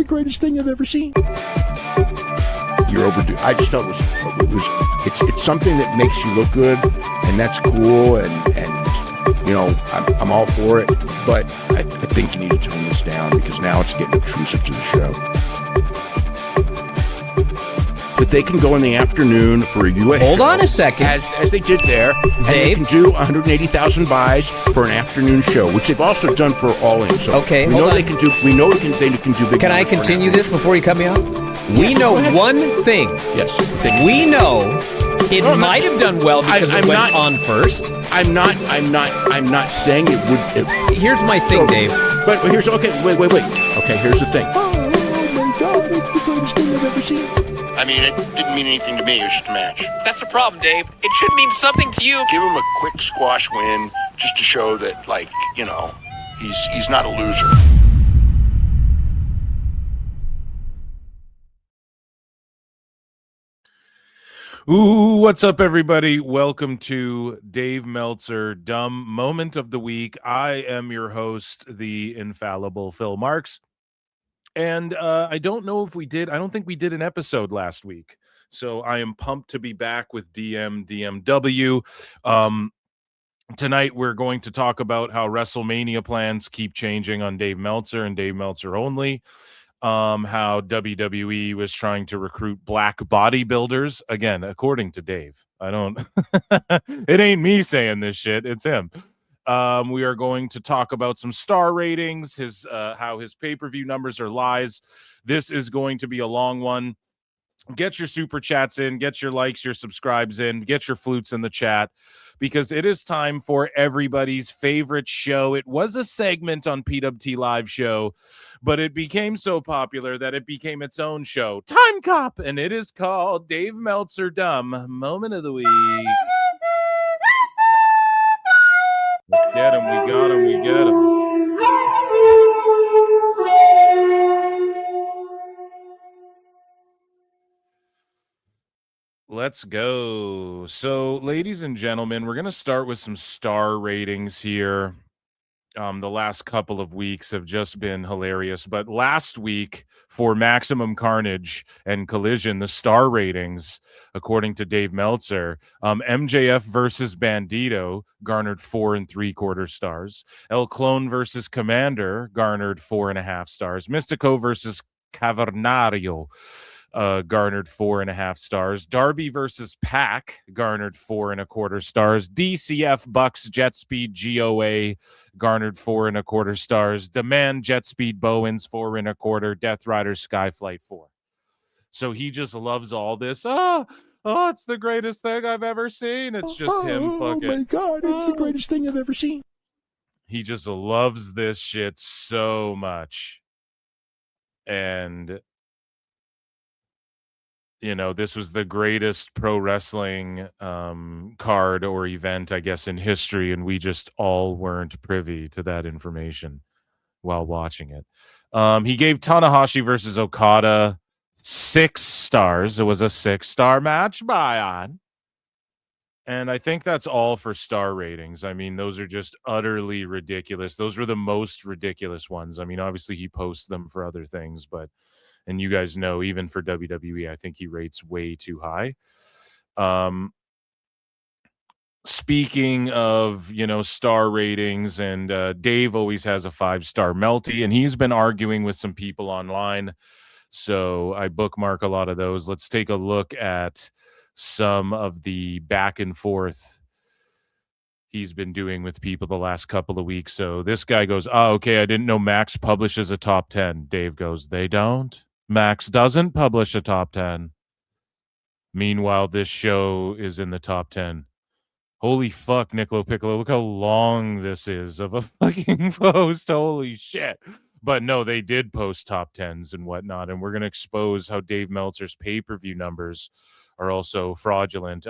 the greatest thing I've ever seen. You're overdue. I just felt it's something that makes you look good, and that's cool, and you know, I'm all for it, but I think you need to tone this down because now it's getting obtrusive to the show. But they can go in the afternoon for a U.S. Hold show, on a second. as they did there, and they Dave? can do 180,000 buys for an afternoon show, which they've also done for All In. So Okay, we hold know on. they can do. We know they can do big. Can I numbers for an continue afternoon. this before you cut me off? We Yes, know go ahead. one thing. Yes. We know it No, I'm not might have done well because I'm it went not- on first. I'm not saying it would. Here's my thing, Dave. But here's okay. Wait. Okay, here's the thing. Oh my God! It's the greatest thing I've ever seen. I mean, it didn't mean anything to me. It was just a match. That's the problem, Dave. It should mean something to you. Give him a quick squash win just to show that, like, you know, he's not a loser. Ooh, what's up, everybody? Welcome to Dave Meltzer Dumb Moment of the Week. I am your host, the infallible Phil Marks. And I don't think we did an episode last week. So I am pumped to be back with DMDMW. Tonight, we're going to talk about how WrestleMania plans keep changing on Dave Meltzer and Dave Meltzer only. How WWE was trying to recruit black bodybuilders. Again, according to Dave. I don't it ain't me saying this shit, it's him. We are going to talk about some star ratings, his how his pay-per-view numbers are lies. This is going to be a long one. Get your super chats in, get your likes, your subscribes in, get your flutes in the chat, because it is time for everybody's favorite show. It was a segment on PWT Live Show, but it became so popular that it became its own show, Time Cop, and it is called Dave Meltzer Dumb Moment of the Week. Let's get him, we got him, we get him. Let's go. So, ladies and gentlemen, we're going to start with some star ratings here. The last couple of weeks have just been hilarious. But last week for Maximum Carnage and Collision, the star ratings, according to Dave Meltzer, MJF versus Bandito garnered 4 3/4 stars. El Clone versus Commander garnered 4.5 stars. Mystico versus Cavernario garnered 4.5 stars. Darby versus Pac garnered 4 1/4 stars. DCF Bucks Jet Speed GOA garnered 4 1/4 stars. Demand Jet Speed Bowens 4 1/4. Death Rider Skyflight 4. So he just loves all this. Oh, it's the greatest thing I've ever seen. It's just him fucking. Oh my God! It's the greatest thing I've ever seen. He just loves this shit so much. And you know, this was the greatest pro wrestling card or event, I guess, in history, and we just all weren't privy to that information while watching it. He gave Tanahashi versus Okada 6 stars. It was a 6-star match, Bryan. And I think that's all for star ratings. I mean, those are just utterly ridiculous. Those were the most ridiculous ones. I mean, obviously he posts them for other things, but and you guys know, even for WWE, I think he rates way too high. Speaking of, you know, star ratings, and Dave always has a 5-star Melty, and he's been arguing with some people online. So I bookmark a lot of those. Let's take a look at some of the back and forth he's been doing with people the last couple of weeks. So this guy goes, okay, I didn't know Max publishes a top 10. Dave goes, they don't. Max doesn't publish a top 10. Meanwhile, this show is in the top 10. Holy fuck, Nicolo Piccolo. Look how long this is of a fucking post. Holy shit. But no, they did post top 10s and whatnot. And we're going to expose how Dave Meltzer's pay-per-view numbers are also fraudulent.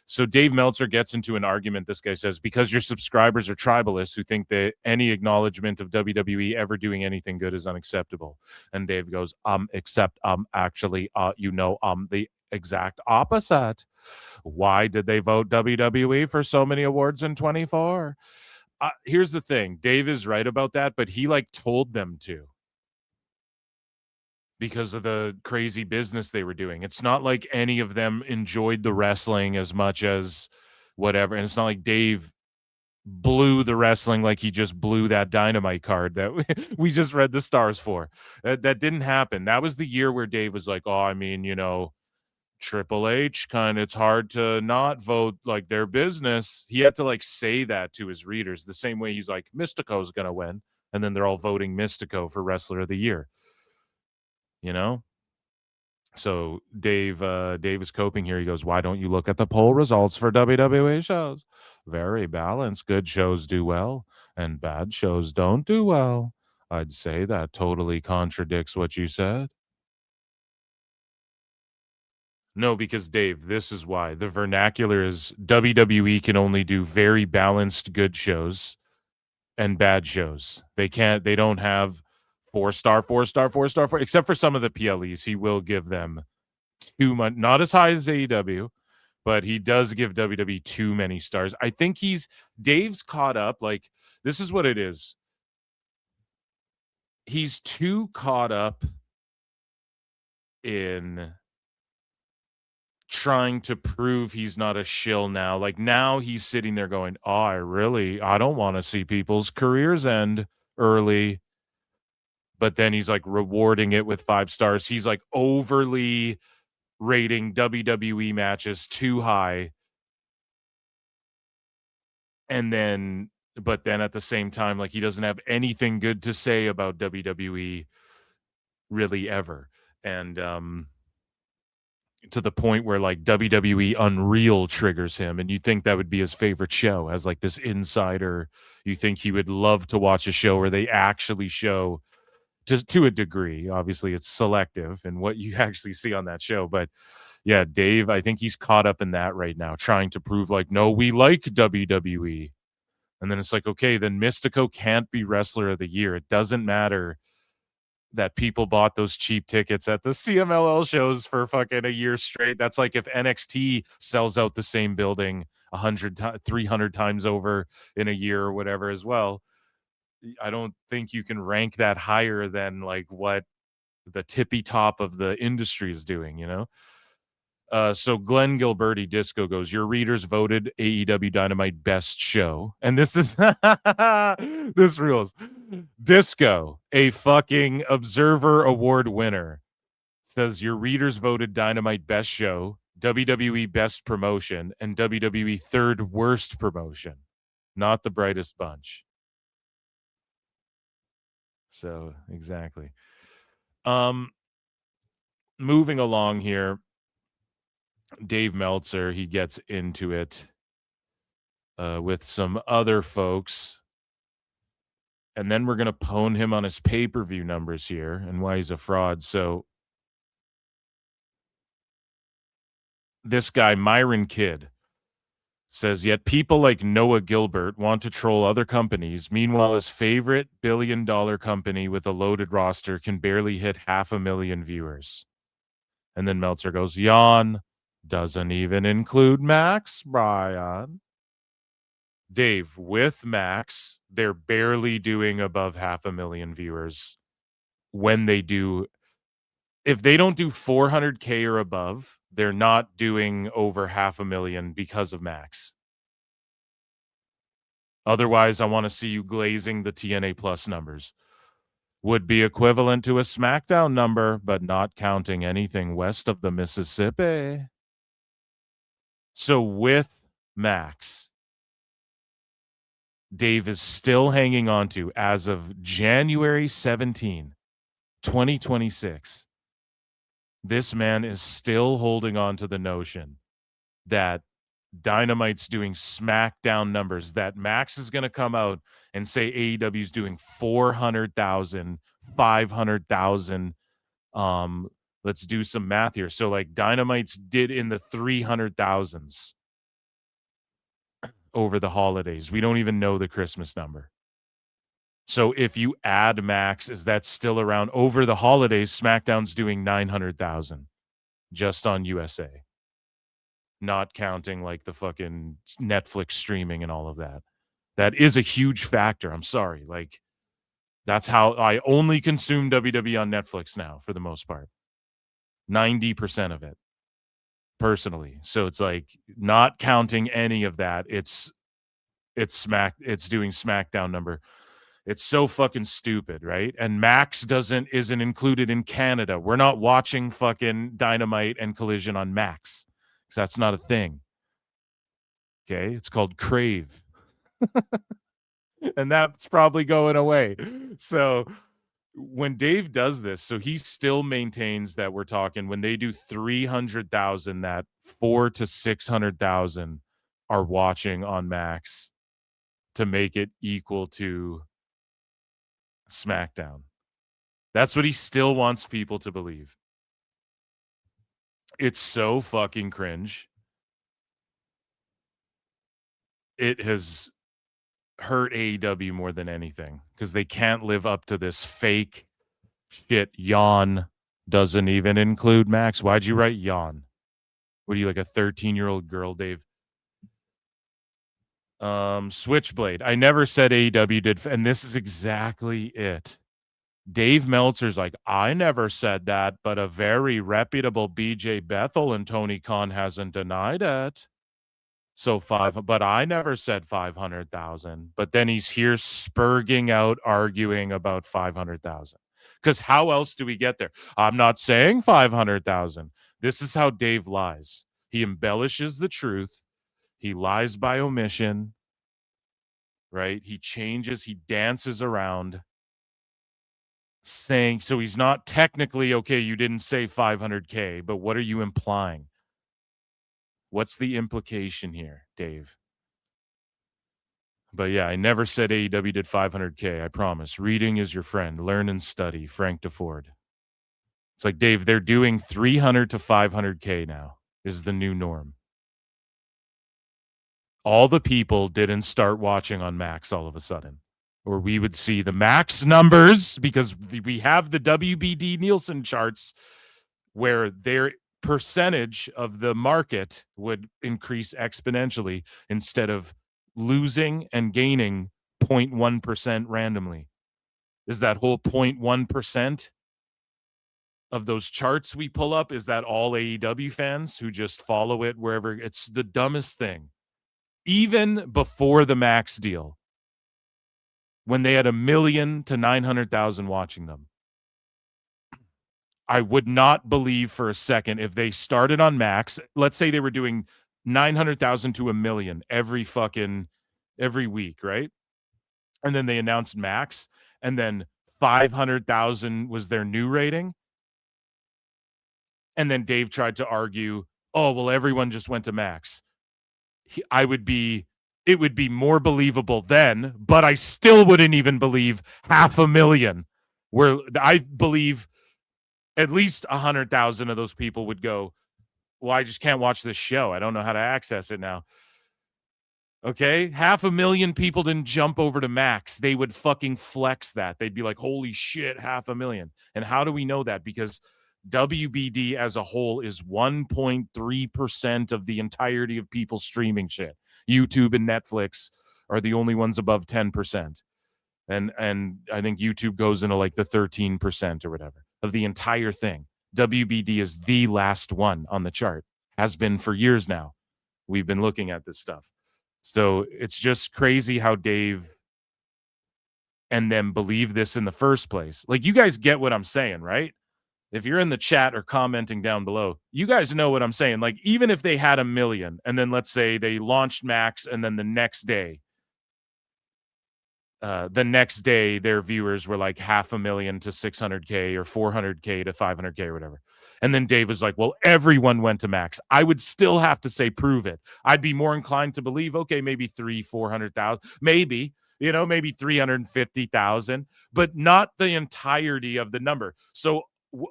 So Dave Meltzer gets into an argument. This guy says, because your subscribers are tribalists who think that any acknowledgement of WWE ever doing anything good is unacceptable. And Dave goes, except actually, the exact opposite. Why did they vote WWE for so many awards in 24? Here's the thing. Dave is right about that, but he told them to. because of the crazy business they were doing. It's not like any of them enjoyed the wrestling as much as whatever. And it's not like Dave blew the wrestling like he just blew that Dynamite card that we just read the stars for. That didn't happen. That was the year where Dave was like, oh, I mean, Triple H it's hard to not vote like their business. He had to like say that to his readers the same way he's like, Mystico's going to win. And then they're all voting Mystico for Wrestler of the Year. So Dave is coping here. He goes, why don't you look at the poll results for WWE shows? Very balanced. Good shows do well and bad shows don't do well. I'd say that totally contradicts what you said. No, because Dave, this is why. The vernacular is WWE can only do very balanced good shows and bad shows. They don't have 4-star, 4-star, 4-star, 4, except for some of the PLEs. He will give them too much, not as high as AEW, but he does give WWE too many stars. I think Dave's caught up. Like, this is what it is. He's too caught up in trying to prove he's not a shill now. Like, now he's sitting there going, oh, I don't want to see people's careers end early. But then he's like rewarding it with 5 stars. He's like overly rating WWE matches too high. But then at the same time, like, he doesn't have anything good to say about WWE really ever. And to the point where like WWE Unreal triggers him, and you think that would be his favorite show as like this insider. You think he would love to watch a show where they actually show, just to a degree. Obviously, it's selective in what you actually see on that show. But yeah, Dave, I think he's caught up in that right now, trying to prove like, no, we like WWE. And then it's like, okay, then Mystico can't be Wrestler of the Year. It doesn't matter that people bought those cheap tickets at the CMLL shows for fucking a year straight. That's like if NXT sells out the same building 300 times over in a year or whatever as well. I don't think you can rank that higher than like what the tippy top of the industry is doing, So Glenn Gilberti Disco goes, your readers voted AEW Dynamite best show. And this is this rules. Disco, a fucking Observer Award winner, says your readers voted Dynamite best show, WWE best promotion, and WWE third worst promotion. Not the brightest bunch. So exactly. Moving along here, Dave Meltzer, he gets into it with some other folks, and then we're going to pwn him on his pay-per-view numbers here and why he's a fraud. So this guy, Myron Kidd, says, yet people like Noah Gilbert want to troll other companies. Meanwhile, his favorite billion-dollar company with a loaded roster can barely hit 500,000 viewers. And then Meltzer goes, yawn, doesn't even include Max, Brian. Dave, with Max, they're barely doing above 500,000 viewers when they do. If they don't do 400K or above, they're not doing over 500,000 because of Max. Otherwise, I want to see you glazing the TNA Plus numbers. Would be equivalent to a SmackDown number, but not counting anything west of the Mississippi. So with Max, Dave is still hanging on to, as of January 17, 2026, this man is still holding on to the notion that Dynamite's doing SmackDown numbers, that Max is going to come out and say AEW's doing 400,000, 500,000. Let's do some math here. So like Dynamite's did in the 300,000s over the holidays. We don't even know the Christmas number. So if you add Max, is that still around over the holidays? SmackDown's doing 900,000 just on USA. Not counting like the fucking Netflix streaming and all of that. That is a huge factor. I'm sorry. Like, That's how I only consume WWE on Netflix now, for the most part. 90% of it, personally. So it's like, not counting any of that. It's doing SmackDown number. It's so fucking stupid, right? And Max isn't included in Canada. We're not watching fucking Dynamite and Collision on Max, because that's not a thing. Okay, it's called Crave. And that's probably going away. So when Dave does this, so he still maintains that we're talking, when they do 300,000, that 400,000 to 600,000 are watching on Max to make it equal to SmackDown. That's what he still wants people to believe. It's so fucking cringe. It has hurt AEW more than anything, because they can't live up to this fake shit. Yawn doesn't even include Max. Why'd you write yawn? What are you, like a 13-year-old girl, Dave? Switchblade. I never said AEW did, and this is exactly it. Dave Meltzer's like, I never said that, but a very reputable BJ Bethel and Tony Khan hasn't denied it. So but I never said 500,000. But then he's here spurging out, arguing about 500,000. Because how else do we get there? I'm not saying 500,000. This is how Dave lies. He embellishes the truth. He lies by omission, right? He changes, he dances around, saying, so he's not technically, okay, you didn't say 500K, but what are you implying? What's the implication here, Dave? But yeah, I never said AEW did 500K, I promise. Reading is your friend. Learn and study. Frank DeFord. It's like, Dave, they're doing 300 to 500K now is the new norm. All the people didn't start watching on Max all of a sudden. Or we would see the Max numbers, because we have the WBD Nielsen charts where their percentage of the market would increase exponentially instead of losing and gaining 0.1% randomly. Is that whole 0.1% of those charts we pull up, is that all AEW fans who just follow it wherever? It's the dumbest thing. Even before the Max deal, when they had 1 million to 900,000 watching them, I would not believe for a second if they started on Max. Let's say they were doing 900,000 to 1 million every week, right? And then they announced Max, and then 500,000 was their new rating. And then Dave tried to argue, oh, well, everyone just went to Max. It would be more believable then, but I still wouldn't even believe 500,000. Where I believe at least 100,000 of those people would go, well, I just can't watch this show. I don't know how to access it now. Okay? 500,000 people didn't jump over to Max. They would fucking flex that. They'd be like, holy shit, 500,000. And how do we know that? Because WBD as a whole is 1.3% of the entirety of people streaming shit. YouTube and Netflix are the only ones above 10%. And I think YouTube goes into like the 13% or whatever of the entire thing. WBD is the last one on the chart. Has been for years now. We've been looking at this stuff. So it's just crazy how Dave and them believe this in the first place. Like, you guys get what I'm saying, right? If you're in the chat or commenting down below, you guys know what I'm saying. Like, even if they had 1 million and then let's say they launched Max and then the next day their viewers were like 500,000 to 600K or 400K to 500K or whatever. And then Dave was like, well, everyone went to Max. I would still have to say, prove it. I'd be more inclined to believe, okay, maybe 400,000, maybe 350,000, but not the entirety of the number. So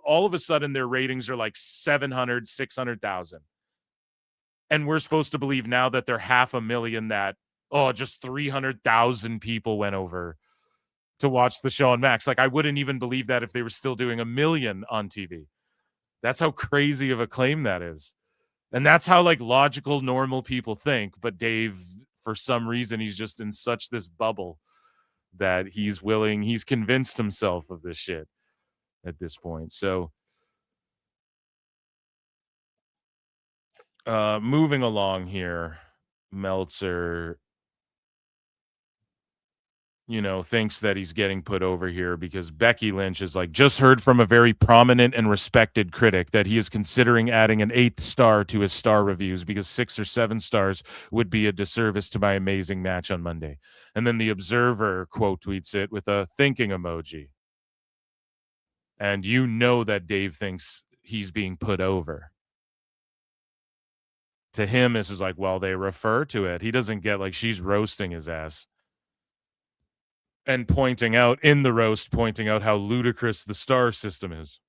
all of a sudden their ratings are like 700, 600,000. And we're supposed to believe now that they're 500,000 that, oh, just 300,000 people went over to watch the show on Max. Like, I wouldn't even believe that if they were still doing 1 million on TV. That's how crazy of a claim that is. And that's how like logical, normal people think. But Dave, for some reason, he's just in such this bubble that he's convinced himself of this shit at this point. So moving along here, Meltzer, thinks that he's getting put over here because Becky Lynch is like, just heard from a very prominent and respected critic that he is considering adding an 8th star to his star reviews because 6 or 7 stars would be a disservice to my amazing match on Monday. And then the Observer quote tweets it with a thinking emoji. And that Dave thinks he's being put over. To him, this is like, well, they refer to it. He doesn't get like she's roasting his ass. And pointing out how ludicrous the star system is.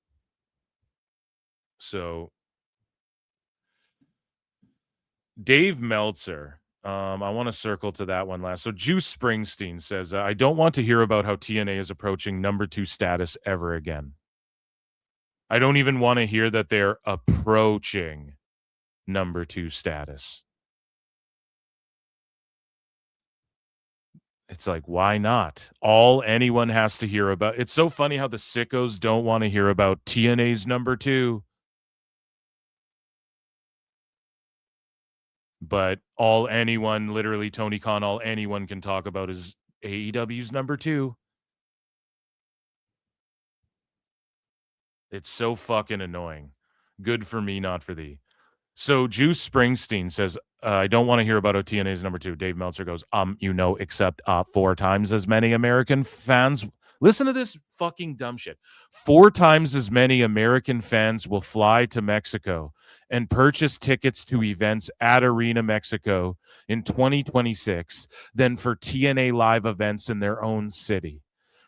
So Dave Meltzer, I want to circle to that one last. So Juice Springsteen says, I don't want to hear about how TNA is approaching number 2 status ever again. I don't even want to hear that they're approaching number 2 status. It's like, why not? All anyone has to hear about. It's so funny how the sickos don't want to hear about TNA's number 2. But literally Tony Khan, all anyone can talk about is AEW's number 2. It's so fucking annoying. Good for me, not for thee. So Juice Springsteen says, I don't want to hear about TNA's number 2. Dave Meltzer goes, except 4 times as many American fans. Listen to this fucking dumb shit. 4 times as many American fans will fly to Mexico and purchase tickets to events at Arena Mexico in 2026 than for TNA live events in their own city.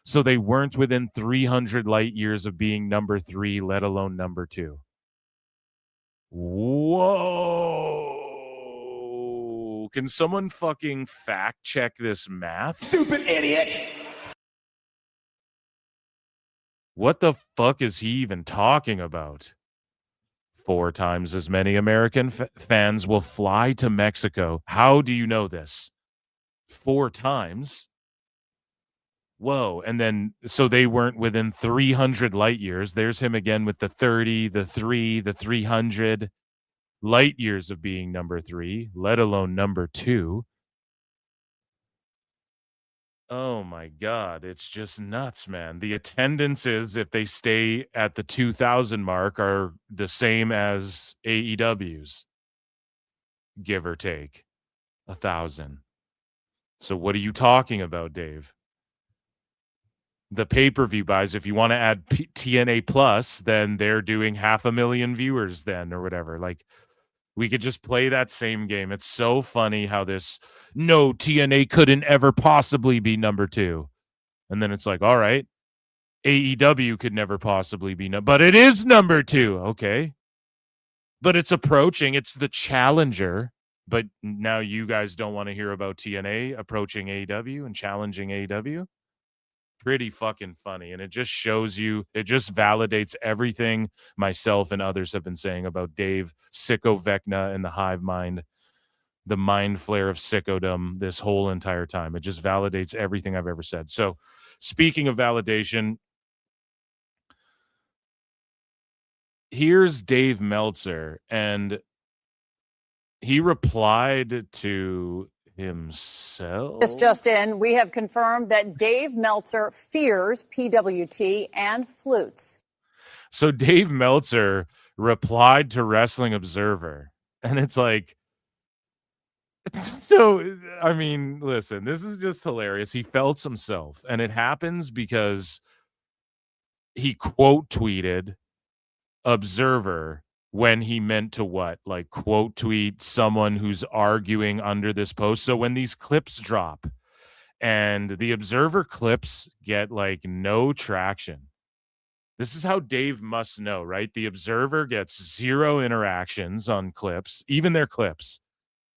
So they weren't within 300 light years of being number 3, let alone number 2. Whoa. Can someone fucking fact check this math? Stupid idiot. What the fuck is he even talking about? 4 times as many American fans will fly to Mexico. How do you know this? 4 times? Whoa. And then, so they weren't within 300 light years. There's him again with the 30, the 3, the 300 light years of being number 3, let alone number 2. Oh my God. It's just nuts, man. The attendances, if they stay at the 2,000 mark, are the same as AEW's, give or take 1,000. So what are you talking about, Dave? The pay-per-view buys, if you want to add TNA Plus, then they're doing 500,000 viewers then or whatever. Like, we could just play that same game. It's so funny how TNA couldn't ever possibly be number 2. And then it's like, all right, AEW could never possibly be but it is number 2. Okay. But it's approaching. It's the challenger. But now you guys don't want to hear about TNA approaching AEW and challenging AEW. Pretty fucking funny. And it just shows you, it just validates everything myself and others have been saying about Dave Sicko Vecna and the hive mind, the mind flare of sickodom this whole entire time. It just validates everything I've ever said. So speaking of validation, here's Dave Meltzer, and he replied to himself. This just in, we have confirmed that Dave Meltzer fears PWT and flutes. So Dave Meltzer replied to Wrestling Observer, and it's like, so, I mean, listen, this is just hilarious. He felt himself, and it happens because he quote tweeted Observer when he meant to what? Like quote tweet someone who's arguing under this post. So when these clips drop and the Observer clips get like no traction, this is how Dave must know, right? The Observer gets 0 interactions on clips, even their clips.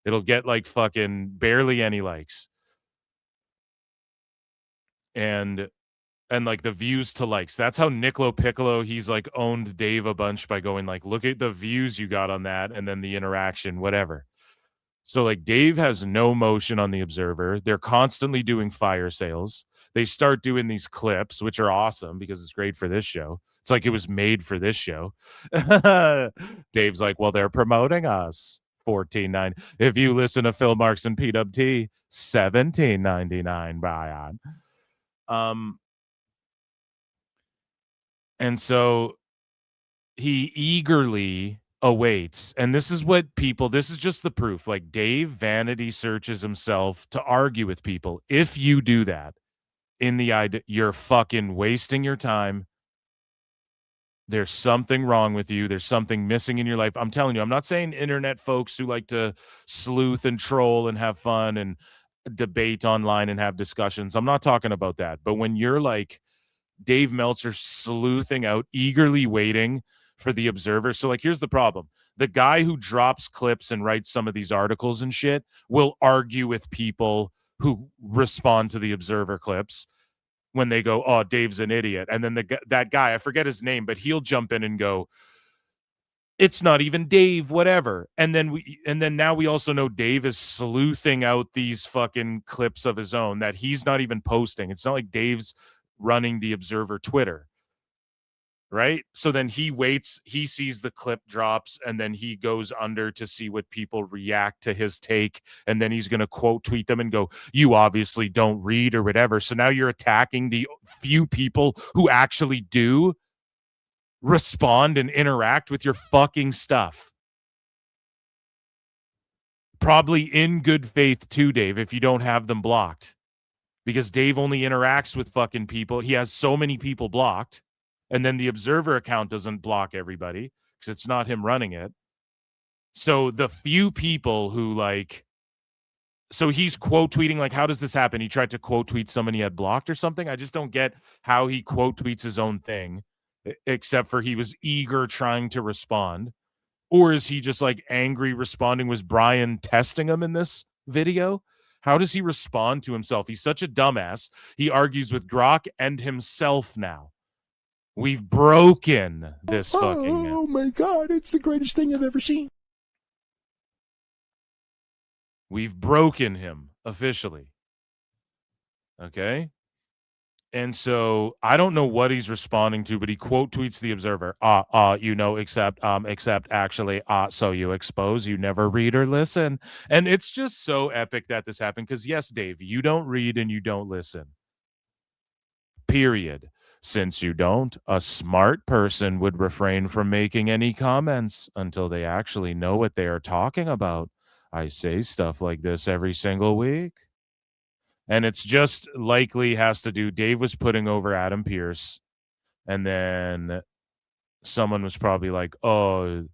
It'll get like fucking barely any likes. And like the views to likes. That's how Nicolo Piccolo, he's like owned Dave a bunch by going like, look at the views you got on that and then the interaction, whatever. So like Dave has no motion on the Observer. They're constantly doing fire sales. they start doing these clips, which are awesome because it's great for this show. It's like it was made for this show. Dave's like, well, they're promoting us. $14.99. If you listen to Phil Marks and PWT, $17.99, Brian. And so he eagerly awaits. And this is just the proof. Like, Dave vanity searches himself to argue with people. If you do that in the idea, you're fucking wasting your time. There's something wrong with you. There's something missing in your life. I'm telling you, I'm not saying internet folks who like to sleuth and troll and have fun and debate online and have discussions. I'm not talking about that. But when you're like Dave Meltzer sleuthing out, eagerly waiting for the Observer. So, like, here's the problem. The guy who drops clips and writes some of these articles and shit will argue with people who respond to the Observer clips when they go, oh, Dave's an idiot. And then that guy, I forget his name, but he'll jump in and go, it's not even Dave, whatever. And then now we also know Dave is sleuthing out these fucking clips of his own that he's not even posting. It's not like Dave's running the Observer Twitter, right? So then he waits, he sees the clip drops, and then he goes under to see what people react to his take, and then he's going to quote tweet them and go, you obviously don't read or whatever. So now you're attacking the few people who actually do respond and interact with your fucking stuff. Probably in good faith too, Dave, if you don't have them blocked. Because Dave only interacts with fucking people. He has so many people blocked. And then the Observer account doesn't block everybody because it's not him running it. So the few people who so he's quote tweeting, like, how does this happen? He tried to quote tweet someone he had blocked or something. I just don't get how he quote tweets his own thing, except for he was eager trying to respond. Or is he just like angry responding? Was Bryan testing him in this video? How does he respond to himself? He's such a dumbass. He argues with Grok and himself now. We've broken this fucking man. Oh my God, it's the greatest thing I've ever seen. We've broken him officially. Okay? And so I don't know what he's responding to, but he quote tweets the Observer. Except actually, so you expose, you never read or listen. And it's just so epic that this happened because, yes, Dave, you don't read and you don't listen. Period. Since you don't, a smart person would refrain from making any comments until they actually know what they are talking about. I say stuff like this every single week. And it's just likely has to do, Dave was putting over Adam Pearce, and then someone was probably like, oh,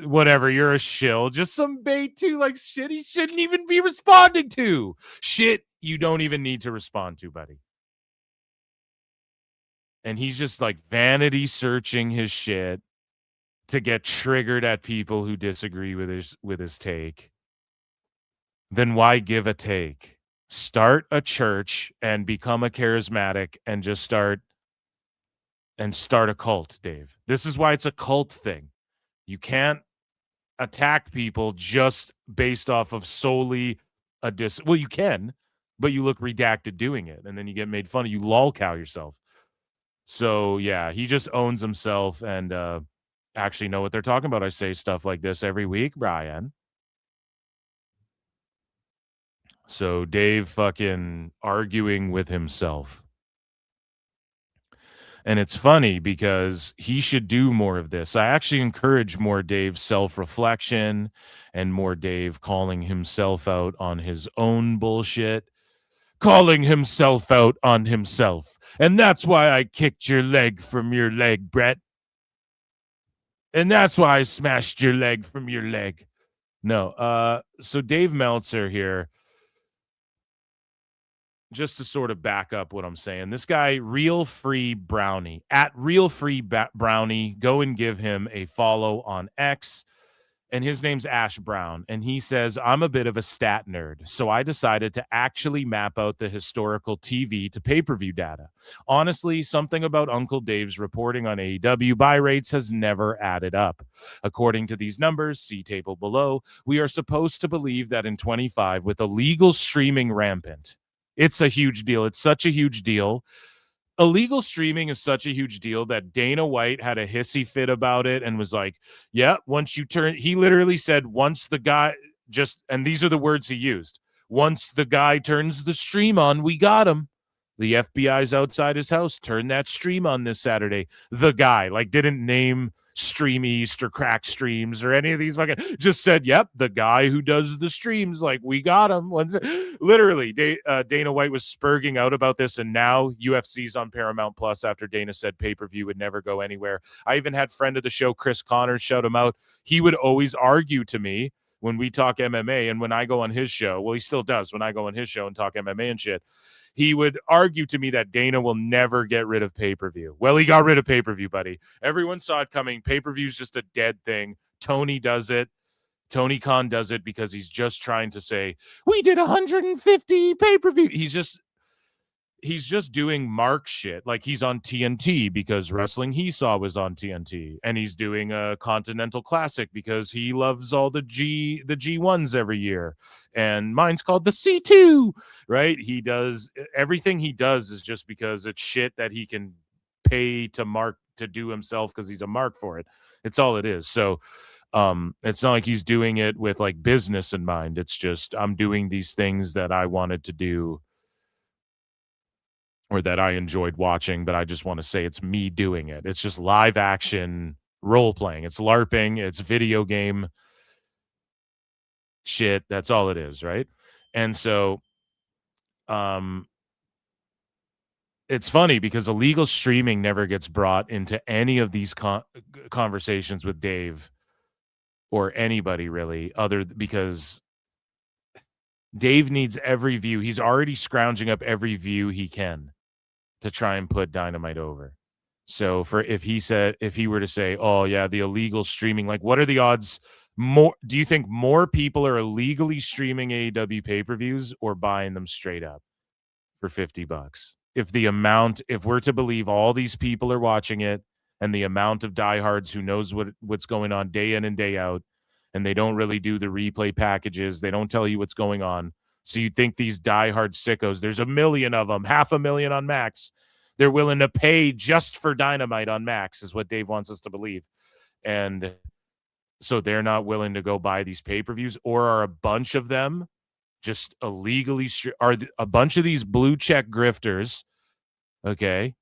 whatever, you're a shill. Just some bait too, like shit he shouldn't even be responding to. Shit you don't even need to respond to, buddy. And he's just like vanity searching his shit to get triggered at people who disagree with his take. Then why give a take? Start a church and become a charismatic and just start a cult, Dave. This is why it's a cult thing. You can't attack people just based off of solely well, you can, but you look redacted doing it, and then you get made fun of. You lolcow yourself. So, yeah, he just owns himself and actually know what they're talking about. I say stuff like this every week, Brian. So Dave fucking arguing with himself. And it's funny because he should do more of this. I actually encourage more Dave self-reflection and more Dave calling himself out on his own bullshit. Calling himself out on himself. And that's why I kicked your leg from your leg, Brett. And that's why I smashed your leg from your leg. No, so Dave Meltzer here, just to sort of back up what I'm saying, this guy, Real Free Brownie, at Real Free Brownie, go and give him a follow on X. And his name's Ash Brown. And he says, I'm a bit of a stat nerd, so I decided to actually map out the historical TV to pay-per-view data. Honestly, something about Uncle Dave's reporting on AEW buy rates has never added up. According to these numbers, see table below, we are supposed to believe that in 25, with illegal streaming rampant, It's a huge deal. It's such a huge deal. Illegal streaming is such a huge deal that Dana White had a hissy fit about it and was like, yeah, once you turn, he literally said, once the guy and these are the words he used, once the guy turns the stream on, we got him. The FBI's outside his house. Turn that stream on this Saturday. The guy, like, didn't name Stream East or Crack Streams or any of these fucking, just said, yep, the guy who does the streams, like, we got him. Literally, Dana White was spurging out about this, and now UFC's on Paramount Plus after Dana said pay-per-view would never go anywhere. I even had friend of the show, Chris Connors, shout him out. He would always argue to me when we talk MMA and when I go on his show. Well, he still does when I go on his show and talk MMA and shit. He would argue to me that Dana will never get rid of pay-per-view. Well, he got rid of pay-per-view, buddy. Everyone saw it coming. Pay-per-view is just a dead thing. Tony does it. Tony Khan does it because he's just trying to say, we did 150 pay-per-view. He's just doing Mark shit. Like, he's on TNT because Wrestling He Saw was on TNT, and he's doing a Continental Classic because he loves all the G1s every year, and mine's called the C2, right? He does everything he does is just because it's shit that he can pay to Mark to do himself because he's a mark for it. It's all it is. So it's not like he's doing it with like business in mind. It's just, I'm doing these things that I wanted to do or that I enjoyed watching, but I just want to say it's me doing it. It's just live action role playing. It's LARPing. It's video game shit. That's all it is, right? And so it's funny because illegal streaming never gets brought into any of these conversations with Dave or anybody really, because Dave needs every view. He's already scrounging up every view he can to try and put Dynamite over. So if he were to say, oh yeah, the illegal streaming, like, what are the odds? Do you think more people are illegally streaming AEW pay-per-views or buying them straight up for $50? If we're to believe all these people are watching it and the amount of diehards who knows what's going on day in and day out, and they don't really do the replay packages, they don't tell you what's going on. So you think these diehard sickos, there's 1 million of them, 500,000 on Max, they're willing to pay just for Dynamite on Max, is what Dave wants us to believe. And so they're not willing to go buy these pay-per-views, or are a bunch of them just illegally are a bunch of these blue check grifters, okay,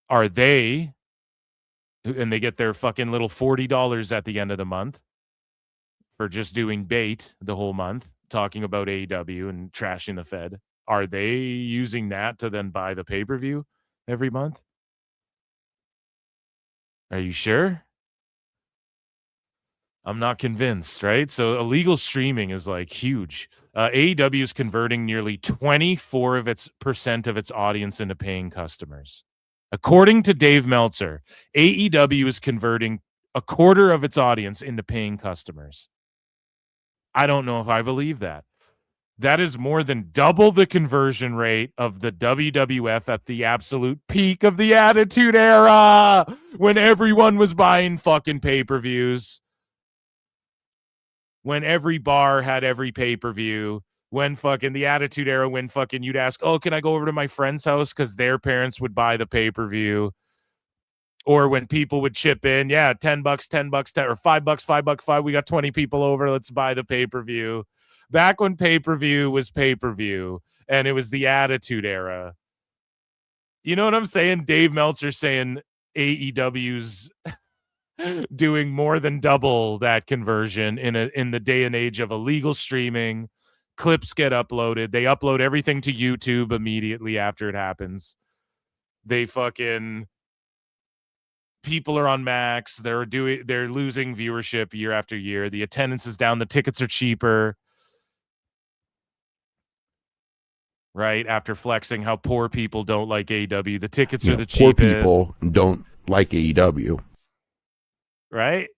are they, and they get their fucking little $40 at the end of the month for just doing bait the whole month, talking about AEW and trashing the Fed? Are they using that to then buy the pay-per-view every month? Are you sure? I'm not convinced, right? So illegal streaming is like huge. AEW is converting nearly 24% of its audience into paying customers. According to Dave Meltzer, AEW is converting a quarter of its audience into paying customers. I don't know if I believe that. That is more than double the conversion rate of the WWF at the absolute peak of the Attitude Era, when everyone was buying fucking pay-per-views, when every bar had every pay-per-view, when fucking the Attitude Era, when fucking you'd ask, oh, can I go over to my friend's house because their parents would buy the pay-per-view? Or when people would chip in, yeah, $10, $10, 10, or $5, $5, we got 20 people over, let's buy the pay-per-view. Back when pay-per-view was pay-per-view and it was the Attitude Era. You know what I'm saying? Dave Meltzer saying AEW's doing more than double that conversion in the day and age of illegal streaming. Clips get uploaded. They upload everything to YouTube immediately after it happens. They fucking... People are on Max. They're losing viewership year after year. The attendance is down. The tickets are cheaper. Right? After flexing how poor people don't like AEW, the tickets are the poor cheapest. People don't like AEW. Right?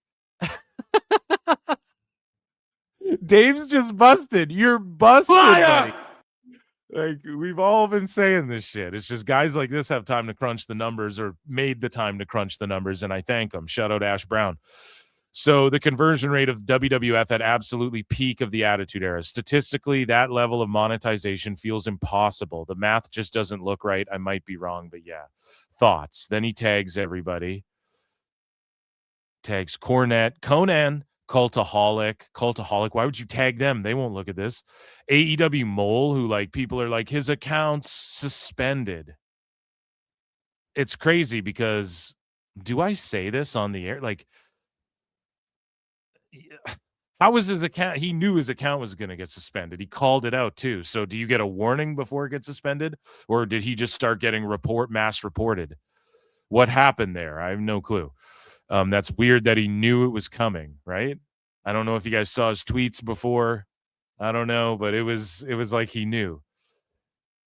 Dave's just busted. You're busted, buddy. Like, we've all been saying this shit. It's just guys like this have time to crunch the numbers, or made the time to crunch the numbers, and I thank them. Shout out Ash Brown. So the conversion rate of WWF at absolutely peak of the Attitude Era. Statistically, that level of monetization feels impossible. The math just doesn't look right. I might be wrong, but yeah. Thoughts. Then he tags everybody. Tags Cornette, Conan, Cultaholic. Why would you tag them? They won't look at this. AEW Mole, who like people are like, his account's suspended. It's crazy because do I say this on the air? Like, how was his account? He knew his account was going to get suspended. He called it out too. So do you get a warning before it gets suspended? Or did he just start getting mass reported? What happened there? I have no clue. That's weird that he knew it was coming, right? I don't know if you guys saw his tweets before. I don't know, but it was like he knew.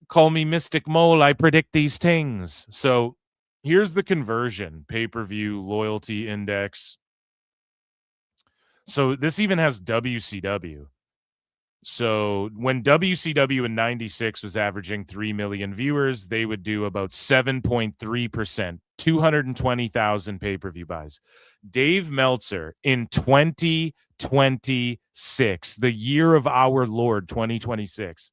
Call me Mystic Mole. I predict these things. So here's the conversion, pay-per-view, loyalty index. So this even has WCW. So when WCW in 96 was averaging 3 million viewers, they would do about 7.3%, 220,000 pay-per-view buys. Dave Meltzer in 2026, the year of our Lord, 2026.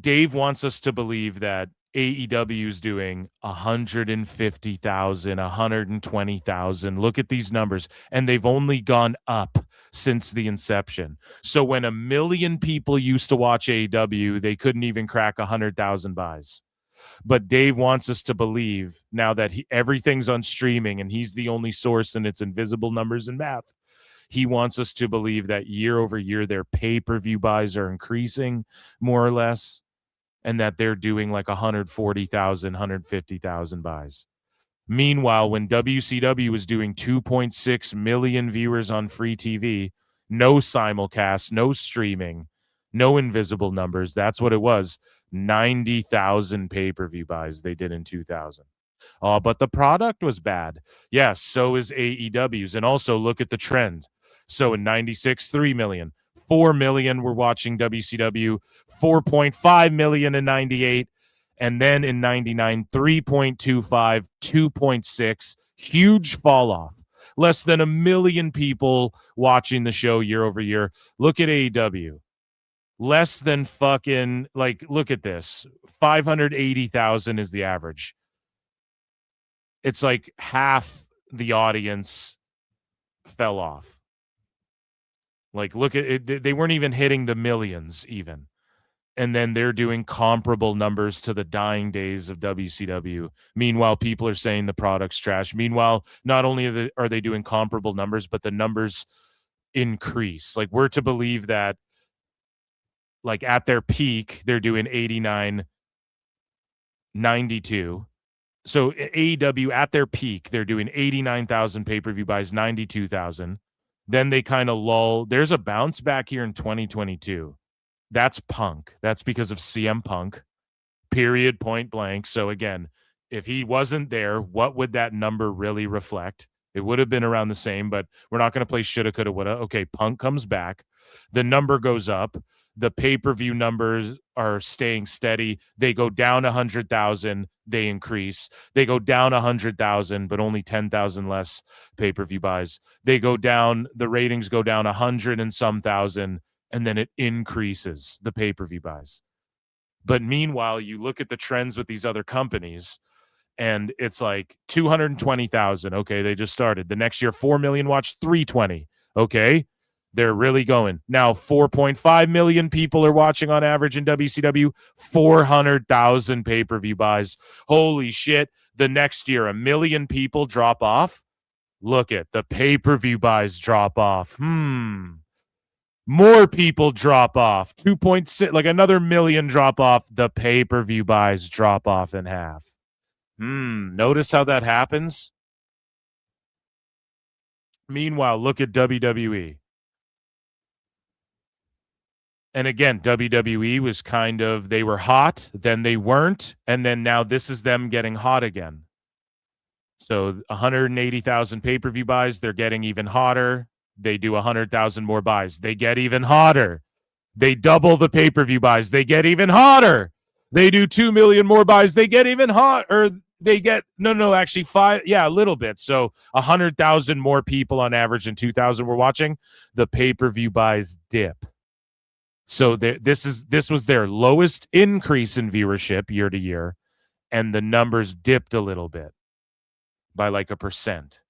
Dave wants us to believe that AEW is doing 150,000, 120,000. Look at these numbers. And they've only gone up since the inception. So when 1 million people used to watch AEW, they couldn't even crack 100,000 buys. But Dave wants us to believe now that everything's on streaming and he's the only source and it's invisible numbers and math. He wants us to believe that year over year, their pay-per-view buys are increasing more or less, and that they're doing like 140,000, 150,000 buys. Meanwhile, when WCW was doing 2.6 million viewers on free TV, no simulcast, no streaming, no invisible numbers, that's what it was, 90,000 pay-per-view buys they did in 2000. But the product was bad. Yes, so is AEW's. And also look at the trend. So in 96, 3 million. 4 million were watching WCW, 4.5 million in 98, and then in 99, 3.25, 2.6, huge fall off. Less than 1 million people watching the show year over year. Look at AEW. Less than fucking, like, look at this. 580,000 is the average. It's like half the audience fell off. Like, look at it. They weren't even hitting the millions even. And then they're doing comparable numbers to the dying days of WCW. Meanwhile, people are saying the product's trash. Meanwhile, not only are they doing comparable numbers, but the numbers increase. Like, we're to believe that, like, at their peak, they're doing 89, 92. So AEW at their peak, they're doing 89,000 pay-per-view buys, 92,000. Then they kind of lull. There's a bounce back here in 2022. That's Punk. That's because of CM Punk, period, point blank. So again, if he wasn't there, what would that number really reflect? It would have been around the same, but we're not going to play shoulda, coulda, woulda. Okay, Punk comes back. The number goes up. The pay-per-view numbers are staying steady. They go down 100,000. They increase. They go down 100,000, but only 10,000 less pay-per-view buys. They go down. The ratings go down 100 and some thousand, and then it increases the pay-per-view buys. But meanwhile, you look at the trends with these other companies, and it's like 220,000. Okay, they just started. The next year, 4 million watched 320. Okay, they're really going. Now, 4.5 million people are watching on average in WCW, 400,000 pay-per-view buys. Holy shit. The next year, 1 million people drop off. Look at the pay-per-view buys drop off. More people drop off. 2.6, like another 1 million drop off. The pay-per-view buys drop off in half. Notice how that happens? Meanwhile, look at WWE. And again, WWE was kind of, they were hot, then they weren't, and then now this is them getting hot again. So 180,000 pay-per-view buys, they're getting even hotter. They do 100,000 more buys. They get even hotter. They double the pay-per-view buys. They get even hotter. They do 2 million more buys. They get even hot, or They get actually a little bit. So 100,000 more people on average in 2000 were watching. The pay-per-view buys dip. So this was their lowest increase in viewership year to year, and the numbers dipped a little bit by like 1%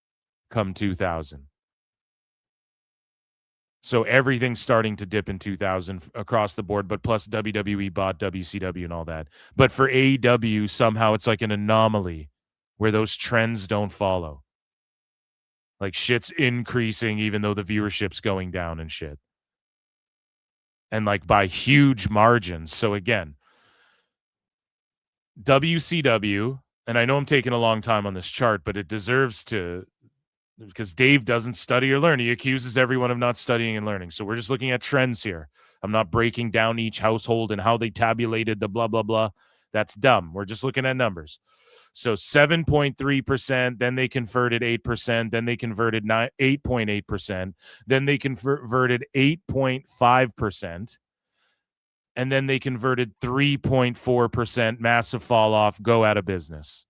come 2000. So everything's starting to dip in 2000 across the board, but plus WWE bought WCW and all that. But for AEW, somehow it's like an anomaly where those trends don't follow. Like shit's increasing even though the viewership's going down and shit. And like by huge margins. So again, WCW, and I know I'm taking a long time on this chart, but it deserves to, because Dave doesn't study or learn. He accuses everyone of not studying and learning. So we're just looking at trends here. I'm not breaking down each household and how they tabulated the blah, blah, blah. That's dumb. We're just looking at numbers. So 7.3%, then they converted 8%, then they converted 8.8%, then they converted 8.5%, and then they converted 3.4%, massive fall off, go out of business.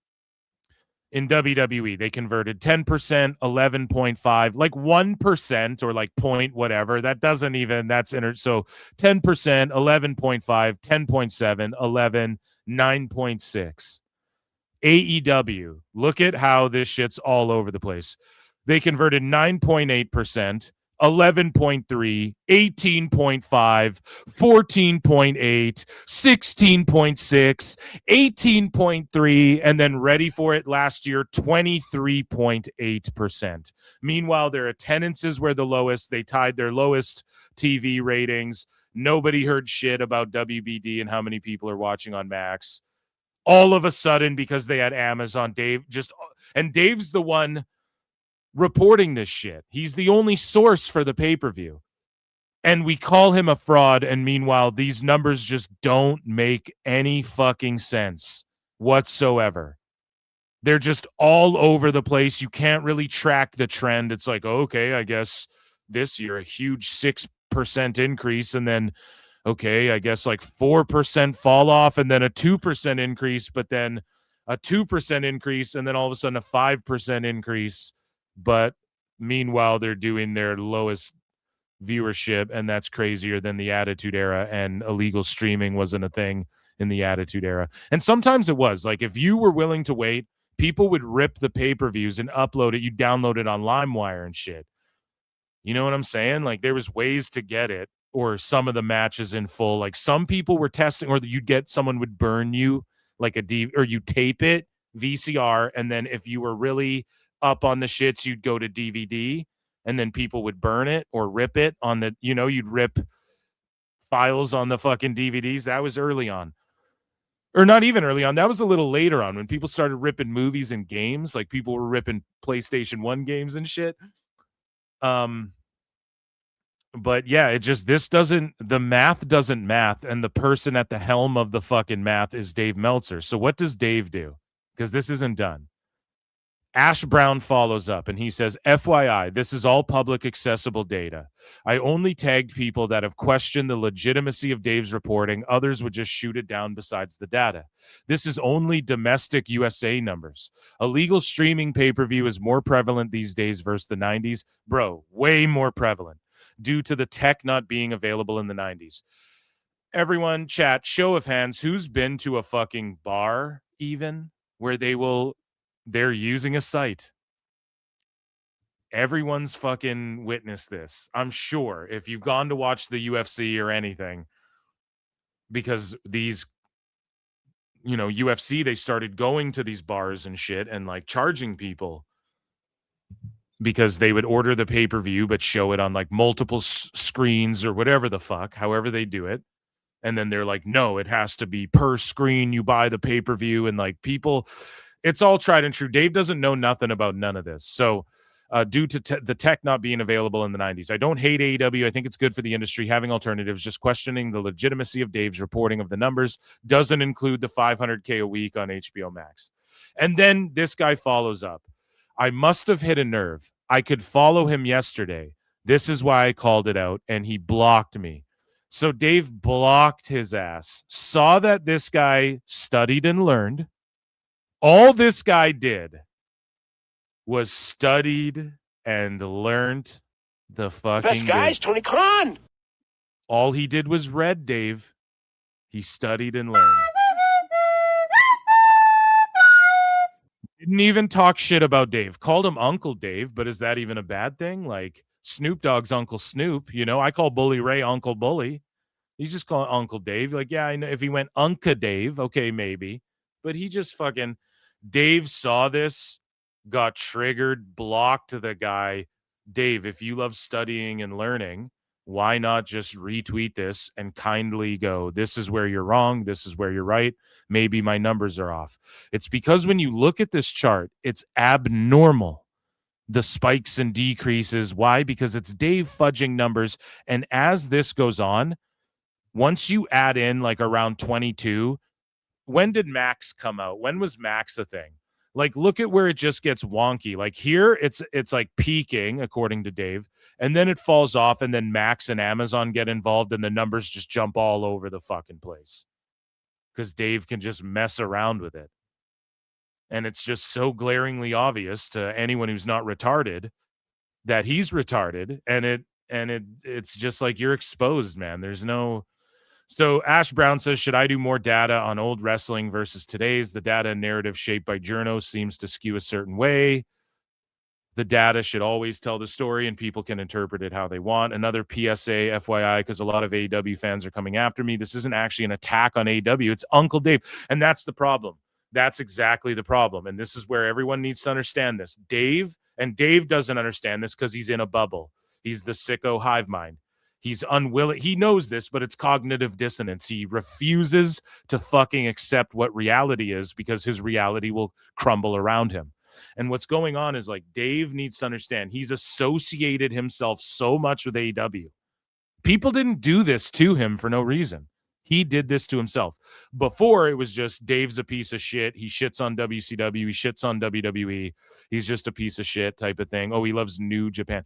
In WWE, they converted 10%, 11.5, like 1% or like point whatever. That doesn't even, so 10%, 11.5, 10.7, 11, 9.6. AEW, look at how this shit's all over the place. They converted 9.8%, 11.3, 18.5, 14.8, 16.6, 18.3, and then ready for it last year, 23.8%. Meanwhile, their attendances were the lowest. They tied their lowest TV ratings. Nobody heard shit about WBD and how many people are watching on Max. All of a sudden, because they had Amazon, Dave's the one reporting this shit. He's the only source for the pay-per-view. And we call him a fraud, and meanwhile, these numbers just don't make any fucking sense whatsoever. They're just all over the place. You can't really track the trend. It's like, okay, I guess this year a huge 6% increase, and then okay, I guess like 4% fall off and then a 2% increase, but then a 2% increase and then all of a sudden a 5% increase. But meanwhile, they're doing their lowest viewership, and that's crazier than the Attitude Era, and illegal streaming wasn't a thing in the Attitude Era. And sometimes it was. Like if you were willing to wait, people would rip the pay-per-views and upload it. You download it on LimeWire and shit. You know what I'm saying? Like there was ways to get it. Or some of the matches in full. Like some people were testing, or someone would burn you like or you tape it VCR, and then if you were really up on the shits, you'd go to DVD, and then people would burn it or rip it on the, you'd rip files on the fucking DVDs. That was early on. Or not even early on. That was a little later on when people started ripping movies and games. Like people were ripping PlayStation 1 games and shit. But yeah, the math doesn't math, and the person at the helm of the fucking math is Dave Meltzer. So what does Dave do? Because this isn't done. Ash Brown follows up and he says, FYI, this is all public accessible data. I only tagged people that have questioned the legitimacy of Dave's reporting. Others would just shoot it down besides the data. This is only domestic USA numbers. Illegal streaming pay-per-view is more prevalent these days versus the 90s. Bro, way more prevalent due to the tech not being available in the 90s. Everyone, chat, show of hands, who's been to a fucking bar even where they're using a site? Everyone's fucking witnessed this. I'm sure if you've gone to watch the UFC or anything, because these, UFC, they started going to these bars and shit and like charging people because they would order the pay-per-view but show it on like multiple screens or whatever the fuck, however they do it. And then they're like, no, it has to be per screen. You buy the pay-per-view, and like people, it's all tried and true. Dave doesn't know nothing about none of this. So due to the tech not being available in the 90s, I don't hate AEW. I think it's good for the industry having alternatives. Just questioning the legitimacy of Dave's reporting of the numbers doesn't include the $500K a week on HBO Max. And then this guy follows up. I must have hit a nerve. I could follow him yesterday. This is why I called it out, and he blocked me. So Dave blocked his ass, saw that this guy studied and learned, All this guy did was studied and learned the fucking Best guys, Tony Khan. All he did was read, Dave. He studied and learned. Didn't even talk shit about Dave. Called him Uncle Dave, but is that even a bad thing? Like Snoop Dogg's Uncle Snoop, you know? I call Bully Ray Uncle Bully. He's just calling Uncle Dave. Like, yeah, I know if he went Unca Dave, okay, maybe. But he just fucking Dave saw this, got triggered, blocked the guy. Dave, if you love studying and learning, why not just retweet this and kindly go, this is where you're wrong, this is where you're right, maybe my numbers are off. It's because when you look at this chart, it's abnormal, the spikes and decreases. Why? Because it's Dave fudging numbers. And as this goes on, once you add in like around 22, when did Max come out? When was Max a thing? Like, look at where it just gets wonky. Like here, it's like peaking, according to Dave, and then it falls off, and then Max and Amazon get involved, and the numbers just jump all over the fucking place because Dave can just mess around with it. And it's just so glaringly obvious to anyone who's not retarded that he's retarded, and it's just like you're exposed, man. There's no. So Ash Brown says, should I do more data on old wrestling versus today's? The data and narrative shaped by journos seems to skew a certain way. The data should always tell the story and people can interpret it how they want. Another PSA, FYI, because a lot of AEW fans are coming after me. This isn't actually an attack on AEW. It's Uncle Dave. And that's the problem. That's exactly the problem. And this is where everyone needs to understand this. Dave doesn't understand this because he's in a bubble. He's the sicko hive mind. He's unwilling. He knows this, but it's cognitive dissonance. He refuses to fucking accept what reality is because his reality will crumble around him. And what's going on is like Dave needs to understand he's associated himself so much with AEW. People didn't do this to him for no reason. He did this to himself. Before, it was just Dave's a piece of shit. He shits on WCW. He shits on WWE. He's just a piece of shit type of thing. Oh, he loves New Japan.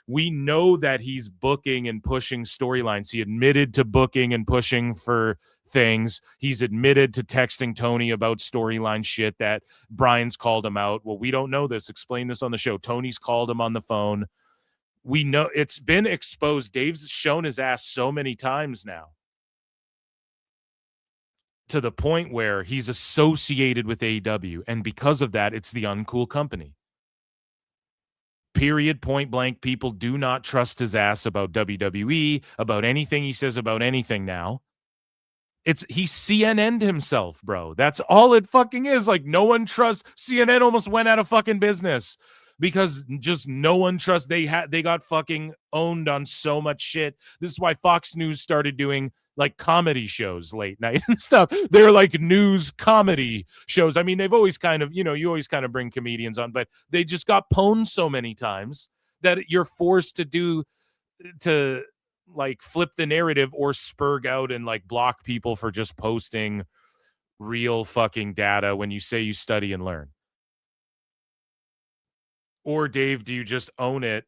We know that he's booking and pushing storylines. He admitted to booking and pushing for things. He's admitted to texting Tony about storyline shit that Brian's called him out. Well, we don't know this. Explain this on the show. Tony's called him on the phone. We know it's been exposed. Dave's shown his ass so many times now, to the point where he's associated with AEW. And because of that, it's the uncool company. Period, point blank. People do not trust his ass about WWE, about anything he says about anything now. He CNN'd himself, bro. That's all it fucking is. Like, no one trusts. CNN almost went out of fucking business because just no one trusts. They got fucking owned on so much shit. This is why Fox News started doing like comedy shows late night and stuff. They're like news comedy shows. I mean, they've always kind of, you always kind of bring comedians on, but they just got pwned so many times that you're forced to like flip the narrative or spurg out and like block people for just posting real fucking data when you say you study and learn. Or Dave, do you just own it?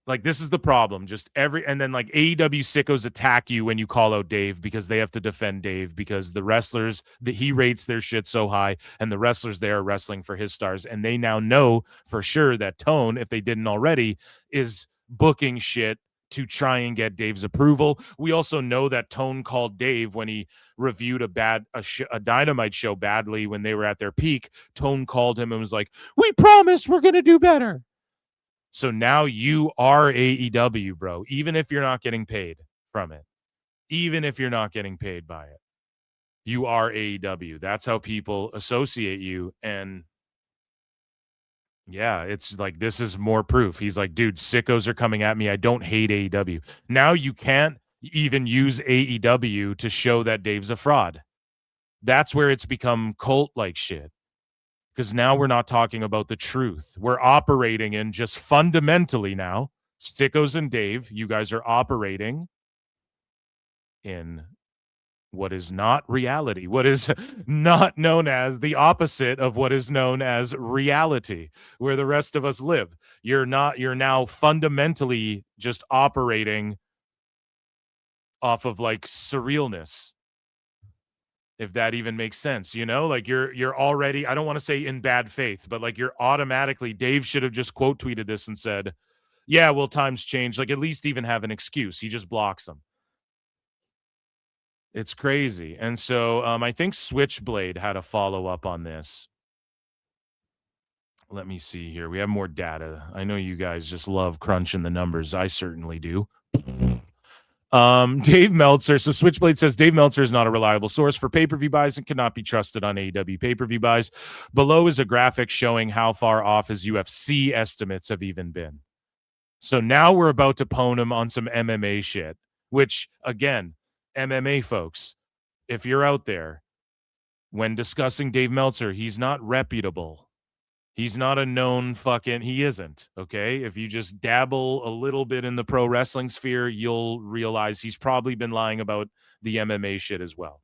Like, this is the problem. And then like AEW sickos attack you when you call out Dave because they have to defend Dave because the wrestlers that he rates their shit so high and the wrestlers there are wrestling for his stars. And they now know for sure that Tone, if they didn't already, is booking shit to try and get Dave's approval. We also know that Tone called Dave when he reviewed a Dynamite show badly when they were at their peak. Tone called him and was like, "We promise we're going to do better." So now you are AEW, bro, even if you're not getting paid from it, even if you're not getting paid by it, you are AEW. That's how people associate you. And yeah, it's like, this is more proof. He's like, dude, sickos are coming at me. I don't hate AEW. Now you can't even use AEW to show that Dave's a fraud. That's where it's become cult-like shit. Because now we're not talking about the truth. We're operating in just fundamentally now, Sickos and Dave, you guys are operating in what is not reality, what is not known as the opposite of what is known as reality, where the rest of us live. You're now fundamentally just operating off of like surrealness. If that even makes sense, like you're already, I don't want to say in bad faith, but like you're automatically, Dave should have just quote tweeted this and said, yeah, well, times change. Like at least even have an excuse. He just blocks them. It's crazy. And so I think Switchblade had a follow-up on this. Let me see here. We have more data. I know you guys just love crunching the numbers. I certainly do. Dave Meltzer. So Switchblade says Dave Meltzer is not a reliable source for pay-per-view buys and cannot be trusted on AEW pay-per-view buys. Below is a graphic showing how far off his UFC estimates have even been. So now we're about to pwn him on some MMA shit, which, again, MMA folks, if you're out there, when discussing Dave Meltzer, he's not reputable. He's not a known he isn't, okay? If you just dabble a little bit in the pro wrestling sphere, you'll realize he's probably been lying about the MMA shit as well.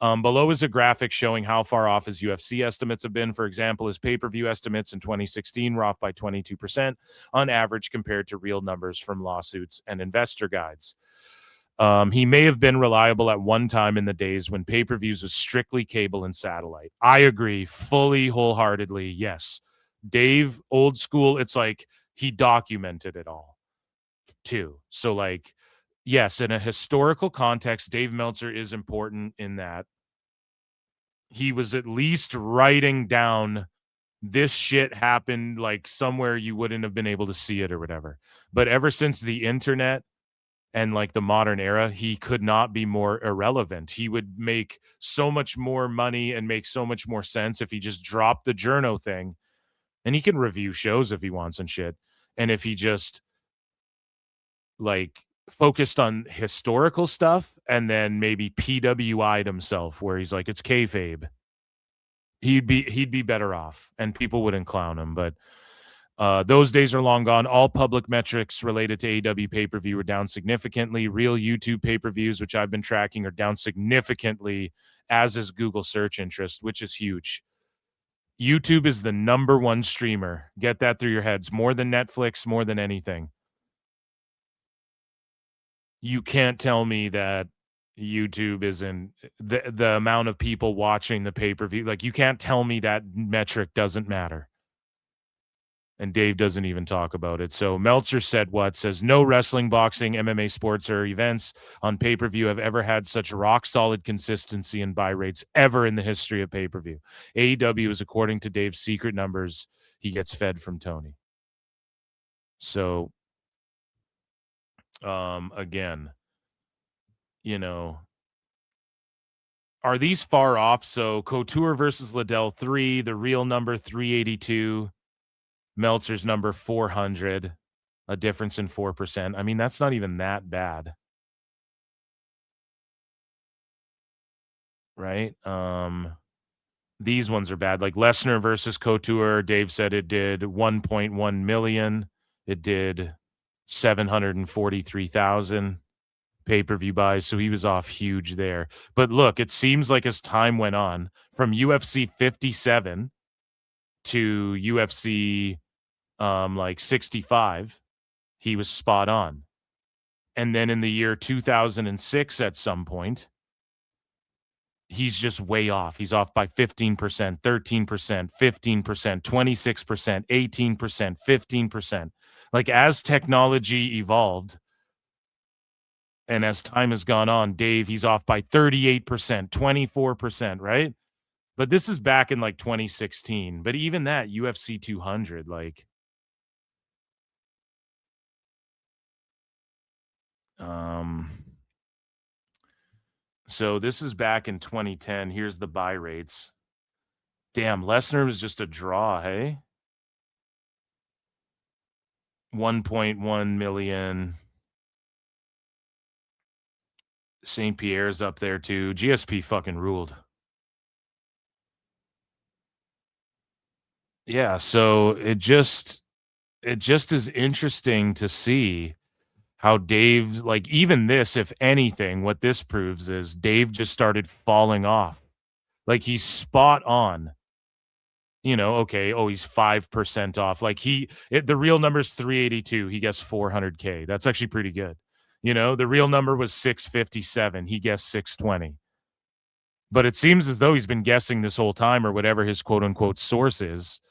Below is a graphic showing how far off his UFC estimates have been. For example, his pay-per-view estimates in 2016 were off by 22% on average compared to real numbers from lawsuits and investor guides. He may have been reliable at one time in the days when pay-per-views was strictly cable and satellite. I agree fully, wholeheartedly. Yes. Dave, old school, it's like he documented it all too. So like, yes, in a historical context, Dave Meltzer is important in that he was at least writing down this shit happened like somewhere you wouldn't have been able to see it or whatever. But ever since the internet and like the modern era, he could not be more irrelevant. He would make so much more money and make so much more sense if he just dropped the journo thing, and he can review shows if he wants and shit. And if he just like focused on historical stuff and then maybe PWI'd himself where he's like, it's kayfabe, he'd be better off and people wouldn't clown him. But those days are long gone. All public metrics related to AEW pay-per-view are down significantly. Real YouTube pay-per-views, which I've been tracking, are down significantly, as is Google search interest, which is huge. YouTube is the number one streamer. Get that through your heads. More than Netflix, more than anything. You can't tell me that YouTube isn't the amount of people watching the pay-per-view. Like, you can't tell me that metric doesn't matter. And Dave doesn't even talk about it. So Meltzer says no wrestling, boxing, MMA sports, or events on pay-per-view have ever had such rock-solid consistency and buy rates ever in the history of pay-per-view. AEW is, according to Dave's secret numbers, he gets fed from Tony. So, again, are these far off? So Couture versus Liddell 3, the real number 382. Meltzer's number 400, a difference in 4%. I mean, that's not even that bad. Right? These ones are bad. Like Lesnar versus Couture, Dave said it did 1.1 million. It did 743,000 pay-per-view buys, so he was off huge there. But look, it seems like as time went on, from UFC 57 to UFC like 65, he was spot on. And then in the year 2006 at some point, he's just way off. He's off by 15%, 13%, 15%, 26%, 18%, 15%. Like, as technology evolved and as time has gone on, Dave, he's off by 38%, 24%, right? But this is back in like 2016. But even that, UFC 200, like, so this is back in 2010. Here's the buy rates. Damn, Lesnar was just a draw, hey? 1.1 million. St. Pierre's up there too. GSP fucking ruled. Yeah, so it just is interesting to see how Dave's, like, even this, if anything, what this proves is Dave just started falling off. Like, he's spot on. Okay, he's 5% off. Like, the real number's 382. He gets 400K. That's actually pretty good. The real number was 657. He guessed 620. But it seems as though he's been guessing this whole time, or whatever his quote unquote source is,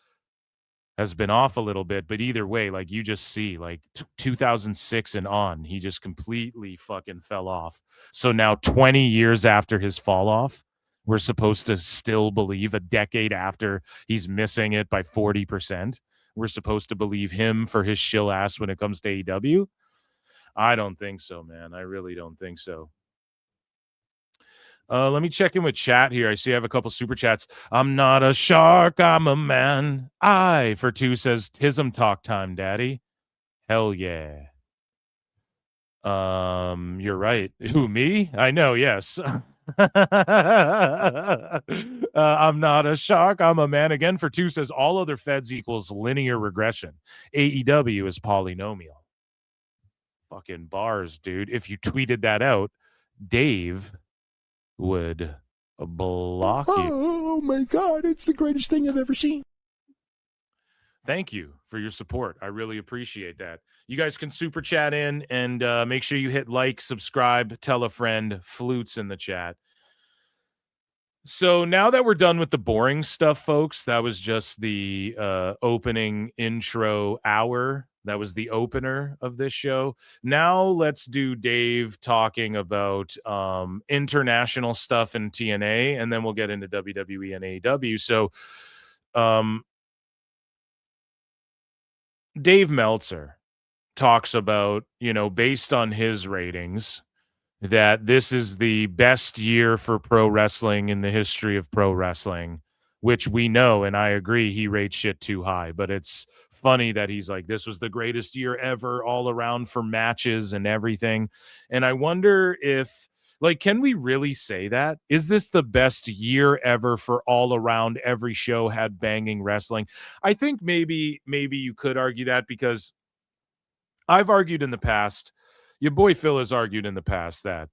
has been off a little bit. But either way, like you just see, like 2006 and on, he just completely fucking fell off. So now 20 years after his fall off, we're supposed to still believe, a decade after he's missing it by 40%, we're supposed to believe him for his shill ass when it comes to AEW? I don't think so, man. I really don't think so. Let me check in with chat here. I see I have a couple super chats. I'm not a shark, I'm a man. I, for 2, says Tism talk time, daddy. Hell yeah. You're right. Who, me? I know, yes. I'm not a shark, I'm a man. Again, for 2, says all other feds equals linear regression. AEW is polynomial. Fucking bars, dude. If you tweeted that out, Dave would block you. Oh my God, it's the greatest thing I've ever seen. Thank you for your support. I really appreciate that. You guys can super chat in, and make sure you hit like, subscribe, tell a friend, flutes in the chat. So now that we're done with the boring stuff, folks, that was just the opening intro hour. That was the opener of this show. Now let's do Dave talking about international stuff in TNA, and then we'll get into WWE and AEW. So Dave Meltzer talks about, based on his ratings, that this is the best year for pro wrestling in the history of pro wrestling, which we know, and I agree, he rates shit too high. But it's funny that he's like, this was the greatest year ever all around for matches and everything. And I wonder if, like, can we really say that? Is this the best year ever for all around, every show had banging wrestling? I think maybe you could argue that, because I've argued in the past, your boy Phil has argued in the past that,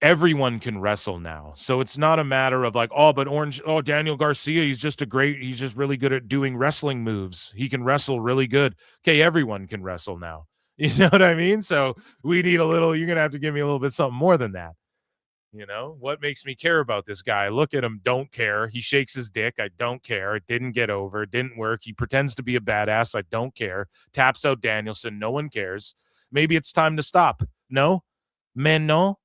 everyone can wrestle now. So it's not a matter of like, but Daniel Garcia, he's just really good at doing wrestling moves. He can wrestle really good. Okay, everyone can wrestle now. You know what I mean? So we need you're going to have to give me a little bit something more than that. What makes me care about this guy? Look at him, don't care. He shakes his dick, I don't care. It didn't get over, it didn't work. He pretends to be a badass, I don't care. Taps out Danielson, no one cares. Maybe it's time to stop. No? Men, no?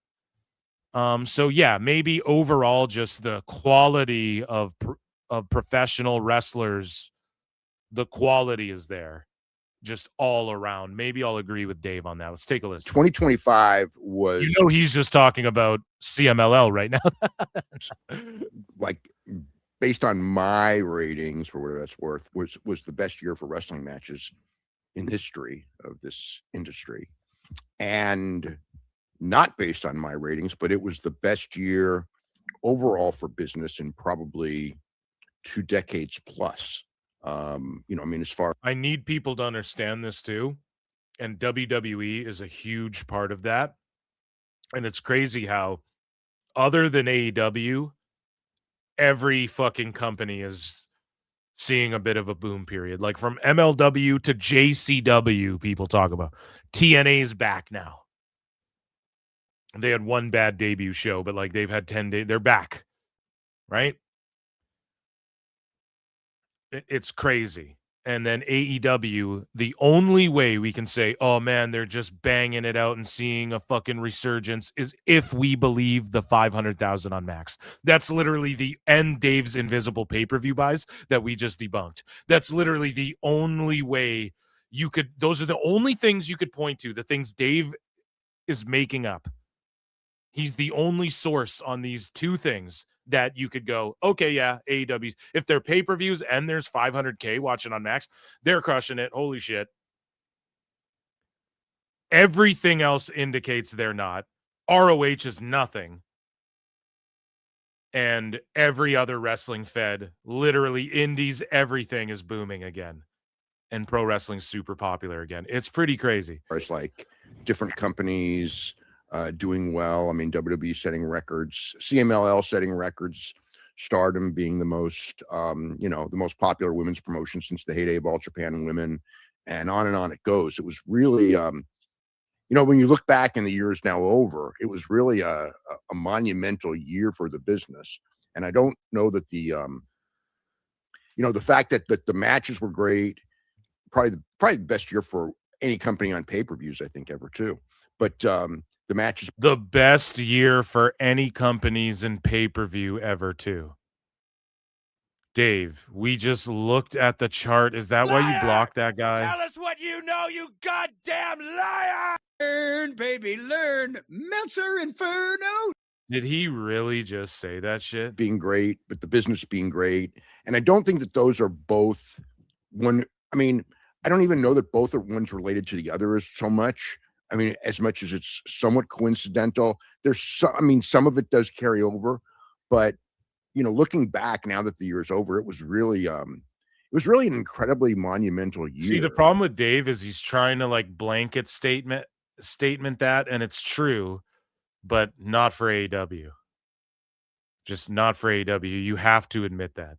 So yeah, maybe overall just the quality of professional wrestlers, the quality is there. Just all around. Maybe I'll agree with Dave on that. Let's take a listen. 2025 was... he's just talking about CMLL right now. Like, based on my ratings, for whatever that's worth, was the best year for wrestling matches in history of this industry. And not based on my ratings, but it was the best year overall for business in probably 2 decades plus. As far... I need people to understand this too. And WWE is a huge part of that. And it's crazy how, other than AEW, every fucking company is seeing a bit of a boom period. Like from MLW to JCW, people talk about. TNA is back now. They had one bad debut show, but like they've had 10 days. They're back, right? It's crazy. And then AEW, the only way we can say, oh man, they're just banging it out and seeing a fucking resurgence, is if we believe the 500,000 on Max. That's literally the end Dave's invisible pay-per-view buys that we just debunked. That's literally the only way you could, those are the only things you could point to, the things Dave is making up. He's the only source on these 2 things that you could go, okay, yeah, AEW. If they're pay-per-views and there's 500K watching on Max, they're crushing it. Holy shit. Everything else indicates they're not. ROH is nothing. And every other wrestling fed, literally indies, everything is booming again. And pro wrestling's super popular again. It's pretty crazy. It's like different companies doing well. I mean, WWE setting records, CMLL setting records, Stardom being the most, the most popular women's promotion since the heyday of All Japan and Women, and on it goes. It was really, when you look back in the years now over, it was really a monumental year for the business. And I don't know that the fact that the matches were great, probably the best year for any company on pay-per-views, I think, ever too. But the matches, The best year for any companies in pay-per-view ever too. Dave, we just looked at the chart. Is that why you blocked that guy? Tell us what you know, you goddamn liar! Learn, baby, learn. Meltzer Inferno. Did he really just say that shit? being great, but the business being great. And I don't think that those are both one. I mean, I don't even know that both are ones related to the other so much. I mean, as much as it's somewhat coincidental, some of it does carry over, but looking back now that the year's over, it was really an incredibly monumental year. See, the problem with Dave is he's trying to like blanket statement that, and it's true, but not for AEW. Just not for AEW. You have to admit that.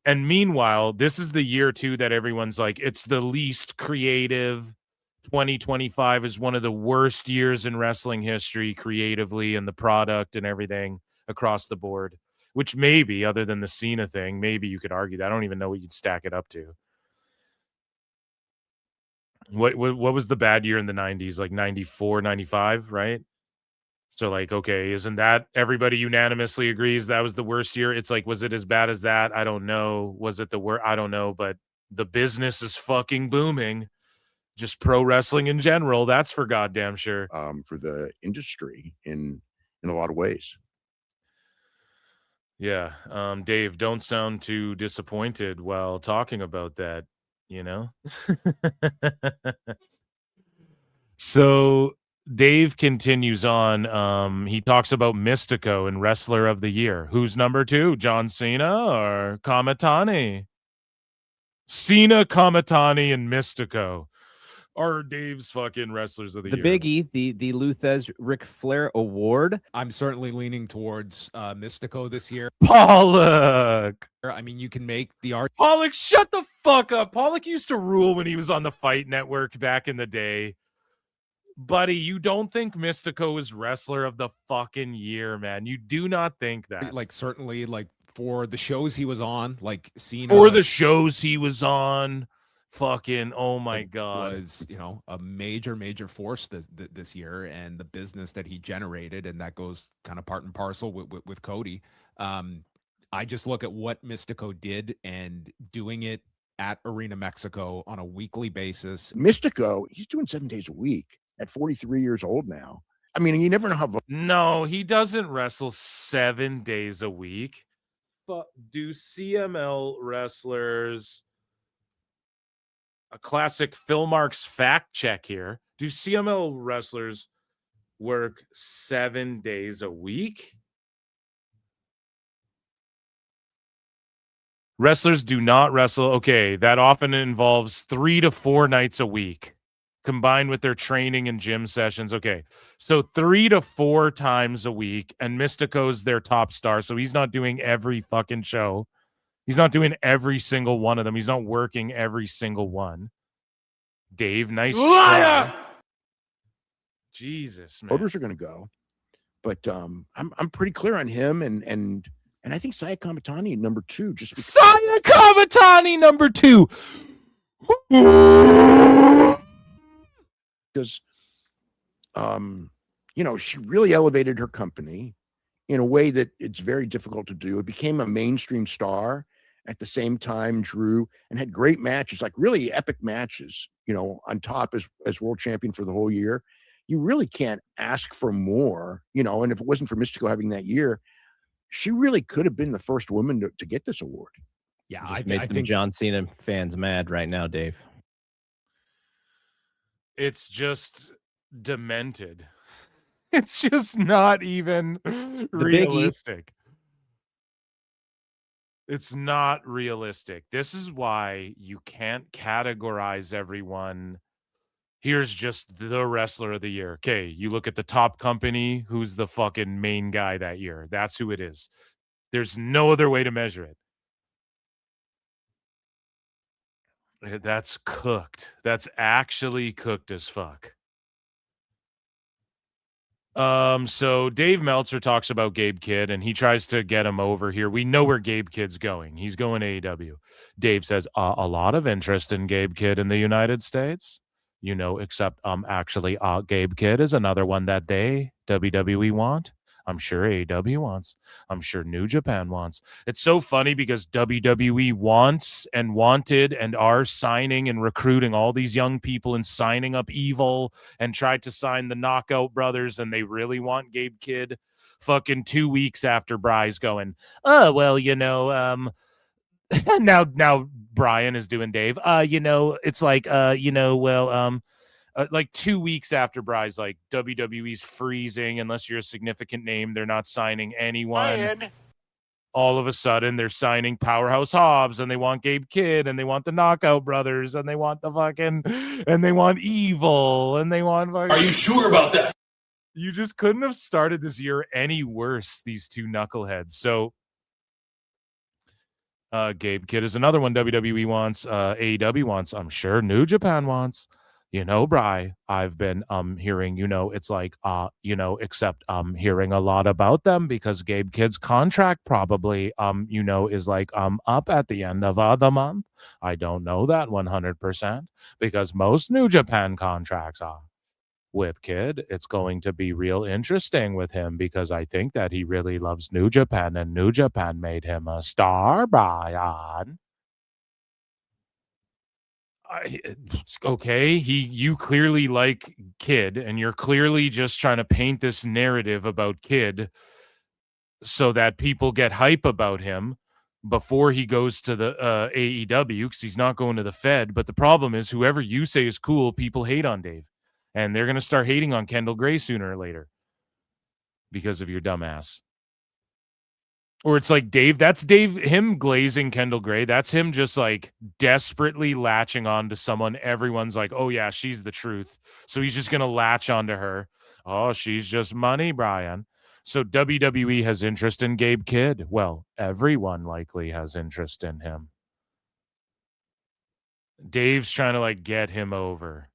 And meanwhile, this is the year too that everyone's like, it's the least creative. 2025 is one of the worst years in wrestling history creatively, and the product and everything across the board, which maybe, other than the Cena thing, maybe you could argue that. I don't even know what you'd stack it up to. What was the bad year in the 90s? Like 94, 95, right? So like, okay, isn't that everybody unanimously agrees that was the worst year? It's like, was it as bad as that? I don't know. Was it the worst? I don't know, but the business is fucking booming. Just pro wrestling in general, that's for goddamn sure. For the industry in a lot of ways. Yeah. Dave, don't sound too disappointed while talking about that, So Dave continues on. He talks about Mystico and Wrestler of the Year. Who's number 2, John Cena or Kamitani? Cena, Kamitani, and Mystico are Dave's fucking Wrestlers of the Year. The biggie, the Luthez Ric Flair Award. I'm certainly leaning towards Mystico this year. Pollock. I mean, you can make the argument. Pollock, shut the fuck up. Pollock used to rule when he was on the Fight Network back in the day. Buddy, you don't think Mystico is Wrestler of the fucking Year, man. You do not think that. Like, certainly, like, for the shows he was on, like, Cena. For the shows he was on, fucking, oh my God. Was, a major force this year, and the business that he generated, and that goes kind of part and parcel with Cody. I just look at what Mystico did, and doing it at Arena Mexico on a weekly basis. Mystico, he's doing 7 days a week at 43 years old now. I mean, you never know how. No, he doesn't wrestle 7 days a week. Do CML wrestlers, a classic Phil Marks fact check here, do CML wrestlers work 7 days a week? Wrestlers do not wrestle. Okay, that often involves 3 to 4 nights a week combined with their training and gym sessions. Okay, so 3 to 4 times a week, and Mystico's their top star, so he's not doing every fucking show. He's not doing every single one of them. He's not working every single one. Dave, nice try. Jesus, man. Voters are going to go, but I'm pretty clear on him, and I think Saya Kamitani number 2. Just Saya Kamitani number 2. Because, she really elevated her company in a way that it's very difficult to do. It became a mainstream star. At the same time, drew and had great matches, like really epic matches, on top as world champion for the whole year. You really can't ask for more, and if it wasn't for Mystico having that year, she really could have been the first woman to get this award. Yeah, I think John Cena fans mad right now, Dave. It's just demented. It's just not even realistic. It's not realistic. This is why you can't categorize everyone. Here's just the Wrestler of the Year. Okay, you look at the top company, who's the fucking main guy that year. That's who it is. There's no other way to measure it. That's cooked. That's actually cooked as fuck. So Dave Meltzer talks about Gabe Kidd and he tries to get him over here. We know where Gabe Kidd's going. He's going to AEW. Dave says a lot of interest in Gabe Kidd in the United States. Except actually Gabe Kidd is another one that they WWE want. I'm sure AEW wants. I'm sure New Japan wants. It's so funny because WWE wants and wanted and are signing and recruiting all these young people and signing up Evil and tried to sign the Knockout Brothers, and they really want Gabe Kidd. Fucking 2 weeks after Bry's going, oh, well, now Bryan is doing Dave. It's like, like 2 weeks after Bry's like, WWE's freezing unless you're a significant name. They're not signing anyone. All of a sudden, they're signing Powerhouse Hobbs, and they want Gabe Kidd, and they want the Knockout Brothers, and they want and they want Evil, and they want fucking... Are you sure about that? You just couldn't have started this year any worse, these two knuckleheads. So Gabe Kidd is another one WWE wants, AEW wants, I'm sure New Japan wants. Bry, I've been hearing, it's like except hearing a lot about them because Gabe Kidd's contract probably is like up at the end of the month. I don't know that 100% because most New Japan contracts are. With Kidd, it's going to be real interesting with him because I think that he really loves New Japan and New Japan made him a star, Bryan. Okay, you clearly like Kidd and you're clearly just trying to paint this narrative about Kidd so that people get hype about him before he goes to the AEW because he's not going to the Fed. But the problem is whoever you say is cool, people hate on Dave. And they're going to start hating on Kendall Gray sooner or later because of your dumbass. Or it's like Dave, that's Dave, him glazing Kendall Gray. That's him just like desperately latching on to someone. Everyone's like, oh yeah, she's the truth. So he's just going to latch onto her. Oh, she's just money, Bryan. So WWE has interest in Gabe Kidd. Well, everyone likely has interest in him. Dave's trying to like get him over.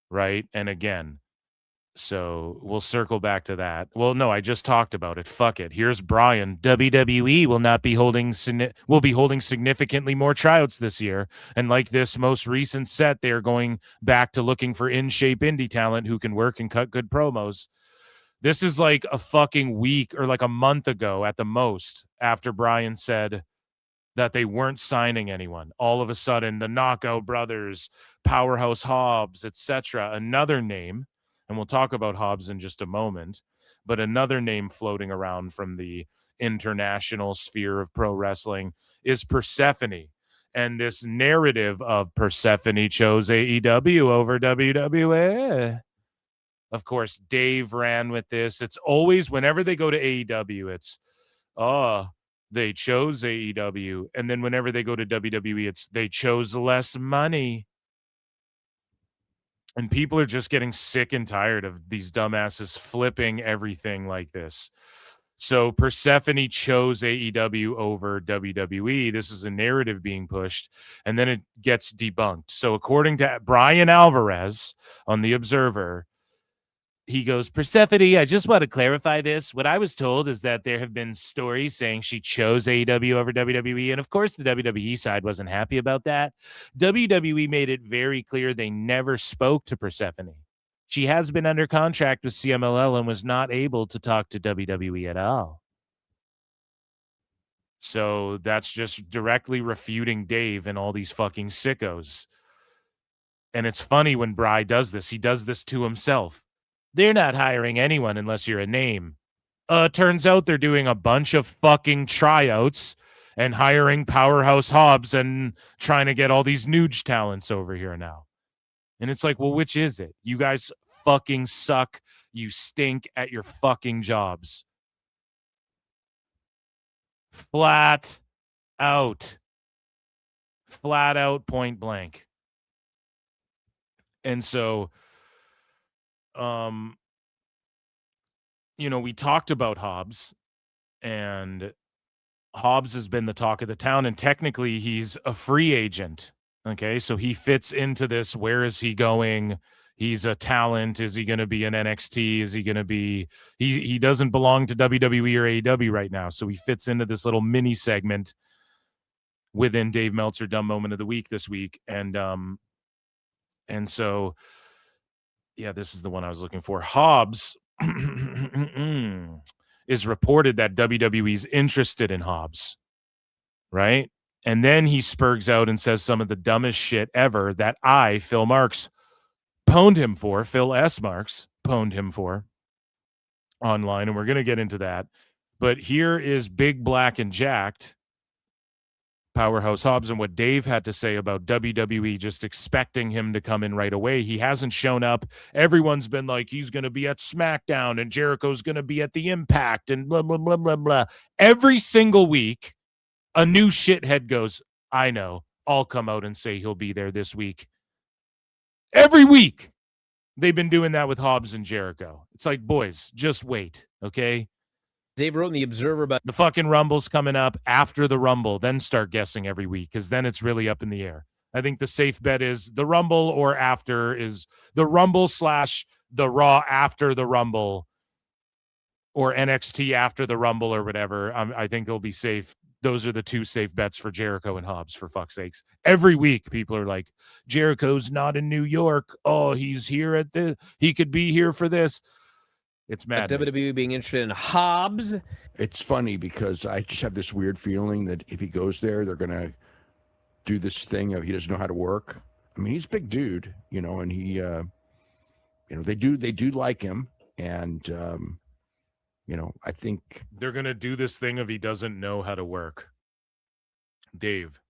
Right. And again, so we'll circle back to that. Well, no, I just talked about it. Fuck it. Here's Bryan. WWE will be holding significantly more tryouts this year. And like this most recent set, they're going back to looking for in-shape indie talent who can work and cut good promos. This is like a fucking week or like a month ago at the most after Bryan said that they weren't signing anyone. All of a sudden, the Knockout Brothers, Powerhouse Hobbs, etc. Another name, and we'll talk about Hobbs in just a moment, but another name floating around from the international sphere of pro wrestling is Persephone. And this narrative of Persephone chose AEW over WWE. Of course, Dave ran with this. It's always, whenever they go to AEW, it's, they chose AEW. And then whenever they go to WWE, it's they chose less money. And people are just getting sick and tired of these dumbasses flipping everything like this. So Persephone chose AEW over WWE. This is a narrative being pushed, and then it gets debunked. So according to Bryan Alvarez on The Observer, he goes, Persephone, I just want to clarify this. What I was told is that there have been stories saying she chose AEW over WWE. And of course, the WWE side wasn't happy about that. WWE made it very clear they never spoke to Persephone. She has been under contract with CMLL and was not able to talk to WWE at all. So that's just directly refuting Dave and all these fucking sickos. And it's funny when Bry does this. He does this to himself. They're not hiring anyone unless you're a name. Turns out they're doing a bunch of fucking tryouts and hiring Powerhouse Hobbs and trying to get all these Nuge talents over here now. And it's like, well, which is it? You guys fucking suck. You stink at your fucking jobs. Flat out. Flat out, point blank. And so, we talked about Hobbs, and Hobbs has been the talk of the town, and technically he's a free agent. Okay, so he fits into this. Where is he going? He's a talent. Is he going to be an NXT? Is he going to be? He doesn't belong to WWE or AEW right now, so he fits into this little mini segment within Dave Meltzer Dumb Moment of the Week this week, and so yeah, this is the one I was looking for. Hobbs is reported that WWE's interested in Hobbs, right? And then he spurgs out and says some of the dumbest shit ever that I, Phil Marks, pwned him for. Phil S. Marks pwned him for online, and we're going to get into that. But here is Big Black and Jacked, Powerhouse Hobbs, and what Dave had to say about WWE just expecting him to come in right away. He hasn't shown up. Everyone's been like, he's going to be at SmackDown, and Jericho's going to be at the Impact, and blah, blah, blah, blah, blah. Every single week, a new shithead goes, I know, I'll come out and say he'll be there this week. Every week, they've been doing that with Hobbs and Jericho. It's like, boys, just wait, okay? Dave wrote in the Observer about the fucking Rumble's coming up after the Rumble, then start guessing every week, because then it's really up in the air. I think the safe bet is the Rumble or after is the Rumble / the Raw after the Rumble, or NXT after the Rumble or whatever. I think it'll be safe. Those are the two safe bets for Jericho and Hobbs, for fuck's sakes. Every week, people are like, Jericho's not in New York. Oh, he's here at this. He could be here for this. It's mad. WWE being interested in Hobbs. It's funny because I just have this weird feeling that if he goes there, they're going to do this thing of he doesn't know how to work. I mean, he's a big dude, and he, they do like him. And, I think they're going to do this thing of he doesn't know how to work. Dave,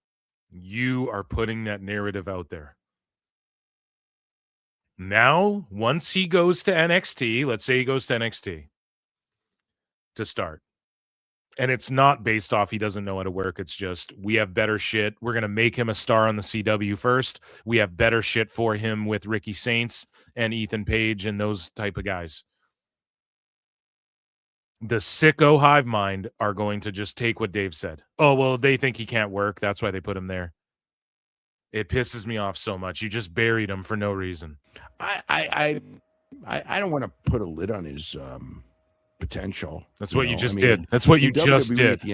you are putting that narrative out there. Now, once he goes to NXT, let's say he goes to NXT to start, and it's not based off he doesn't know how to work. It's just, we have better shit. We're going to make him a star on the CW first. We have better shit for him with Ricky Saints and Ethan Page and those type of guys. The sicko hive mind are going to just take what Dave said. Oh, well, they think he can't work. That's why they put him there. It pisses me off so much. You just buried him for no reason. I don't want to put a lid on his potential. That's what you just did. That's what you just did. At the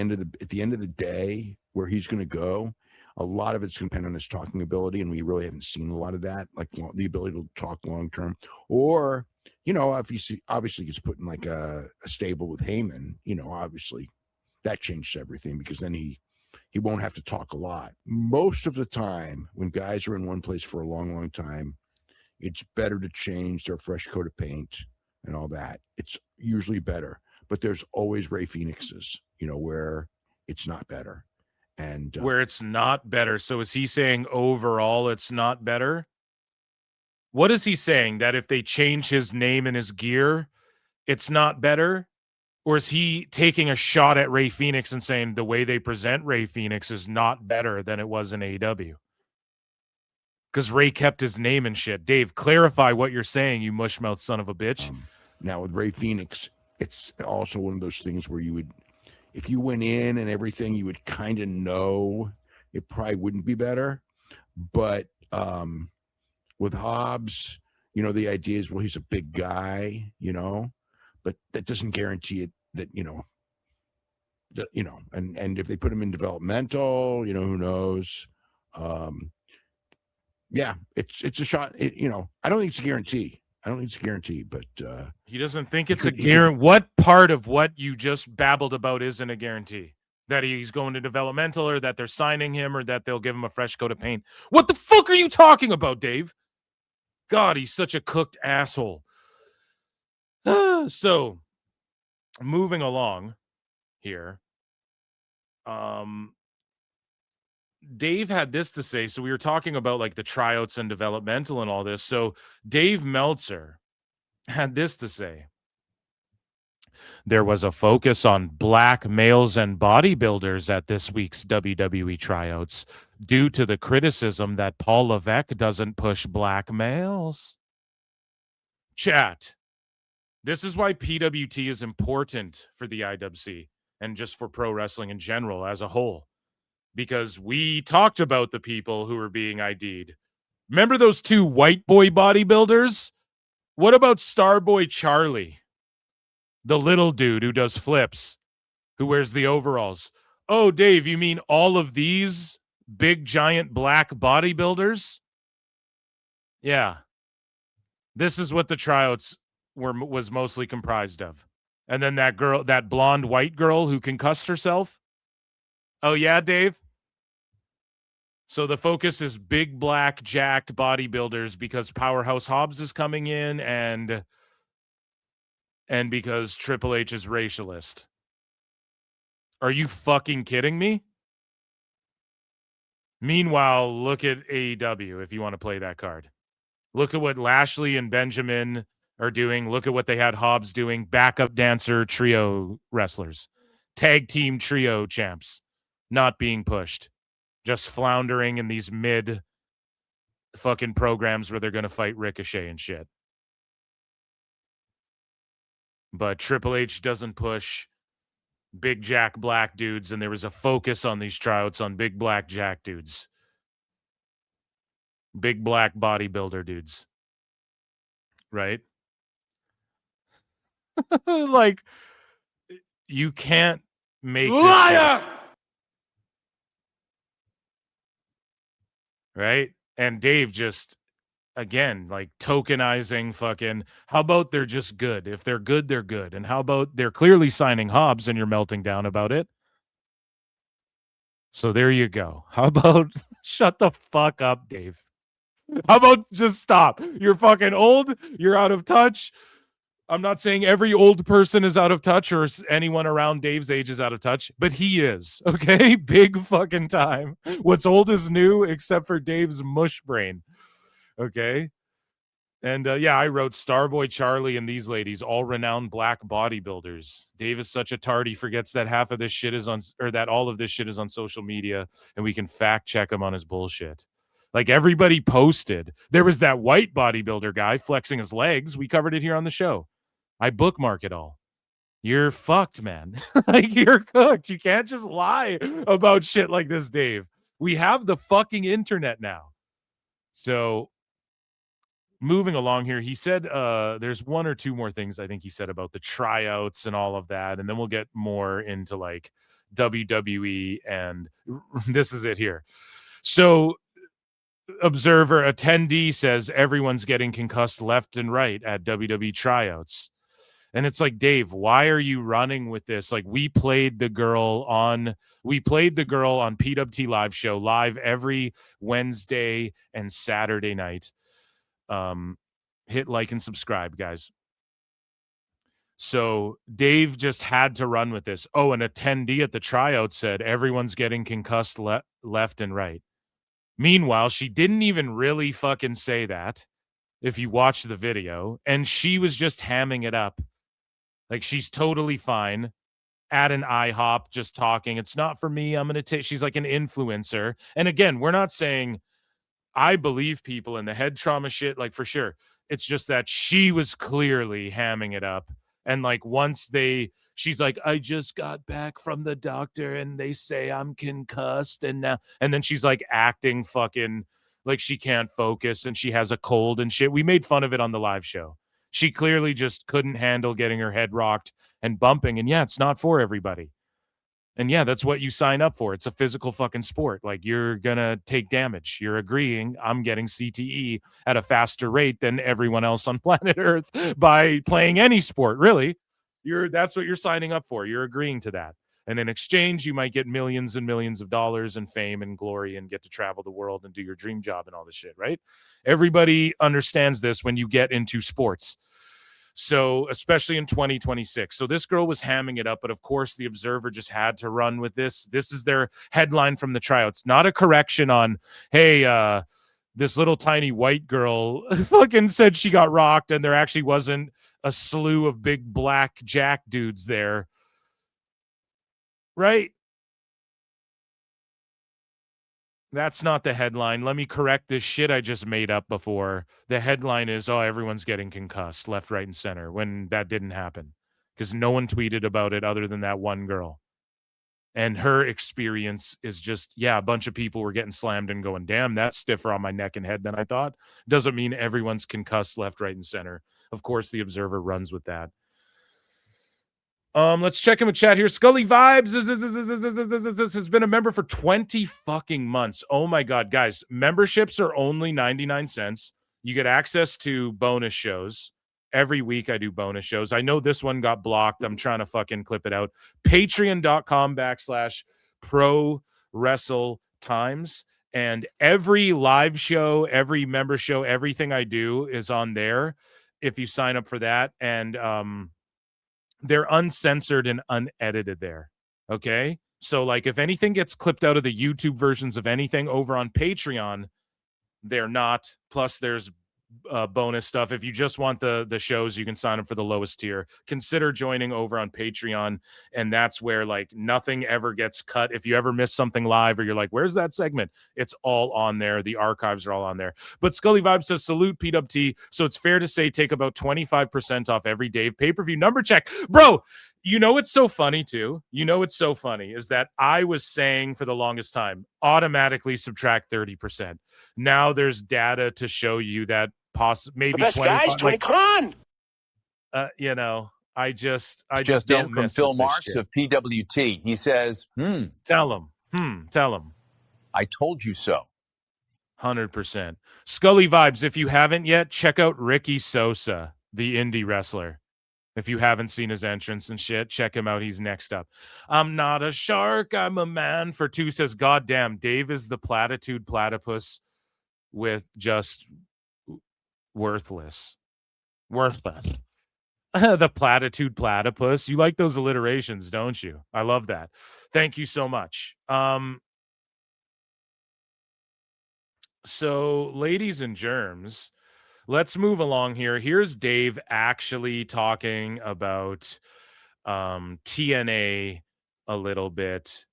end of the day, where he's going to go, a lot of it's going to depend on his talking ability, and we really haven't seen a lot of that, like the ability to talk long term. Or if you see, obviously he's put in like a stable with Heyman, obviously that changes everything, because then he won't have to talk a lot. Most of the time, when guys are in one place for a long, long time, it's better to change their fresh coat of paint and all that. It's usually better. But there's always Ray Phoenixes, where it's not better. And where it's not better. So is he saying overall it's not better? What is he saying? That if they change his name and his gear, it's not better? Or is he taking a shot at Ray Phoenix and saying the way they present Ray Phoenix is not better than it was in AEW? Because Ray kept his name and shit. Dave, clarify what you're saying, you mushmouth son of a bitch. Now with Ray Phoenix, it's also one of those things where you would, if you went in and everything, you would kind of know it probably wouldn't be better. But with Hobbs, the idea is, well, he's a big guy, but that doesn't guarantee it that, and if they put him in developmental, who knows? Yeah, it's a shot. I don't think it's a guarantee. But he doesn't think it's a guarantee. What part of what you just babbled about isn't a guarantee? That he's going to developmental, or that they're signing him, or that they'll give him a fresh coat of paint? What the fuck are you talking about, Dave? God, he's such a cooked asshole. So, moving along here. Dave had this to say. So we were talking about like the tryouts and developmental and all this. So Dave Meltzer had this to say. There was a focus on black males and bodybuilders at this week's WWE tryouts due to the criticism that Paul Levesque doesn't push black males. Chat. This is why PWT is important for the IWC and just for pro wrestling in general as a whole. Because we talked about the people who were being ID'd. Remember those two white boy bodybuilders What about Starboy Charlie, the little dude who does flips, who wears the overalls? Oh, Dave, you mean all of these big, giant black bodybuilders? Yeah. This is what the tryouts was mostly comprised of. And then that girl, that blonde white girl who concussed herself. Oh, yeah, Dave? So the focus is big, black, jacked bodybuilders because Powerhouse Hobbs is coming in and because Triple H is racialist. Are you fucking kidding me? Meanwhile, look at AEW if you want to play that card. Look at what Lashley and Benjamin are doing. Look at what they had Hobbs doing. Backup dancer trio wrestlers. Tag team trio champs. Not being pushed. Just floundering in these mid fucking programs where they're going to fight Ricochet and shit. But Triple H doesn't push big jack black dudes, and there was a focus on these tryouts on big black jack dudes. Big black bodybuilder dudes. Right? Like, you can't make Liar! This right? And Dave just, again, like tokenizing fucking, how about they're just good? If they're good, they're good. And how about they're clearly signing Hobbs and you're melting down about it? So there you go. How about shut the fuck up, Dave? How about just stop? You're fucking old. You're out of touch. I'm not saying every old person is out of touch or anyone around Dave's age is out of touch, but he is, okay? Big fucking time. What's old is new, except for Dave's mush brain, okay? And yeah, I wrote Starboy Charlie and these ladies, all renowned black bodybuilders. Dave is such a tard, he forgets that half of this shit is on, or that all of this shit is on social media, and we can fact check him on his bullshit. Like, everybody posted. There was that white bodybuilder guy flexing his legs. We covered it here on the show. I bookmark it all. You're fucked, man. Like, you're cooked. You can't just lie about shit like this, Dave. We have the fucking internet now. So, moving along here, he said there's one or two more things I think he said about the tryouts and all of that, and then we'll get more into, like, WWE, and this is it here. So, observer attendee says everyone's getting concussed left and right at WWE tryouts. And it's like, Dave, why are you running with this? Like, we played the girl on PWT live show live every Wednesday and Saturday night. Hit like and subscribe, guys. So Dave just had to run with this. Oh, an attendee at the tryout said everyone's getting concussed left and right. Meanwhile, she didn't even really fucking say that, if you watch the video, and she was just hamming it up. Like, she's totally fine at an IHOP just talking. It's not for me. I'm going to take, she's like an influencer. And again, we're not saying I believe people in the head trauma shit, like, for sure. It's just that she was clearly hamming it up. And like, once she's like, I just got back from the doctor and they say I'm concussed. And then she's like acting fucking like she can't focus and she has a cold and shit. We made fun of it on the live show. She clearly just couldn't handle getting her head rocked and bumping. And yeah, it's not for everybody. And yeah, that's what you sign up for. It's a physical fucking sport. Like, you're going to take damage. You're agreeing I'm getting CTE at a faster rate than everyone else on planet Earth by playing any sport, really. That's what you're signing up for. You're agreeing to that. And in exchange, you might get millions and millions of dollars and fame and glory and get to travel the world and do your dream job and all this shit, right? Everybody understands this when you get into sports. So, especially in 2026. So this girl was hamming it up, but of course the Observer just had to run with this. This is their headline from the tryouts, not a correction on, hey, this little tiny white girl fucking said she got rocked and there actually wasn't a slew of big black jack dudes there. Right? That's not the headline. Let me correct this shit I just made up before. The headline is, oh, everyone's getting concussed left, right, and center, when that didn't happen because no one tweeted about it other than that one girl. And her experience is just, a bunch of people were getting slammed and going, damn, that's stiffer on my neck and head than I thought. Doesn't mean everyone's concussed left, right, and center. Of course, the Observer runs with that. Let's check in with chat here. Scully Vibes has been a member for 20 fucking months. Oh my God, guys. Memberships are only 99 cents. You get access to bonus shows. Every week I do bonus shows. I know this one got blocked. I'm trying to fucking clip it out. Patreon.com/pro wrestle times. And every live show, every member show, everything I do is on there if you sign up for that. And they're uncensored and unedited there. Okay. So like if anything gets clipped out of the YouTube versions of anything over on Patreon, they're not. Plus there's bonus stuff. If you just want the shows, you can sign up for the lowest tier. Consider joining over on Patreon, and that's where like nothing ever gets cut. If you ever miss something live or you're like, where's that segment? It's all on there. The archives are all on there. But Scully Vibe says, salute PWT. So it's fair to say take about 25% off every Dave pay-per-view number check. Bro, you know what's so funny too? You know what's so funny is that I was saying for the longest time, automatically subtract 30%. Now there's data to show you that maybe the best 20, guys, Tony Khan. You know, I just Just don't in from miss Phil with this Marks shit. of PWT. He says, Tell him. I told you so. 100%. Scully Vibes, if you haven't yet, check out Ricky Sosa, the indie wrestler. If you haven't seen his entrance and shit, check him out. He's next up. I'm not a shark, I'm a man. For two says, God damn, Dave is the platitude platypus with just worthless. The platitude platypus. You like those alliterations, don't you? I love that. Thank you so much. So, ladies and germs, let's move along here. Here's Dave actually talking about TNA a little bit.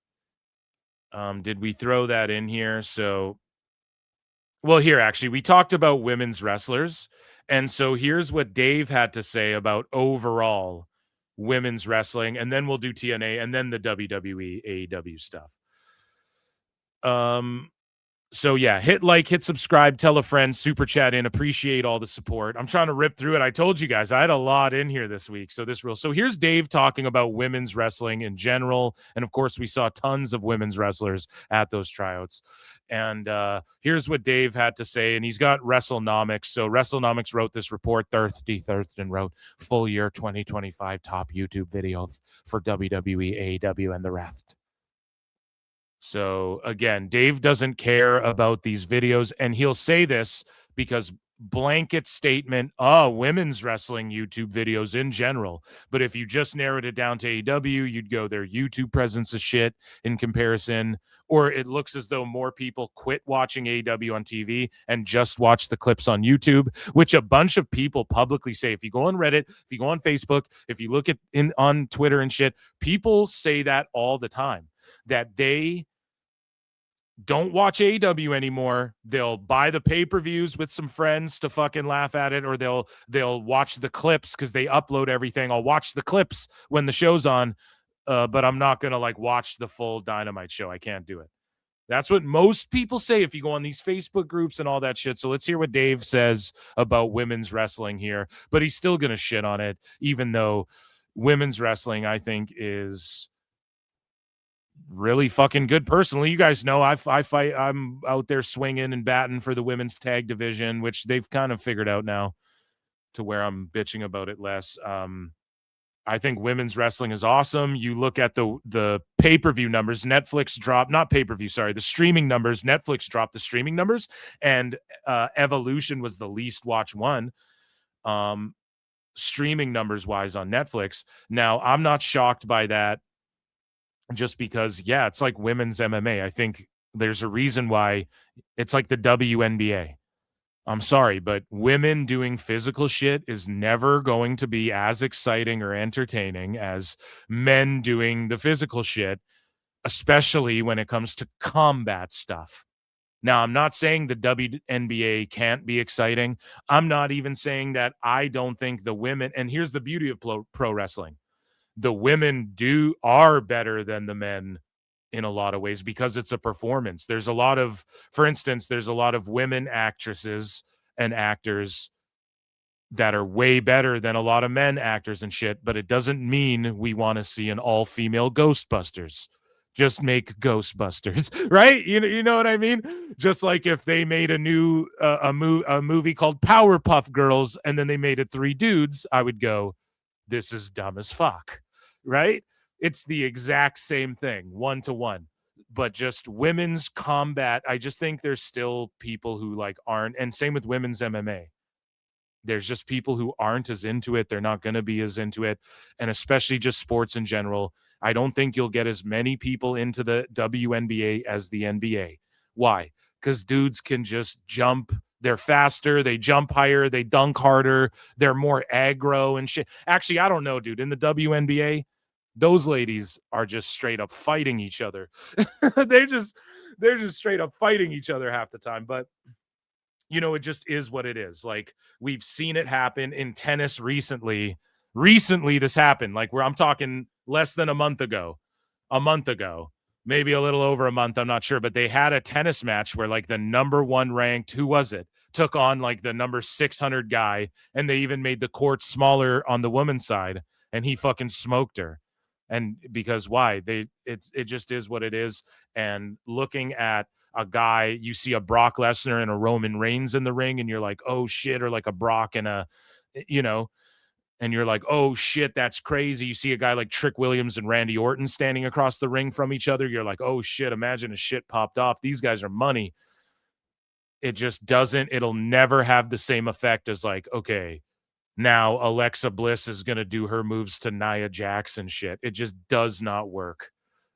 Did we throw that in here? So, well, here, actually, we talked about women's wrestlers. And so here's what Dave had to say about overall women's wrestling. And then we'll do TNA and then the WWE AEW stuff. So yeah, hit like, hit subscribe, tell a friend, super chat in, appreciate all the support. I'm trying to rip through it. I told you guys I had a lot in here this week. So here's Dave talking about women's wrestling in general. And of course we saw tons of women's wrestlers at those tryouts. And here's what Dave had to say. And he's got WrestleNomics. So WrestleNomics wrote this report. Thurston wrote full year 2025 top YouTube videos for WWE, AEW, and the rest. So again, Dave doesn't care about these videos, and he'll say this because blanket statement, women's wrestling YouTube videos in general. But if you just narrowed it down to AEW, you'd go their YouTube presence is shit in comparison, or it looks as though more people quit watching AEW on TV and just watch the clips on YouTube, which a bunch of people publicly say. If you go on Reddit, if you go on Facebook, if you look at on Twitter and shit, people say that all the time, that they don't watch AEW anymore. They'll buy the pay-per-views with some friends to fucking laugh at it, or they'll watch the clips because they upload everything. I'll watch the clips when the show's on, but I'm not gonna like watch the full Dynamite show. I can't do it. That's what most people say if you go on these Facebook groups and all that shit. So let's hear what Dave says about women's wrestling here, but he's still gonna shit on it, even though women's wrestling, I think, is really fucking good. Personally, you guys know I fight. I'm out there swinging and batting for the women's tag division, which they've kind of figured out now to where I'm bitching about it less. I think women's wrestling is awesome. You look at the pay-per-view numbers, Netflix dropped, not pay-per-view, sorry, the streaming numbers. Netflix dropped the streaming numbers, and Evolution was the least watched one. Streaming numbers wise on Netflix. Now, I'm not shocked by that. Just because, yeah, it's like women's MMA. I think there's a reason why it's like the WNBA. I'm sorry, but women doing physical shit is never going to be as exciting or entertaining as men doing the physical shit, especially when it comes to combat stuff. Now, I'm not saying the WNBA can't be exciting. I'm not even saying that I don't think the women, and here's the beauty of pro wrestling. The women are better than the men in a lot of ways because it's a performance. There's a lot of, for instance, there's a lot of women actresses and actors that are way better than a lot of men actors and shit, but it doesn't mean we want to see an all-female Ghostbusters. Just make Ghostbusters, right? You know what I mean? Just like if they made a new a movie called Powerpuff Girls and then they made it 3 dudes, I would go, this is dumb as fuck, right? It's the exact same thing, 1-to-1. But just women's combat, I just think there's still people who like aren't, and same with women's MMA. There's just people who aren't as into it. They're not going to be as into it. And especially just sports in general. I don't think you'll get as many people into the WNBA as the NBA. Why? Because dudes can just jump. They're faster. They jump higher. They dunk harder. They're more aggro and shit. Actually, I don't know, dude. In the WNBA, those ladies are just straight up fighting each other. they're just straight up fighting each other half the time. But you know, it just is what it is. Like, we've seen it happen in tennis recently. Recently, this happened. Like, where I'm talking less than a month ago, maybe a little over a month. I'm not sure. But they had a tennis match where, like, the number 1 ranked, who was it, took on, like, the number 600 guy. And they even made the court smaller on the women's side. And he fucking smoked her. And because why? It just is what it is. And looking at a guy, you see a Brock Lesnar and a Roman Reigns in the ring, and you're like, oh shit, or like a Brock and a, you know, and you're like, oh shit, that's crazy. You see a guy like Trick Williams and Randy Orton standing across the ring from each other. You're like, oh shit, imagine a shit popped off. These guys are money. It just doesn't, it'll never have the same effect as like, okay, now Alexa Bliss is going to do her moves to Nia Jax and shit. It just does not work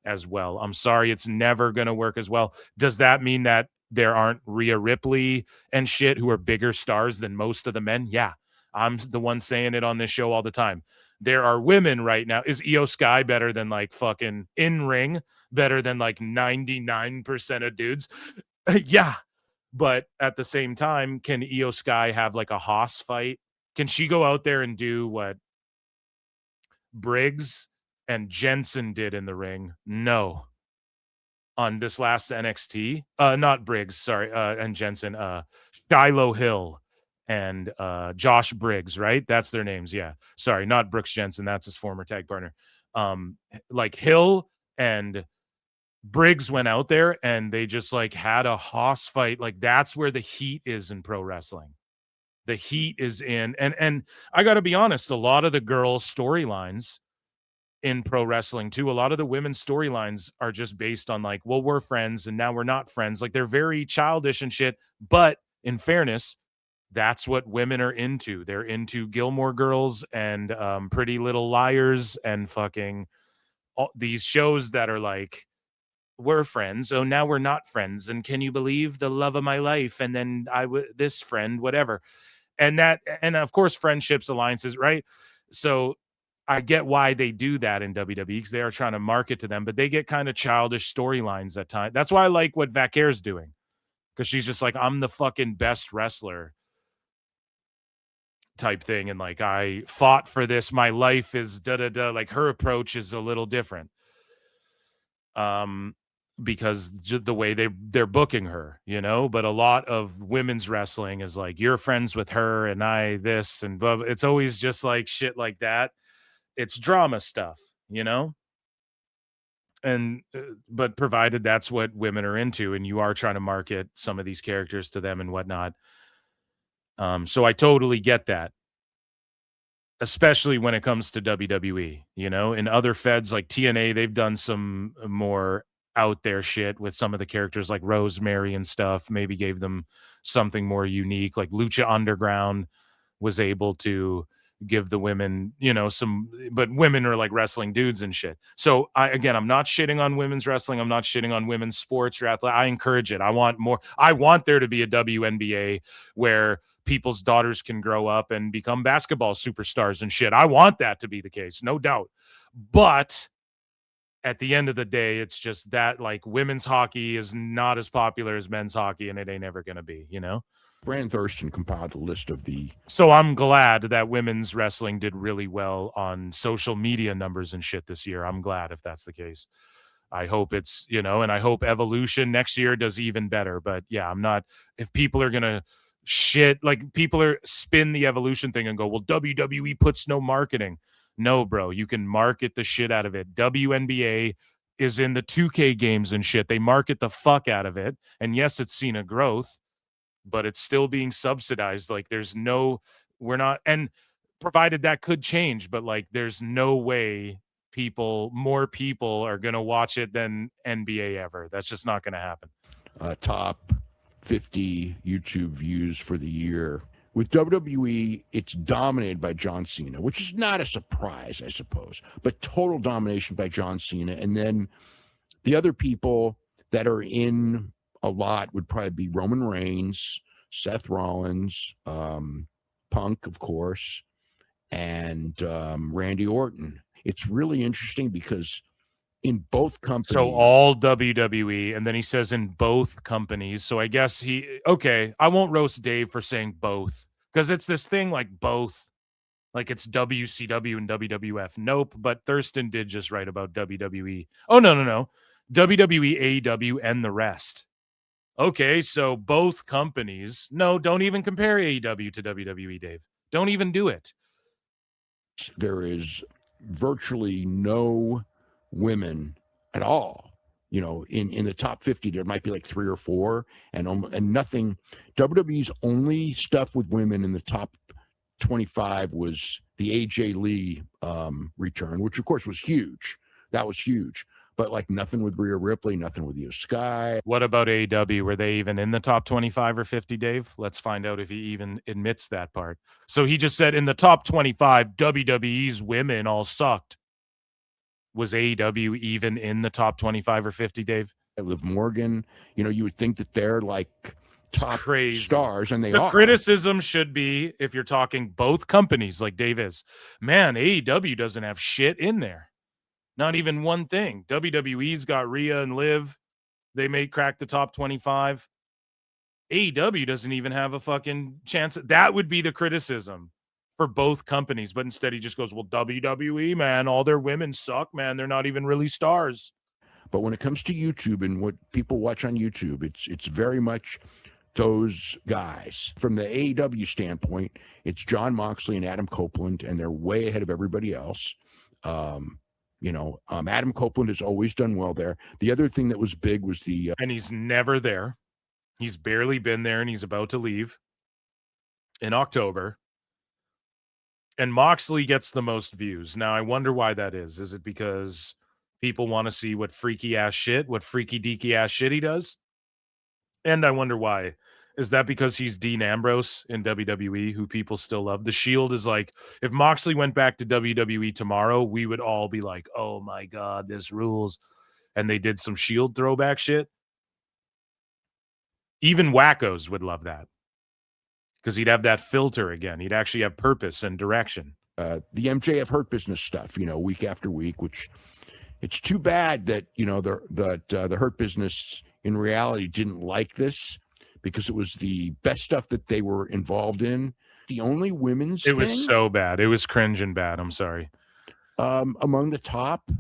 as well. I'm sorry, it's never going to work as well. Does that mean that there aren't Rhea Ripley and shit who are bigger stars than most of the men? Yeah, I'm the one saying it on this show all the time. There are women right now. Is Io Sky better than like fucking in ring? Better than like 99% of dudes? Yeah. But at the same time, can Io Sky have like a Haas fight? Can she go out there and do what Briggs and Jensen did in the ring? No. On this last NXT, not Briggs, sorry, and Jensen, Shiloh Hill and Josh Briggs, right? That's their names, yeah. Sorry, not Brooks Jensen, that's his former tag partner. Like Hill and Briggs went out there and they just like had a hoss fight. Like that's where the heat is in pro wrestling. The heat is in, and I got to be honest, a lot of the girls' storylines in pro wrestling too, a lot of the women's storylines are just based on like, well, we're friends and now we're not friends. Like they're very childish and shit. But in fairness, that's what women are into. They're into Gilmore Girls and Pretty Little Liars and fucking all these shows that are like, we're friends. Oh, now we're not friends. And can you believe the love of my life? And then this friend, whatever. And of course, friendships, alliances, right? So I get why they do that in WWE because they are trying to market to them, but they get kind of childish storylines at times. That's why I like what Vaquer's doing because she's just like, I'm the fucking best wrestler type thing. And like, I fought for this. My life is da-da-da. Like her approach is a little different. Because the way they're booking her, you know, but a lot of women's wrestling is like, you're friends with her and I this and blah. It's always just like shit like that. It's drama stuff, you know, and but provided that's what women are into and you are trying to market some of these characters to them and whatnot. So I totally get that, especially when it comes to WWE, you know, in other feds like TNA, they've done some more out there shit with some of the characters like Rosemary and stuff, maybe gave them something more unique. Like Lucha Underground was able to give the women, you know, but women are like wrestling dudes and shit. So I'm not shitting on women's wrestling. I'm not shitting on women's sports or athletic. I encourage it. I want more. I want there to be a WNBA where people's daughters can grow up and become basketball superstars and shit. I want that to be the case, no doubt. But at the end of the day, it's just that like women's hockey is not as popular as men's hockey, and it ain't ever going to be, you know? Brandon Thurston compiled a list of the... So I'm glad that women's wrestling did really well on social media numbers and shit this year. I'm glad if that's the case. I hope it's, and I hope Evolution next year does even better. But yeah, I'm not, if people are going to people are spin the Evolution thing and go, well, WWE puts no marketing. No, bro, you can market the shit out of it. WNBA is in the 2K games and shit. They market the fuck out of it. And yes, it's seen a growth, but it's still being subsidized. Like and provided that could change, but like there's no way more people are going to watch it than NBA ever. That's just not going to happen. Top 50 YouTube views for the year. With WWE, it's dominated by John Cena, which is not a surprise, I suppose, but total domination by John Cena. And then the other people that are in a lot would probably be Roman Reigns, Seth Rollins, Punk, of course, and Randy Orton. It's really interesting because in both companies. So all WWE, and then he says in both companies. So I guess I won't roast Dave for saying both, because it's this thing like both, like it's WCW and WWF. Nope, but Thurston did just write about WWE. Oh, no. WWE, AEW, and the rest. Okay, so both companies. No, don't even compare AEW to WWE, Dave. Don't even do it. There is virtually no women at all. In the top 50, there might be like 3 or 4, and nothing. WWE's only stuff with women in the top 25 was the AJ Lee return, which of course was huge. That was huge. But like nothing with Rhea Ripley, nothing with Io Sky. What about AEW? Were they even in the top 25 or 50, Dave? Let's find out if he even admits that part. So he just said in the top 25, WWE's women all sucked. Was AEW even in the top 25 or 50, Dave? Liv Morgan, you would think that they're like top stars, and the criticism should be, if you're talking both companies like Dave is, man, AEW doesn't have shit in there. Not even one thing. WWE's got Rhea and Liv. They may crack the top 25. AEW doesn't even have a fucking chance. That would be the criticism for both companies. But instead he just goes, well, WWE, man, all their women suck, man. They're not even really stars. But when it comes to YouTube and what people watch on YouTube, it's very much those guys. From the AEW standpoint, it's Jon Moxley and Adam Copeland, and they're way ahead of everybody else. Adam Copeland has always done well there. The other thing that was big was and he's never there. He's barely been there, and he's about to leave in October. And Moxley gets the most views. Now, I wonder why that is. Is it because people want to see what freaky deaky ass shit he does? And I wonder why. Is that because he's Dean Ambrose in WWE, who people still love? The Shield is like, if Moxley went back to WWE tomorrow, we would all be like, oh my God, this rules. And they did some Shield throwback shit. Even wackos would love that, because he'd have that filter again. He'd actually have purpose and direction. The MJF Hurt Business stuff, week after week, which it's too bad that, the Hurt Business in reality didn't like this, because it was the best stuff that they were involved in. The only women's thing was so bad. It was cringe and bad. I'm sorry. Among the top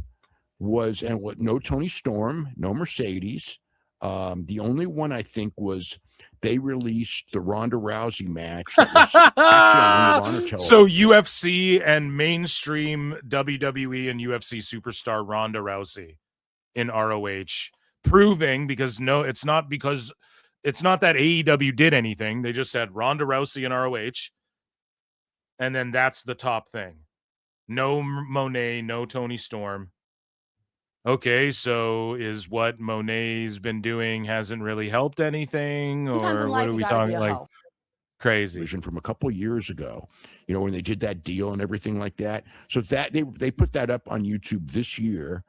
was, no Tony Storm, no Mercedes. The only one I think was they released the Ronda Rousey match. That was actually so UFC and mainstream WWE and UFC superstar Ronda Rousey in ROH, proving, because it's not that AEW did anything. They just had Ronda Rousey in ROH, and then that's the top thing. No Monet, no Tony Storm. Okay, so is what Monet's been doing hasn't really helped anything, or what are we talking like? Crazy vision from a couple of years ago, when they did that deal and everything like that. So that they put that up on YouTube this year,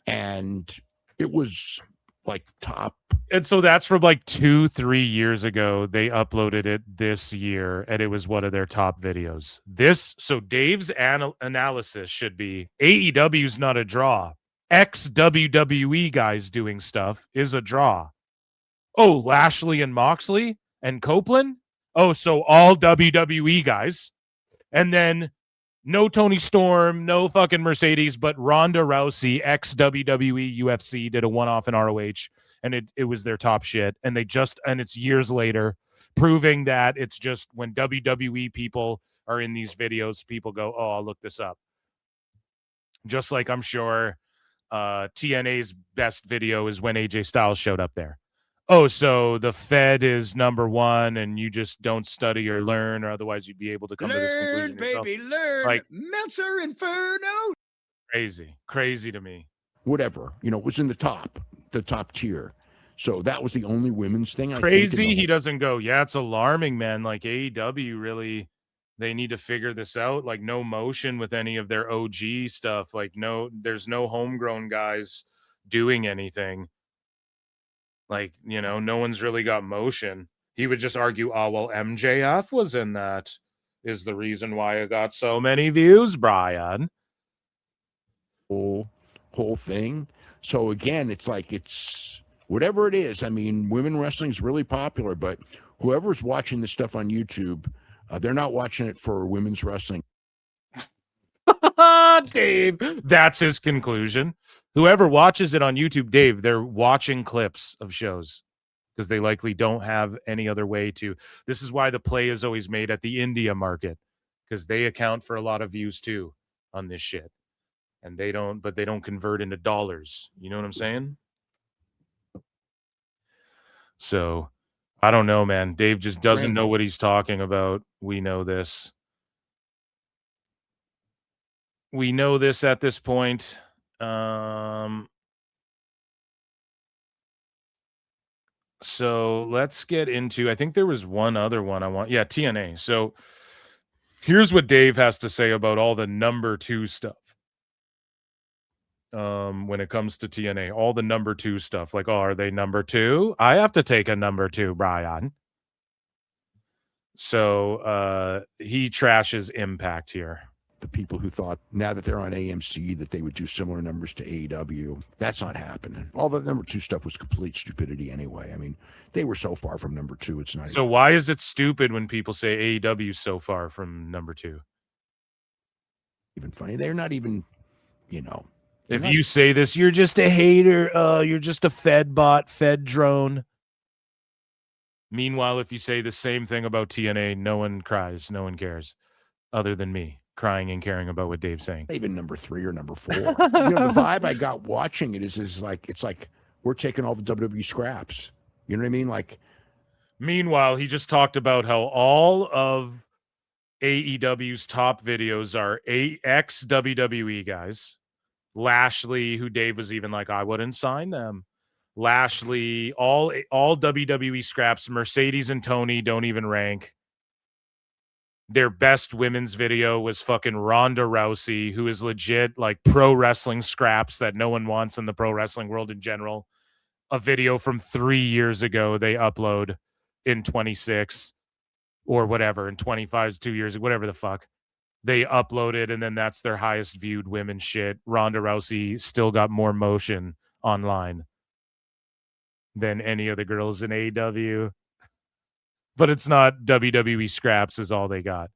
and it was like top. And so that's from like 2-3 years ago. They uploaded it this year, and it was one of their top videos. So Dave's analysis should be AEW's not a draw. Ex-WWE guys doing stuff is a draw. Oh, Lashley and Moxley and Copeland? Oh, so all WWE guys. And then No Tony Storm, no fucking Mercedes, but Ronda Rousey, ex WWE UFC, did a one-off in ROH, and it was their top shit. And it's years later, proving that it's just when WWE people are in these videos, people go, oh, I'll look this up. Just like I'm sure TNA's best video is when AJ Styles showed up there. Oh, so the Fed is number one, and you just don't study or learn, or otherwise you'd be able to come to this conclusion yourself. Baby, learn. Like, Meltzer Inferno. Crazy to me. Whatever, it was in the top tier. So that was the only women's thing. Crazy. He doesn't go, yeah, it's alarming, man. Like AEW really, they need to figure this out. Like no motion with any of their OG stuff. Like there's no homegrown guys doing anything. Like, no one's really got motion. He would just argue, oh, well, MJF was in that is the reason why it got so many views, Bryan. Whole thing. So again, it's whatever it is. I mean, women wrestling is really popular, but whoever's watching this stuff on YouTube, they're not watching it for women's wrestling. Dave, that's his conclusion. Whoever watches it on YouTube, Dave, they're watching clips of shows because they likely don't have any other way to. This is why the play is always made at the India market, because they account for a lot of views too on this shit. And they don't convert into dollars. You know what I'm saying? So I don't know, man. Dave just doesn't know what he's talking about. We know this. We know this at this point. So let's get into, I think there was one other one I want. Yeah, TNA. So here's what Dave has to say about all the number 2 stuff. When it comes to TNA, all the number 2 stuff. Like, oh, are they number 2? I have to take a number 2, Bryan. So he trashes Impact here. The people who thought now that they're on AMC that they would do similar numbers to AEW, that's not happening. All the number 2 stuff was complete stupidity anyway. I mean, they were so far from number 2. It's not. So why is it stupid when people say AEW is so far from number 2? Even funny. They're not even, If you say this, you're just a hater. You're just a Fed bot, Fed drone. Meanwhile, if you say the same thing about TNA, no one cries, no one cares, other than me crying and caring about what Dave's saying. Even number 3 or number 4. The vibe I got watching it is like it's like we're taking all the WWE scraps. You know what I mean? Like, meanwhile, he just talked about how all of AEW's top videos are ex WWE guys. Lashley, who Dave was even like, I wouldn't sign them. Lashley, all WWE scraps. Mercedes and Tony don't even rank. Their best women's video was fucking Ronda Rousey, who is legit like pro wrestling scraps that no one wants in the pro wrestling world in general. A video from 3 years ago they upload in 26 or whatever, in 25, 2 years, whatever the fuck. They uploaded, and then that's their highest viewed women's shit. Ronda Rousey still got more motion online than any of the girls in AEW. But it's not WWE scraps is all they got.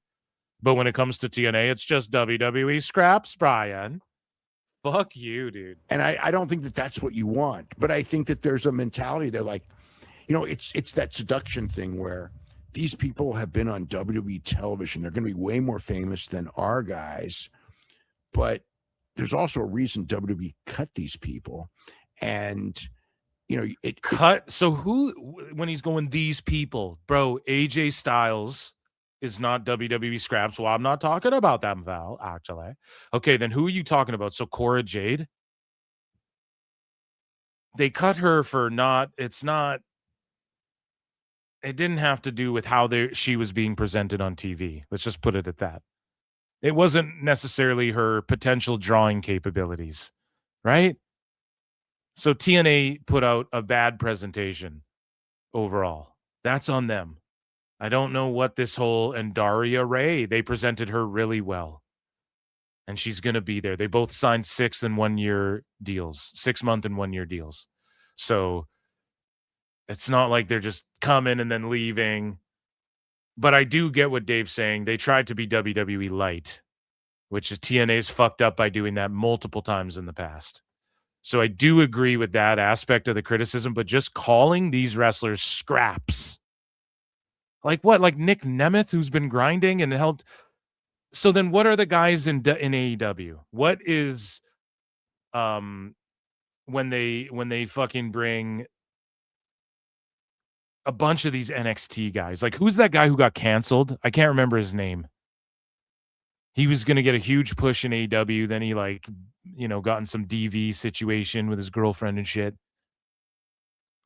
But when it comes to TNA, it's just WWE scraps, Bryan. Fuck you, dude. And I don't think that that's what you want. But I think that there's a mentality there like, it's that seduction thing where these people have been on WWE television. They're going to be way more famous than our guys. But there's also a reason WWE cut these people. And it cut. So who, when he's going these people, bro, AJ Styles is not WWE scraps. Well, I'm not talking about them, Val, actually. Okay, then who are you talking about? So Cora Jade? They cut her for it didn't have to do with how she was being presented on TV. Let's just put it at that. It wasn't necessarily her potential drawing capabilities, right? So TNA put out a bad presentation overall. That's on them. I don't know what this whole, and Daria Ray, they presented her really well. And she's going to be there. They both signed 6 and 1 year deals, 6-month and 1 year deals. So it's not like they're just coming and then leaving. But I do get what Dave's saying. They tried to be WWE light. which is TNA's fucked up by doing that multiple times in the past. So I do agree with that aspect of the criticism, but just calling these wrestlers scraps. Like what? Like Nick Nemeth, who's been grinding and helped. So then what are the guys in AEW? What is when they fucking bring a bunch of these NXT guys? Like, who's that guy who got canceled? I can't remember his name. He was going to get a huge push in AEW. Then he got in some DV situation with his girlfriend and shit.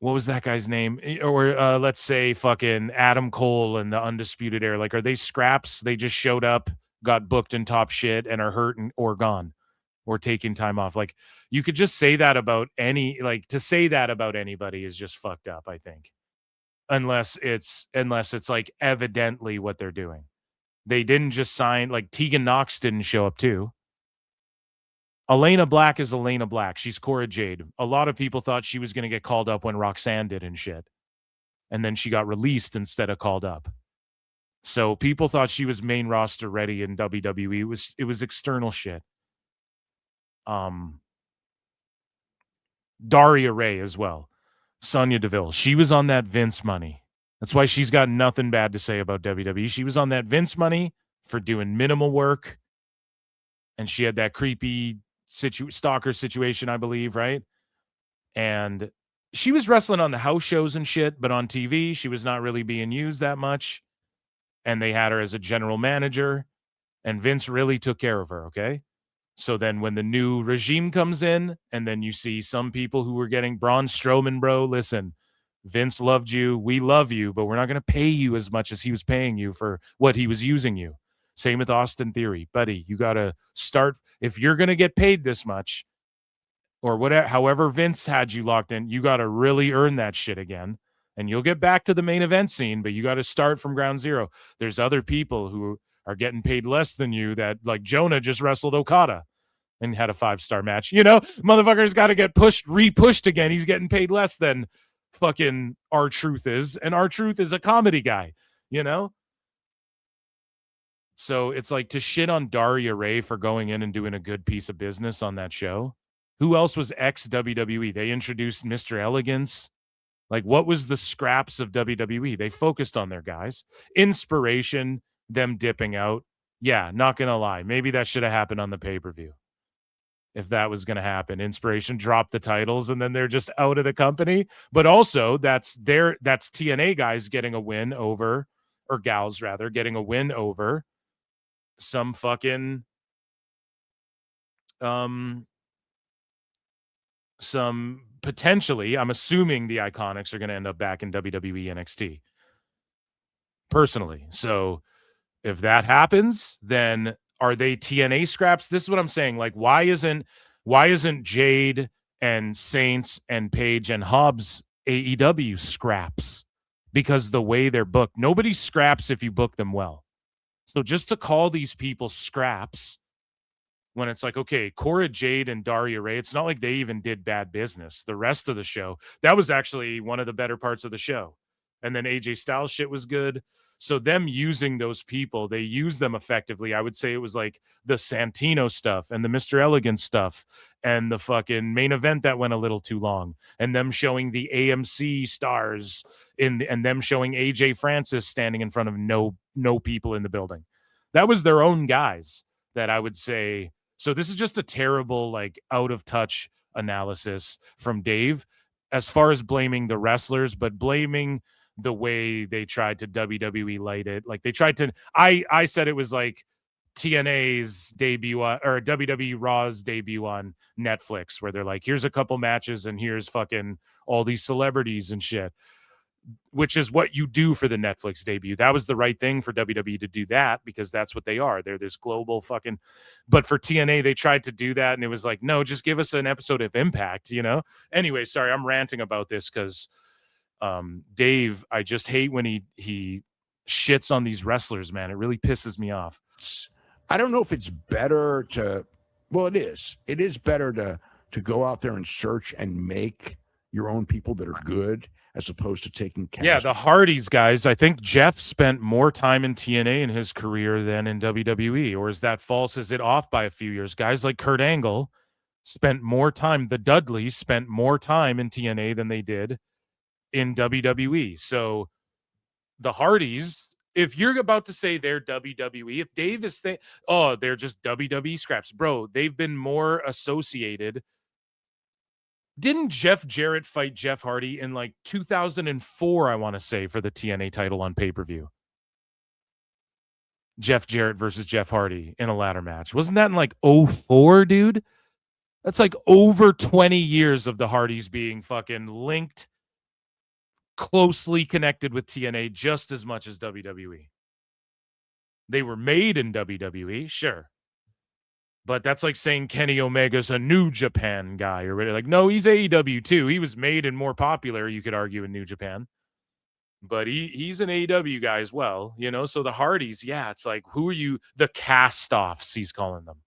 What was that guy's name? Or let's say fucking Adam Cole and the Undisputed Era. Like, are they scraps? They just showed up, got booked in top shit, and are hurt or gone or taking time off. Like, you could just say that about to say that about anybody is just fucked up, I think. Unless it's like evidently what they're doing. They didn't just sign, like Tegan Knox didn't show up too. Elena Black is Elena Black. She's Cora Jade. A lot of people thought she was going to get called up when Roxanne did and shit. And then she got released instead of called up. So people thought she was main roster ready in WWE. It was external shit. Daria Ray as well. Sonya Deville. She was on that Vince money. That's why she's got nothing bad to say about WWE. She was on that Vince money for doing minimal work. And she had that creepy stalker situation, I believe, right? And she was wrestling on the house shows and shit, but on TV, she was not really being used that much. And they had her as a general manager. And Vince really took care of her, okay? So then when the new regime comes in, and then you see some people who were getting Braun Strowman, bro, listen, Vince loved you. We love you, but we're not going to pay you as much as he was paying you for what he was using you. Same with Austin Theory. Buddy, you got to start. If you're going to get paid this much or whatever, however Vince had you locked in, you got to really earn that shit again. And you'll get back to the main event scene, but you got to start from ground zero. There's other people who are getting paid less than you that, like Jonah just wrestled Okada and had a 5-star match. Motherfucker's got to get repushed again. He's getting paid less than fucking R-Truth is, and R-Truth is a comedy guy, So it's like, to shit on Daria Ray for going in and doing a good piece of business on that show. Who else was ex-WWE? They introduced Mr. Elegance. Like, what was the scraps of WWE? They focused on their guys. Inspiration, them dipping out. Yeah, not going to lie. Maybe that should have happened on the pay-per-view. If that was going to happen. Inspiration dropped the titles and then they're just out of the company. But also that's TNA guys getting a win over, or gals rather, getting a win over some fucking some potentially, I'm assuming the Iconics are going to end up back in WWE NXT. Personally. So if that happens, then are they TNA scraps? This is what I'm saying. Like, why isn't Jade and Saints and Paige and Hobbs AEW scraps? Because the way they're booked, nobody scraps if you book them well. So just to call these people scraps when it's like, okay, Cora Jade and Daria Ray, it's not like they even did bad business. The rest of the show, that was actually one of the better parts of the show. And then AJ Styles shit was good. So them using those people, they use them effectively. I would say it was like the Santino stuff and the Mr. Elegant stuff and the fucking main event that went a little too long, and them showing the AMC stars and them showing AJ Francis standing in front of no people in the building. That was their own guys that I would say. So this is just a terrible, like, out of touch analysis from Dave as far as blaming the wrestlers, but blaming the way they tried to WWE light it. Like, they tried to, I said it was like TNA's debut or WWE Raw's debut on Netflix, where they're like, here's a couple matches and here's fucking all these celebrities and shit, which is what you do for the Netflix debut. That was the right thing for WWE to do that, because that's what they are. They're this global fucking, but for TNA, they tried to do that and it was like, no, just give us an episode of Impact, Anyway, sorry, I'm ranting about this because Dave, I just hate when he shits on these wrestlers, man. It really pisses me off. I don't know if it's better to, well, it is better to go out there and search and make your own people that are good as opposed to taking cash. Yeah, the Hardys guys. I think Jeff spent more time in TNA in his career than in WWE. Or is that false? Is it off by a few years? Guys like Kurt Angle spent more time. The Dudleys spent more time in TNA than they did in WWE. So the Hardys, if you're about to say they're WWE, if Dave is they're just WWE scraps, bro, they've been more associated. Didn't Jeff Jarrett fight Jeff Hardy in like 2004, I want to say, for the TNA title on pay-per-view? Jeff Jarrett versus Jeff Hardy in a ladder match. Wasn't that in like 04, dude? That's like over 20 years of the Hardys being fucking linked, closely connected with TNA just as much as WWE. They were made in WWE, sure. But that's like saying Kenny Omega's a New Japan guy or whatever. Like, no, he's AEW too. He was made and more popular, you could argue, in New Japan. But he's an AEW guy as well, you know? So the Hardys, yeah, it's like, who are you? The cast-offs, he's calling them.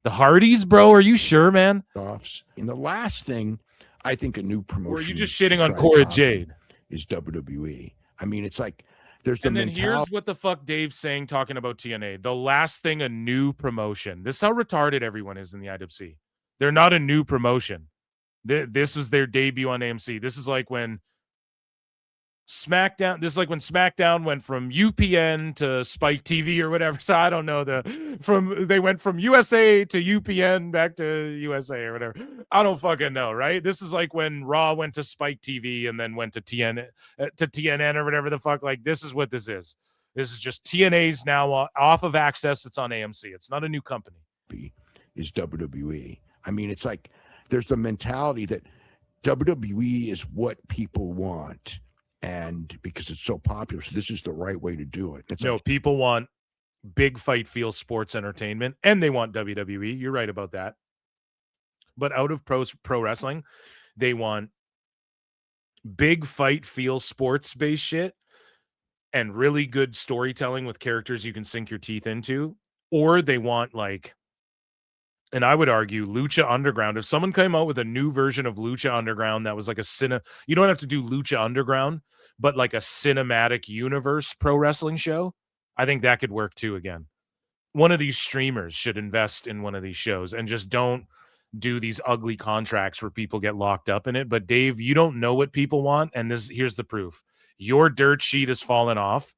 The Hardys, bro? Are you sure, man? Offs. And the last thing, I think a new promotion. Or are you just shitting on Cora Jade? Is WWE. I mean, it's like there's the and then mentality. Here's what the fuck Dave's saying, talking about TNA. The last thing, a new promotion. This is how retarded everyone is in the IWC. They're not a new promotion. This was their debut on AMC. This is like when SmackDown went from UPN to Spike TV or whatever. So I don't know they went from USA to UPN back to USA or whatever. I don't fucking know, right? This is like when Raw went to Spike TV and then went to TNN or whatever the fuck. Like, this is what this is. This is just TNA's now off of Access. It's on AMC. It's not a new company. Is WWE. I mean, it's like there's the mentality that WWE is what people want. And because it's so popular, so this is the right way to do it. It's people want big fight feel sports entertainment, and they want WWE. You're right about that. But out of pro wrestling, they want big fight feel sports based shit and really good storytelling with characters you can sink your teeth into, or they want like. And I would argue Lucha Underground. If someone came out with a new version of Lucha Underground that was like you don't have to do Lucha Underground, but like a cinematic universe pro wrestling show, I think that could work too again. One of these streamers should invest in one of these shows and just don't do these ugly contracts where people get locked up in it. But Dave, you don't know what people want, and here's the proof. Your dirt sheet has fallen off,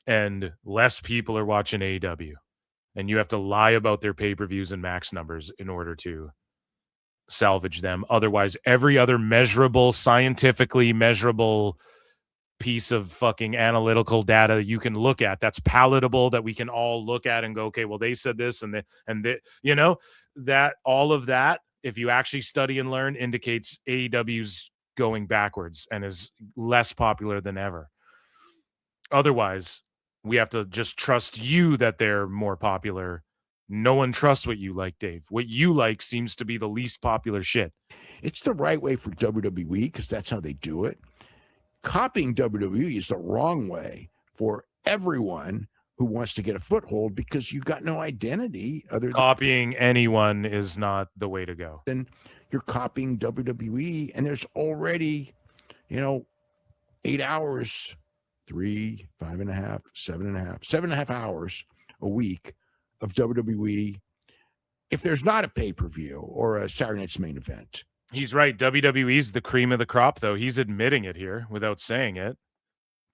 and less people are watching AEW. And you have to lie about their pay-per-views and max numbers in order to salvage them. Otherwise, every other scientifically measurable piece of fucking analytical data you can look at that's palatable, that we can all look at and go, okay, well, they said this and you know, that all of that, if you actually study and learn, indicates AEW's going backwards and is less popular than ever. Otherwise, we have to just trust you that they're more popular. No one trusts what you like, Dave. What you like seems to be the least popular shit. It's the right way for WWE because that's how they do it. Copying WWE is the wrong way for everyone who wants to get a foothold because you've got no identity other than copying anyone is not the way to go. Then you're copying WWE, and there's already, 8 hours. 3, 5.5, 7.5, 7.5 hours a week of WWE. If there's not a pay-per-view or a Saturday Night's Main Event. He's right. WWE's the cream of the crop, though. He's admitting it here without saying it.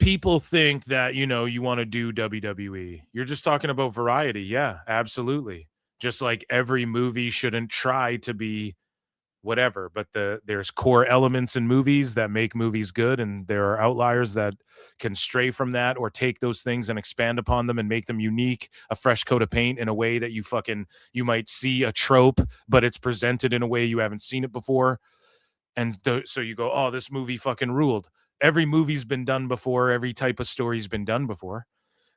People think that, you want to do WWE. You're just talking about variety. Yeah, absolutely. Just like every movie shouldn't try to be whatever, but there's core elements in movies that make movies good, and there are outliers that can stray from that or take those things and expand upon them and make them unique, a fresh coat of paint in a way that you might see a trope, but it's presented in a way you haven't seen it before. And so you go, oh, this movie fucking ruled. Every movie's been done before. Every type of story's been done before.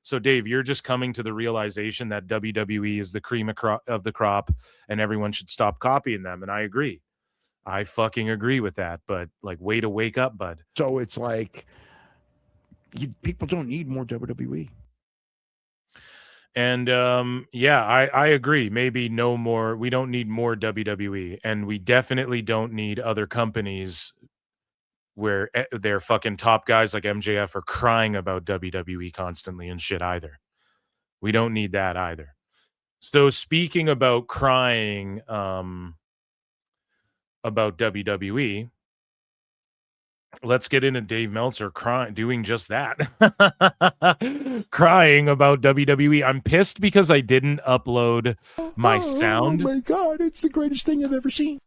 So, Dave, you're just coming to the realization that WWE is the cream of the crop and everyone should stop copying them. And I agree. I fucking agree with that, but like, way to wake up, bud. So it's like people don't need more WWE. And I agree. Maybe no more. We don't need more WWE, and we definitely don't need other companies where their fucking top guys like MJF are crying about WWE constantly and shit either. We don't need that either. So speaking about crying about WWE, let's get into Dave Meltzer doing just that. Crying about WWE. I'm pissed because I didn't upload my sound. Oh my God, it's the greatest thing I've ever seen.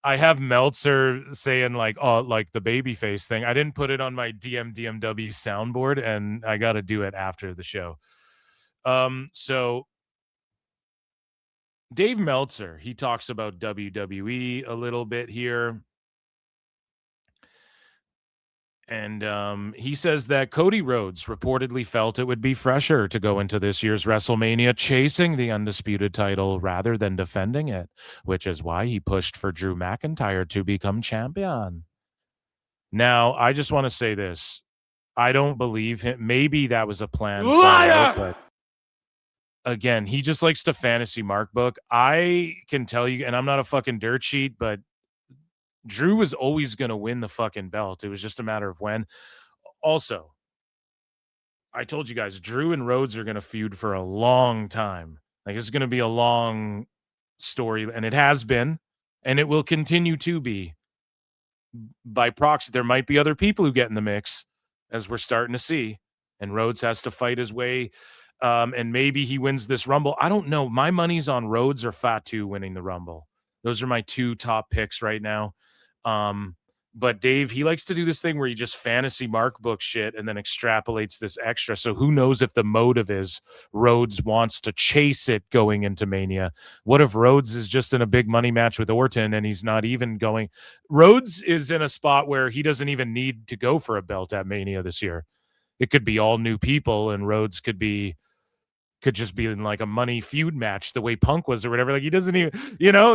I have Meltzer saying like, oh, like the babyface thing. I didn't put it on my DMDMW soundboard, and I got to do it after the show. So Dave Meltzer, he talks about WWE a little bit here. And he says that Cody Rhodes reportedly felt it would be fresher to go into this year's WrestleMania chasing the undisputed title rather than defending it, which is why he pushed for Drew McIntyre to become champion. Now, I just want to say this. I don't believe him. Maybe that was a plan. Liar! But again, he just likes to fantasy mark book. I can tell you, and I'm not a fucking dirt sheet, but Drew was always going to win the fucking belt. It was just a matter of when. Also, I told you guys, Drew and Rhodes are going to feud for a long time. Like, it's going to be a long story, and it has been, and it will continue to be. By proxy, there might be other people who get in the mix, as we're starting to see, and Rhodes has to fight his way, and maybe he wins this Rumble. I don't know. My money's on Rhodes or Fatu winning the Rumble. Those are my two top picks right now. But Dave, he likes to do this thing where he just fantasy mark book shit and then extrapolates this extra. So who knows if the motive is Rhodes wants to chase it going into Mania. What if Rhodes is just in a big money match with Orton and he's not even going? Rhodes is in a spot where he doesn't even need to go for a belt at Mania this year. It could be all new people, and Rhodes could just be in like a money feud match the way Punk was or whatever. Like, he doesn't even,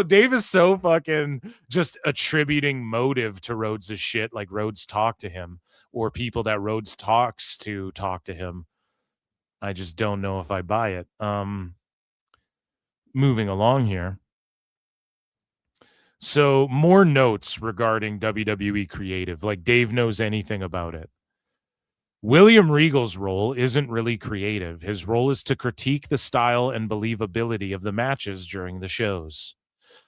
Dave is so fucking just attributing motive to Rhodes' shit. Like Rhodes talked to him or people that Rhodes talks to talk to him. I just don't know if I buy it. Moving along here. So more notes regarding WWE creative. Like Dave knows anything about it. William Regal's role isn't really creative. His role is to critique the style and believability of the matches during the shows.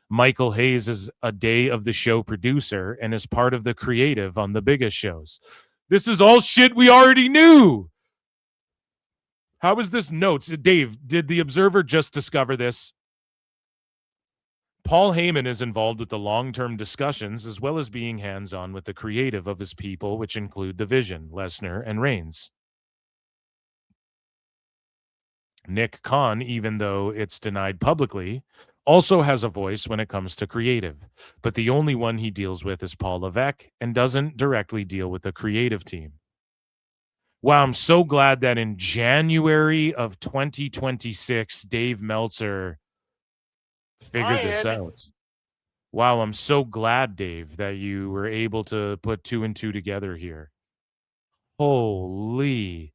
Michael Hayes is a day of the show producer and is part of the creative on the biggest shows. This is all shit we already knew. How is this notes? Dave, did the Observer just discover this? Paul Heyman is involved with the long-term discussions as well as being hands-on with the creative of his people, which include The Vision, Lesnar, and Reigns. Nick Khan, even though it's denied publicly, also has a voice when it comes to creative, but the only one he deals with is Paul Levesque and doesn't directly deal with the creative team. Wow, I'm so glad that in January of 2026, Dave Meltzer figured this out. Wow, I'm so glad, Dave, that you were able to put two and two together here. Holy.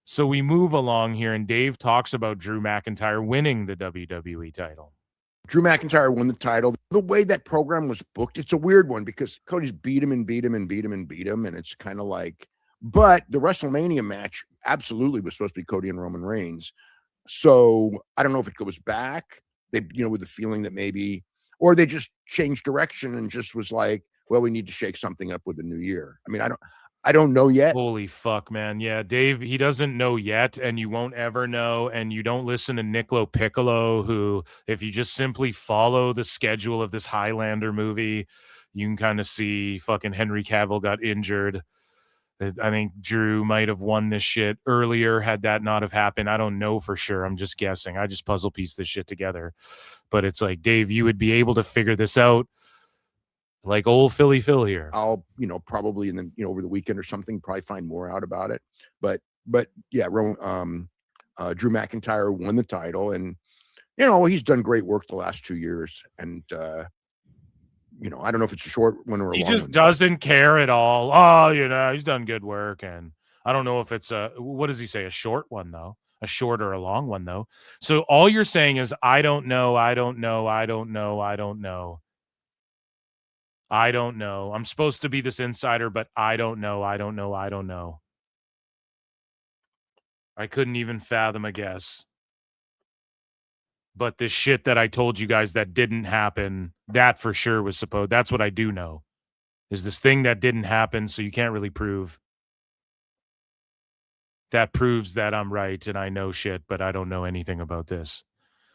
So we move along here, and Dave talks about Drew McIntyre winning the WWE title. Drew McIntyre won the title. The way that program was booked, it's a weird one because Cody's beat him and beat him and beat him and beat him. And it's kind of like, but the WrestleMania match absolutely was supposed to be Cody and Roman Reigns. So I don't know if it goes back. They, with the feeling that maybe, or they just changed direction and just was like, well, we need to shake something up with the new year. I mean, I don't know yet. Holy fuck, man. Yeah, Dave, he doesn't know yet, and you won't ever know, and you don't listen to Niccolo Piccolo, who, if you just simply follow the schedule of this Highlander movie, you can kind of see fucking Henry Cavill got injured. I think Drew might have won this shit earlier had that not have happened. I don't know for sure. I'm just guessing. I just puzzle piece this shit together. But it's like, Dave, you would be able to figure this out like old Philly Phil here. I'll, probably in the, over the weekend or something, probably find more out about it. But yeah, Drew McIntyre won the title, and, he's done great work the last 2 years. And, I don't know if it's a short one or a long one. He just doesn't care at all. Oh, he's done good work. And I don't know if it's what does he say? A short one, though. A short or a long one, though. So all you're saying is, I don't know. I don't know. I'm supposed to be this insider, but I don't know. I don't know. I couldn't even fathom a guess. But this shit that I told you guys that didn't happen, that for sure was supposed. That's what I do know. Is this thing that didn't happen, so you can't really prove. That proves that I'm right and I know shit, but I don't know anything about this.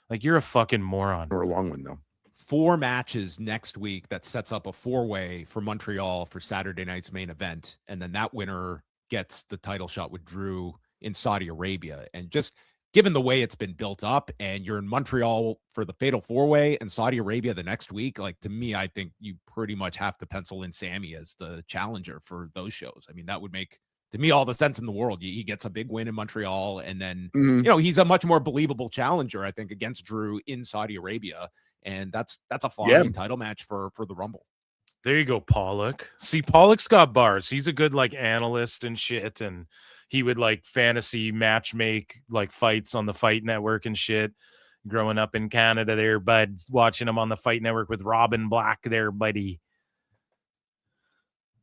Like, you're a fucking moron. Or a long one, though. 4 matches next week that sets up a 4-way for Montreal for Saturday night's main event. And then that winner gets the title shot with Drew in Saudi Arabia. And just given the way it's been built up and you're in Montreal for the fatal 4-way and Saudi Arabia the next week, like, to me, I think you pretty much have to pencil in Sammy as the challenger for those shows. I mean, that would make, to me, all the sense in the world. He gets a big win in Montreal, and then, you know, he's a much more believable challenger, I think, against Drew in Saudi Arabia. And that's a fine title match for the Rumble. There you go, Pollock. See, Pollock's got bars. He's a good, like, analyst and shit, and he would, like, fantasy match make, like, fights on the Fight Network and shit. Growing up in Canada there, bud. Watching him on the Fight Network with Robin Black there, buddy.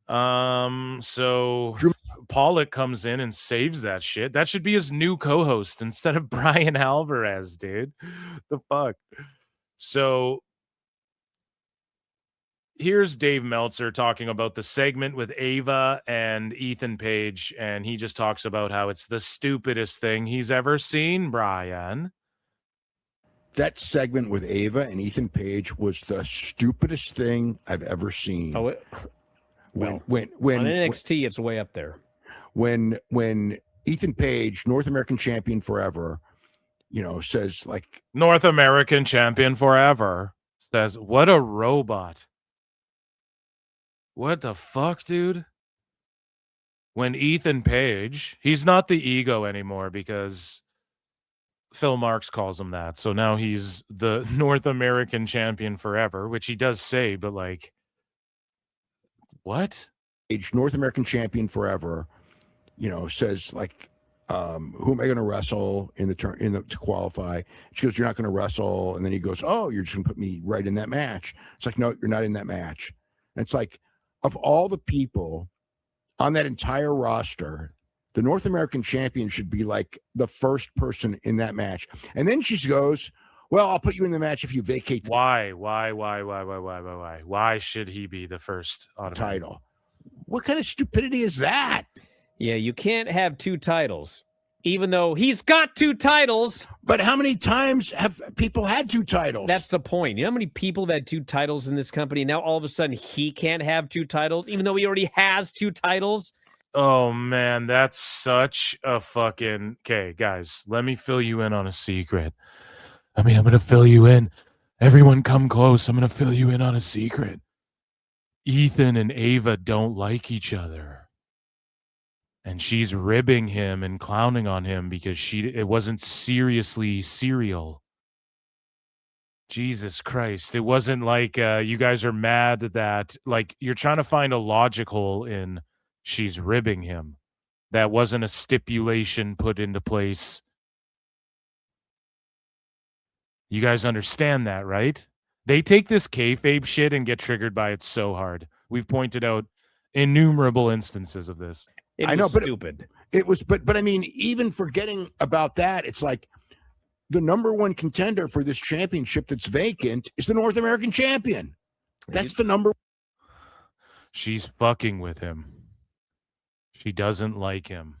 So Pollock comes in and saves that shit. That should be his new co-host instead of Bryan Alvarez, dude. The fuck? So here's Dave Meltzer talking about the segment with Ava and Ethan Page, and he just talks about how it's the stupidest thing he's ever seen, Brian. That segment with Ava and Ethan Page was the stupidest thing I've ever seen. Oh, when on NXT, it's way up there. When Ethan Page, North American champion forever, you know, says, like, North American champion forever, says, what a robot. What the fuck, dude? When Ethan Page, he's not the ego anymore because Phil Marks calls him that. So now he's the North American champion forever, which he does say, but, like, what? North American champion forever, you know, says, like, who am I going to wrestle to qualify? She goes, you're not going to wrestle. And then he goes, oh, you're just going to put me right in that match. It's like, no, you're not in that match. And it's like, of all the people on that entire roster, the North American champion should be like the first person in that match. And then she goes, well, I'll put you in the match if you vacate. Why should he be the first on title? What kind of stupidity is that? Yeah, you can't have 2 titles, even though he's got 2 titles. But how many times have people had 2 titles? That's the point. You know how many people have had 2 titles in this company? Now all of a sudden he can't have 2 titles, even though he already has 2 titles. Oh, man, that's such a fucking... Okay, guys, let me fill you in on a secret. I'm going to fill you in. Everyone come close. I'm going to fill you in on a secret. Ethan and Ava don't like each other. And she's ribbing him and clowning on him because it wasn't seriously serial. Jesus Christ. It wasn't like you guys are mad that, like, you're trying to find a logic hole in she's ribbing him. That wasn't a stipulation put into place. You guys understand that, right? They take this kayfabe shit and get triggered by it so hard. We've pointed out innumerable instances of this. I know, but stupid. It was, but I mean, even forgetting about that, it's like the number one contender for this championship that's vacant is the North American champion. That's the number. She's fucking with him. She doesn't like him.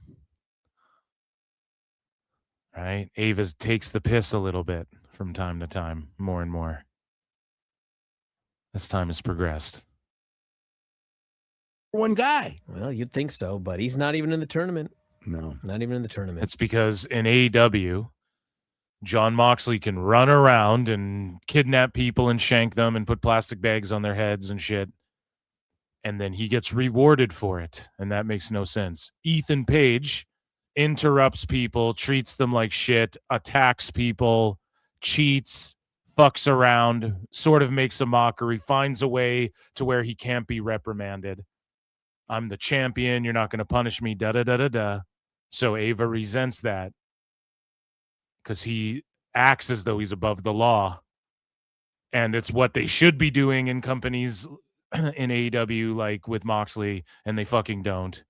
Right? Ava takes the piss a little bit from time to time, more and more. As time has progressed. One guy. Well, you'd think so, but he's not even in the tournament. No. Not even in the tournament. It's because in AEW, John Moxley can run around and kidnap people and shank them and put plastic bags on their heads and shit. And then he gets rewarded for it. And that makes no sense. Ethan Page interrupts people, treats them like shit, attacks people, cheats, fucks around, sort of makes a mockery, finds a way to where he can't be reprimanded. I'm the champion. You're not going to punish me. Da-da-da-da-da. So Ava resents that because he acts as though he's above the law. And it's what they should be doing in companies in AEW, like with Moxley, and they fucking don't.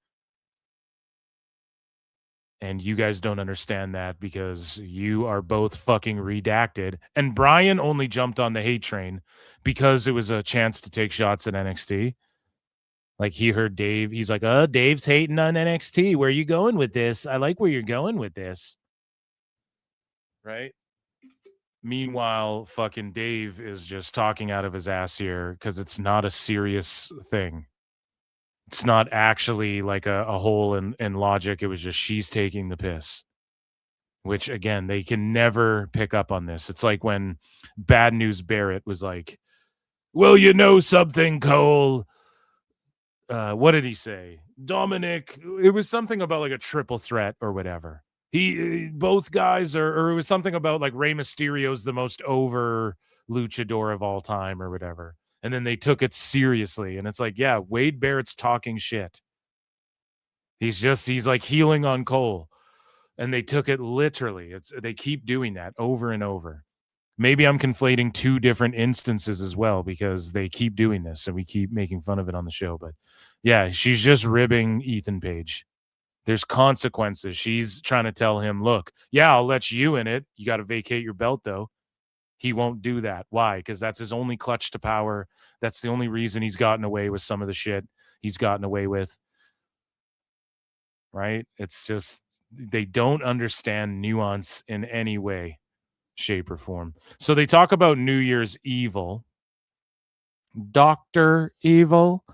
And you guys don't understand that because you are both fucking redacted. And Bryan only jumped on the hate train because it was a chance to take shots at NXT. Like he heard Dave, he's like, "Oh, Dave's hating on NXT. Where are you going with this? I like where you're going with this." Right? Meanwhile, fucking Dave is just talking out of his ass here because it's not a serious thing. It's not actually like a hole in logic. It was just she's taking the piss, which again, they can never pick up on this. It's like when Bad News Barrett was like, "Well, you know something, Cole." What did he say? Dominic, it was something about like a triple threat or whatever. Both guys or it was something about like Rey Mysterio's the most over luchador of all time or whatever. And then they took it seriously. And it's like, yeah, Wade Barrett's talking shit. He's like healing on Cole. And they took it literally. They keep doing that over and over. Maybe I'm conflating two different instances as well because they keep doing this and we keep making fun of it on the show. But yeah, she's just ribbing Ethan Page. There's consequences. She's trying to tell him, look, yeah, I'll let you in it. You got to vacate your belt, though. He won't do that. Why? Because that's his only clutch to power. That's the only reason he's gotten away with some of the shit he's gotten away with. Right? It's just they don't understand nuance in any way, shape, or form. So they talk about New Year's Evil, Dr. Evil,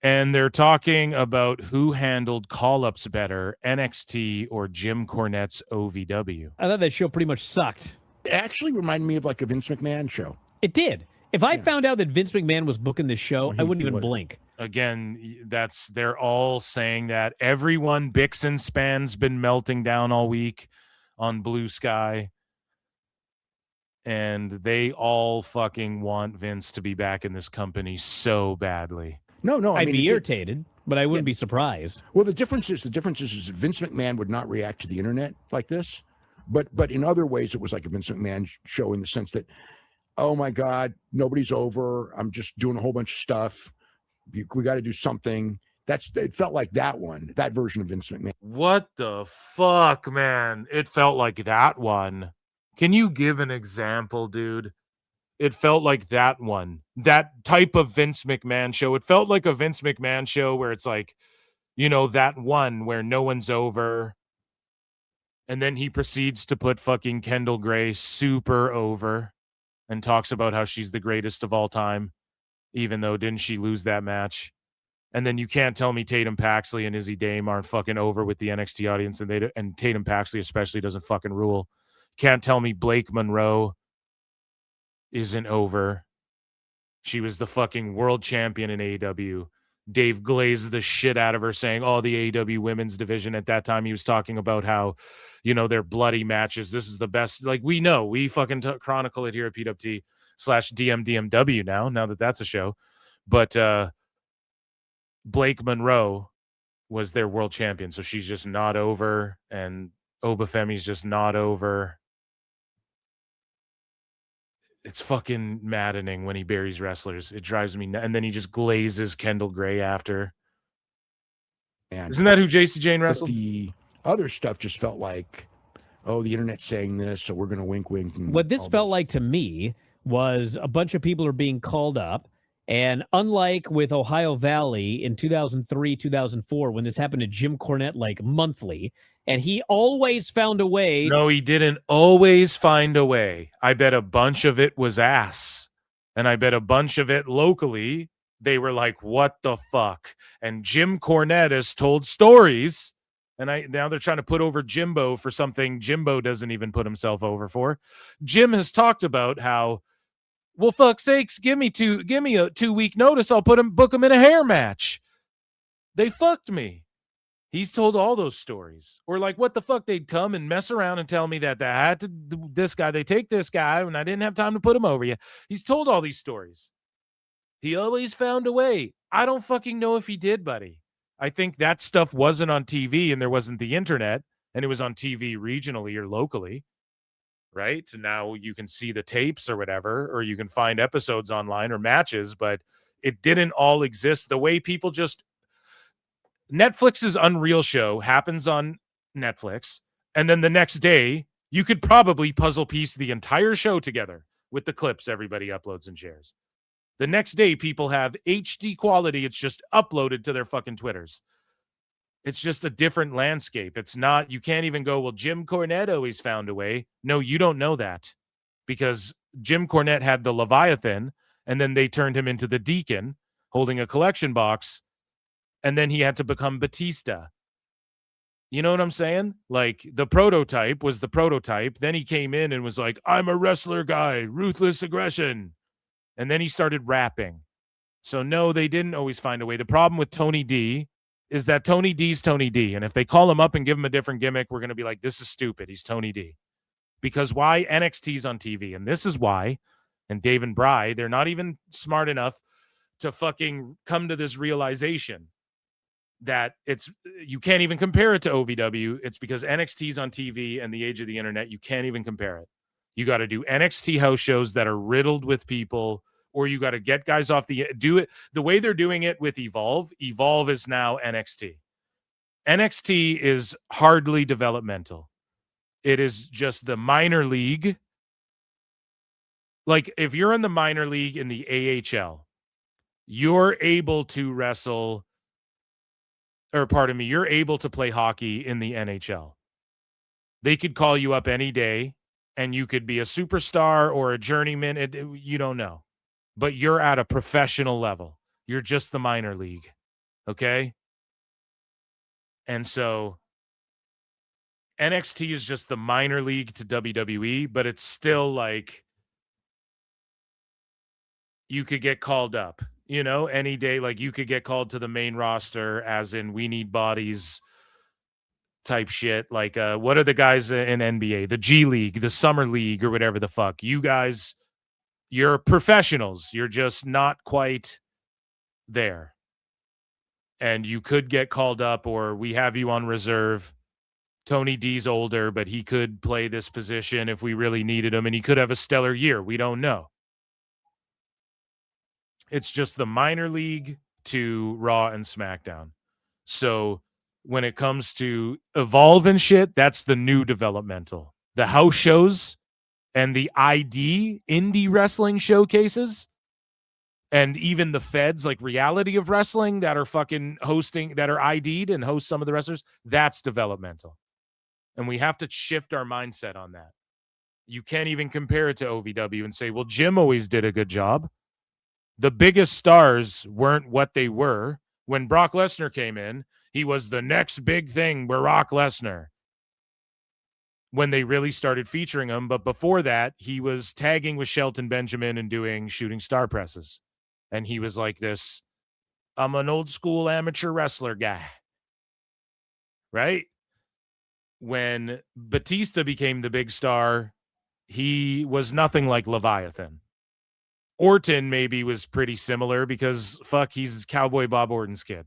and they're talking about who handled call-ups better, NXT or Jim Cornette's OVW. I thought that show pretty much sucked. It actually reminded me of like a Vince McMahon show. It did. If I found out that Vince McMahon was booking this show, I wouldn't even blink. Again, they're all saying that. Everyone, Bixen Span's been melting down all week on Blue Sky. And they all fucking want Vince to be back in this company so badly. No. I'd be irritated, but I wouldn't be surprised. Well, the difference is Vince McMahon would not react to the internet like this. But in other ways, it was like a Vince McMahon show in the sense that, oh my God, nobody's over. I'm just doing a whole bunch of stuff. We got to do something. It felt like that version of Vince McMahon. What the fuck, man? It felt like that one. Can you give an example, dude? It felt like that one. That type of Vince McMahon show. It felt like a Vince McMahon show where it's like, that one where no one's over. And then he proceeds to put fucking Kendall Gray super over and talks about how she's the greatest of all time, even though didn't she lose that match? And then you can't tell me Tatum Paxley and Izzy Dame aren't fucking over with the NXT audience, and Tatum Paxley especially doesn't fucking rule. Can't tell me Blake Monroe isn't over. She was the fucking world champion in AEW. Dave glazed the shit out of her saying, the AEW women's division at that time, he was talking about how, their bloody matches. This is the best. Like, we know, we fucking chronicle it here at PWT/DMDMW now that that's a show. But Blake Monroe was their world champion. So she's just not over. And Obafemi's just not over. It's fucking maddening when he buries wrestlers. It drives me nuts. And then he just glazes Kendall Gray after. And isn't that who JC Jane wrestled? The other stuff just felt like, the internet's saying this, so we're going to wink. What this felt like to me was a bunch of people are being called up. And unlike with Ohio Valley in 2003, 2004, when this happened to Jim Cornette like monthly, and he always found a way. No, he didn't always find a way. I bet a bunch of it was ass. And I bet a bunch of it locally, they were like, what the fuck? And Jim Cornette has told stories. And now they're trying to put over Jimbo for something Jimbo doesn't even put himself over for. Jim has talked about how, well, fuck's sakes, give me a 2-week notice. I'll book him in a hair match. They fucked me. He's told all those stories. Or like, what the fuck? They'd come and mess around and tell me that they had to do this guy. They take this guy and I didn't have time to put him over yet. He's told all these stories. He always found a way. I don't fucking know if he did, buddy. I think that stuff wasn't on TV and there wasn't the internet and it was on TV regionally or locally. Right? Now you can see the tapes or whatever, or you can find episodes online or matches, but It didn't all exist the way people just. Netflix's Unreal show happens on Netflix, and then the next day you could probably puzzle piece the entire show together with the clips everybody uploads and shares. The next day people have HD quality. It's just uploaded to their fucking Twitters. It's just a different landscape. It's not, you can't even go, well, Jim Cornette always found a way. No, you don't know that, because Jim Cornette had the Leviathan, and then they turned him into the Deacon holding a collection box, and then he had to become Batista. You know what I'm saying? Like, the prototype was the prototype. Then he came in and was like, I'm a wrestler guy, ruthless aggression. And then he started rapping. So no, they didn't always find a way. The problem with Tony D is that Tony D's Tony D. And if they call him up and give him a different gimmick, we're going to be like, this is stupid. He's Tony D. Because why? NXT's on TV. And this is why. And Dave and Bry, they're not even smart enough to fucking come to this realization that you can't even compare it to OVW. It's because NXT's on TV and the age of the internet, you can't even compare it. You got to do NXT house shows that are riddled with people, or you got to get guys off do it the way they're doing it with Evolve. Evolve is now NXT. NXT is hardly developmental. It is just the minor league. Like, if you're in the minor league in the AHL, you're able to wrestle, or pardon me, you're able to play hockey in the NHL. They could call you up any day and you could be a superstar or a journeyman. You don't know. But you're at a professional level. You're just the minor league. Okay? And so NXT is just the minor league to WWE, but it's still like you could get called up, any day. Like, you could get called to the main roster, as in we need bodies type shit. Like, what are the guys in NBA? The G League, the Summer League, or whatever the fuck. You guys, you're professionals. You're just not quite there. And you could get called up, or we have you on reserve. Tony D's older, but he could play this position if we really needed him, and he could have a stellar year. We don't know. It's just the minor league to Raw and SmackDown. So when it comes to Evolve and shit, that's the new developmental. The house shows and the ID indie wrestling showcases, and even the feds, like Reality of Wrestling, that are fucking hosting, that are ID'd and host some of the wrestlers, that's developmental. And we have to shift our mindset on that. You can't even compare it to OVW and say, well, Jim always did a good job. The biggest stars weren't what they were. When Brock Lesnar came in, he was the next big thing, Brock Lesnar, when they really started featuring him. But before that, he was tagging with Shelton Benjamin and doing shooting star presses. And he was like this, I'm an old school amateur wrestler guy. Right? When Batista became the big star, he was nothing like Leviathan. Orton maybe was pretty similar because he's Cowboy Bob Orton's kid.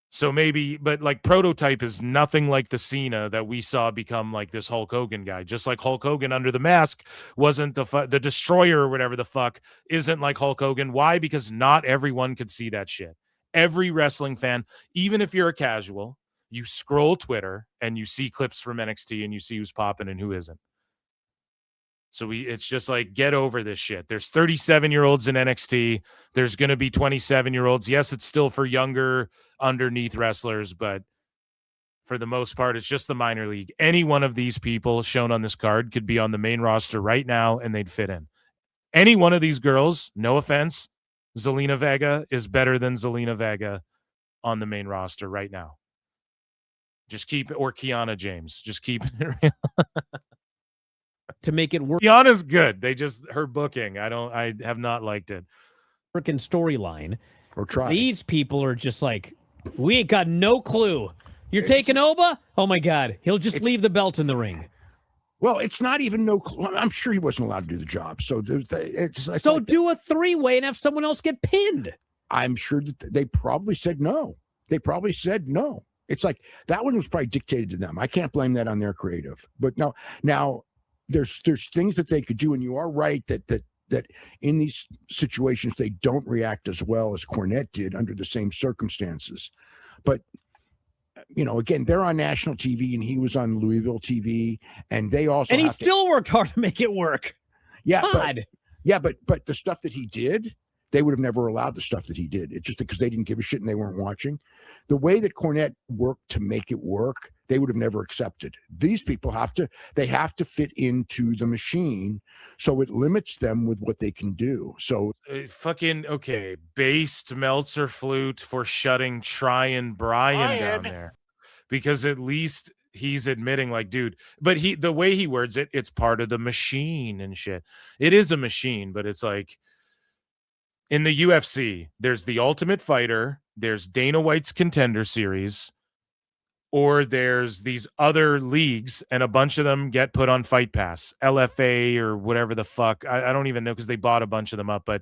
So maybe, but like Prototype is nothing like the Cena that we saw become like this Hulk Hogan guy. Just like Hulk Hogan under the mask wasn't the Destroyer or whatever the fuck isn't like Hulk Hogan. Why? Because not everyone could see that shit. Every wrestling fan, even if you're a casual, you scroll Twitter and you see clips from NXT and you see who's popping and who isn't. So it's just like, get over this shit. There's 37-year-olds in NXT. There's going to be 27-year-olds. Yes, it's still for younger, underneath wrestlers, but for the most part, it's just the minor league. Any one of these people shown on this card could be on the main roster right now, and they'd fit in. Any one of these girls, no offense, Zelina Vega is better than Zelina Vega on the main roster right now. Just keep it, or Kiana James. Just keep it real. To make it work. Kiana's good. Her booking, I have not liked it. Freaking storyline. Or try. These people are just like, we ain't got no clue. You're taking Oba? Oh my God. He'll just leave the belt in the ring. Well, it's not even no clue. I'm sure he wasn't allowed to do the job. So it's so like, do a three-way and have someone else get pinned. I'm sure that they probably said no. It's like that one was probably dictated to them. I can't blame that on their creative. But now there's things that they could do, and you are right that that in these situations they don't react as well as Cornette did under the same circumstances. But again, they're on national TV, and he was on Louisville TV, and they also he still worked hard to make it work. Yeah, God. But the stuff that he did, they would have never allowed the stuff that he did. It's just because they didn't give a shit and they weren't watching. The way that Cornette worked to make it work, they would have never accepted. These people have to fit into the machine, so it limits them with what they can do. So based Meltzer flute for shutting Bryan down there, because at least he's admitting, like, dude, but the way he words it, it's part of the machine and shit. It is a machine, but it's like, in the UFC, there's the Ultimate Fighter, there's Dana White's Contender Series, or there's these other leagues, and a bunch of them get put on Fight Pass, LFA or whatever the fuck. I don't even know, because they bought a bunch of them up, but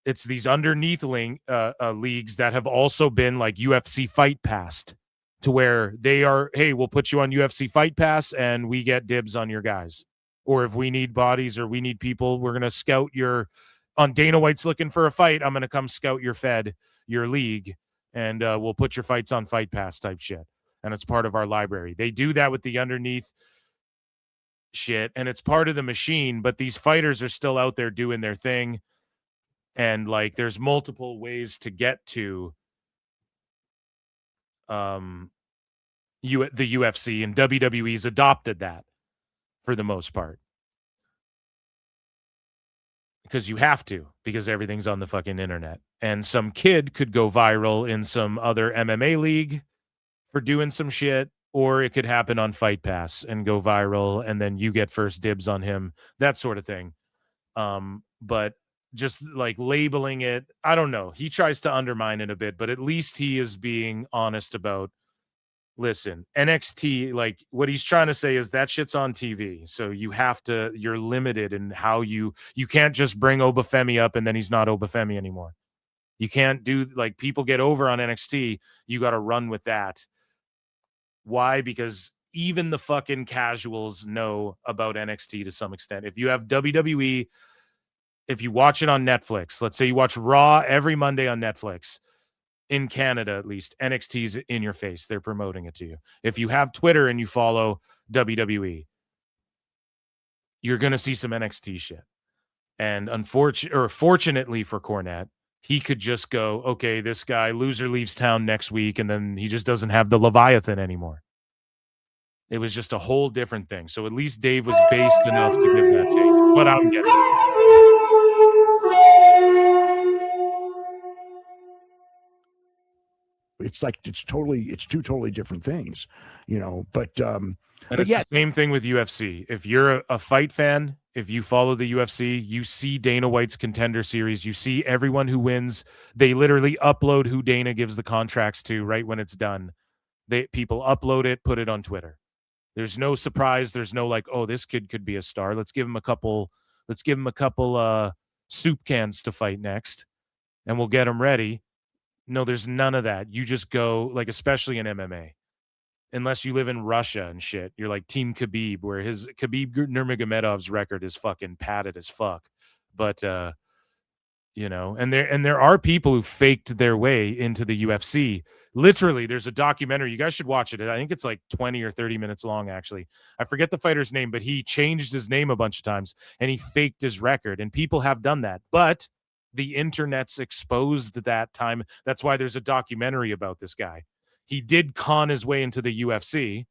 it's these underneath leagues that have also been like UFC Fight Pass, to where they are, hey, we'll put you on UFC Fight Pass and we get dibs on your guys. Or if we need bodies or we need people, we're going to scout on Dana White's looking for a fight, I'm going to come scout your league, and we'll put your fights on Fight Pass type shit. And it's part of our library. They do that with the underneath shit, and it's part of the machine, but these fighters are still out there doing their thing. And like, there's multiple ways to get to the UFC, and WWE's adopted that for the most part. Because you have to, because everything's on the fucking internet. And some kid could go viral in some other MMA league for doing some shit, or it could happen on Fight Pass and go viral, and then you get first dibs on him, that sort of thing. But just like labeling it, I don't know. He tries to undermine it a bit, but at least he is being honest about, listen, NXT, like, what he's trying to say is that shit's on TV. So you're limited in how you can't just bring Obafemi up and then he's not Obafemi anymore. You can't do, like, people get over on NXT. You got to run with that. Why? Because even the fucking casuals know about NXT to some extent. If you have WWE, if you watch it on Netflix, let's say you watch Raw every Monday on Netflix, in Canada, at least, NXT's in your face. They're promoting it to you. If you have Twitter and you follow WWE, you're going to see some NXT shit. And fortunately for Cornette, he could just go, okay, this guy, loser leaves town next week, and then he just doesn't have the Leviathan anymore. It was just a whole different thing. So at least Dave was based enough to give that take. But I'm getting it's like it's two totally different things, but and it's the same thing with UFC. If you're a fight fan, if you follow the UFC, you see Dana White's Contender Series, you see everyone who wins. They literally upload who Dana gives the contracts to right when it's done. People upload it, put it on Twitter. There's no surprise. There's no like, oh, this kid could be a star. Let's give him a couple soup cans to fight next, and we'll get him ready. No, there's none of that. You just go, like, especially in MMA, unless you live in Russia and shit, you're like Team Khabib, where his Khabib Nurmagomedov's record is fucking padded as fuck. But and there are people who faked their way into the UFC. Literally, there's a documentary. You guys should watch it. I think it's like 20 or 30 minutes long, actually. I forget the fighter's name, but he changed his name a bunch of times and he faked his record. And people have done that. But the internet's exposed that time. That's why there's a documentary about this guy. He did con his way into the UFC,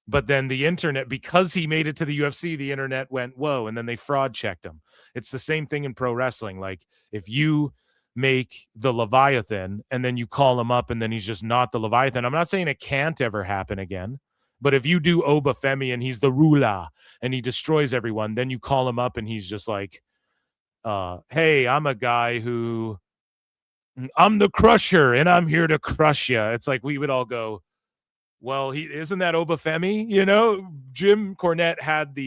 but then the internet, because he made it to the UFC, the internet went, whoa, and then they fraud checked him. It's the same thing in pro wrestling. Like, if you make the Leviathan and then you call him up and then he's just not the Leviathan, I'm not saying it can't ever happen again, but if you do Obafemi and he's the Rula and he destroys everyone, then you call him up and he's just like, hey, I'm a guy I'm the Crusher and I'm here to crush you. It's like, we would all go, well, isn't that Obafemi? Jim Cornette had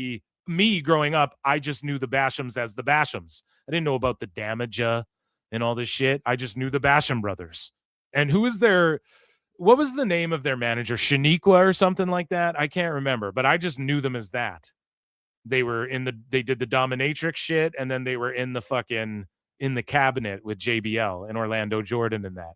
me growing up, I just knew the Bashams as the Bashams. I didn't know about the Damaja and all this shit. I just knew the Basham brothers. And what was the name of their manager? Shaniqua or something like that? I can't remember, but I just knew them as that. They did the dominatrix shit, and then they were in the cabinet with JBL and Orlando Jordan and that.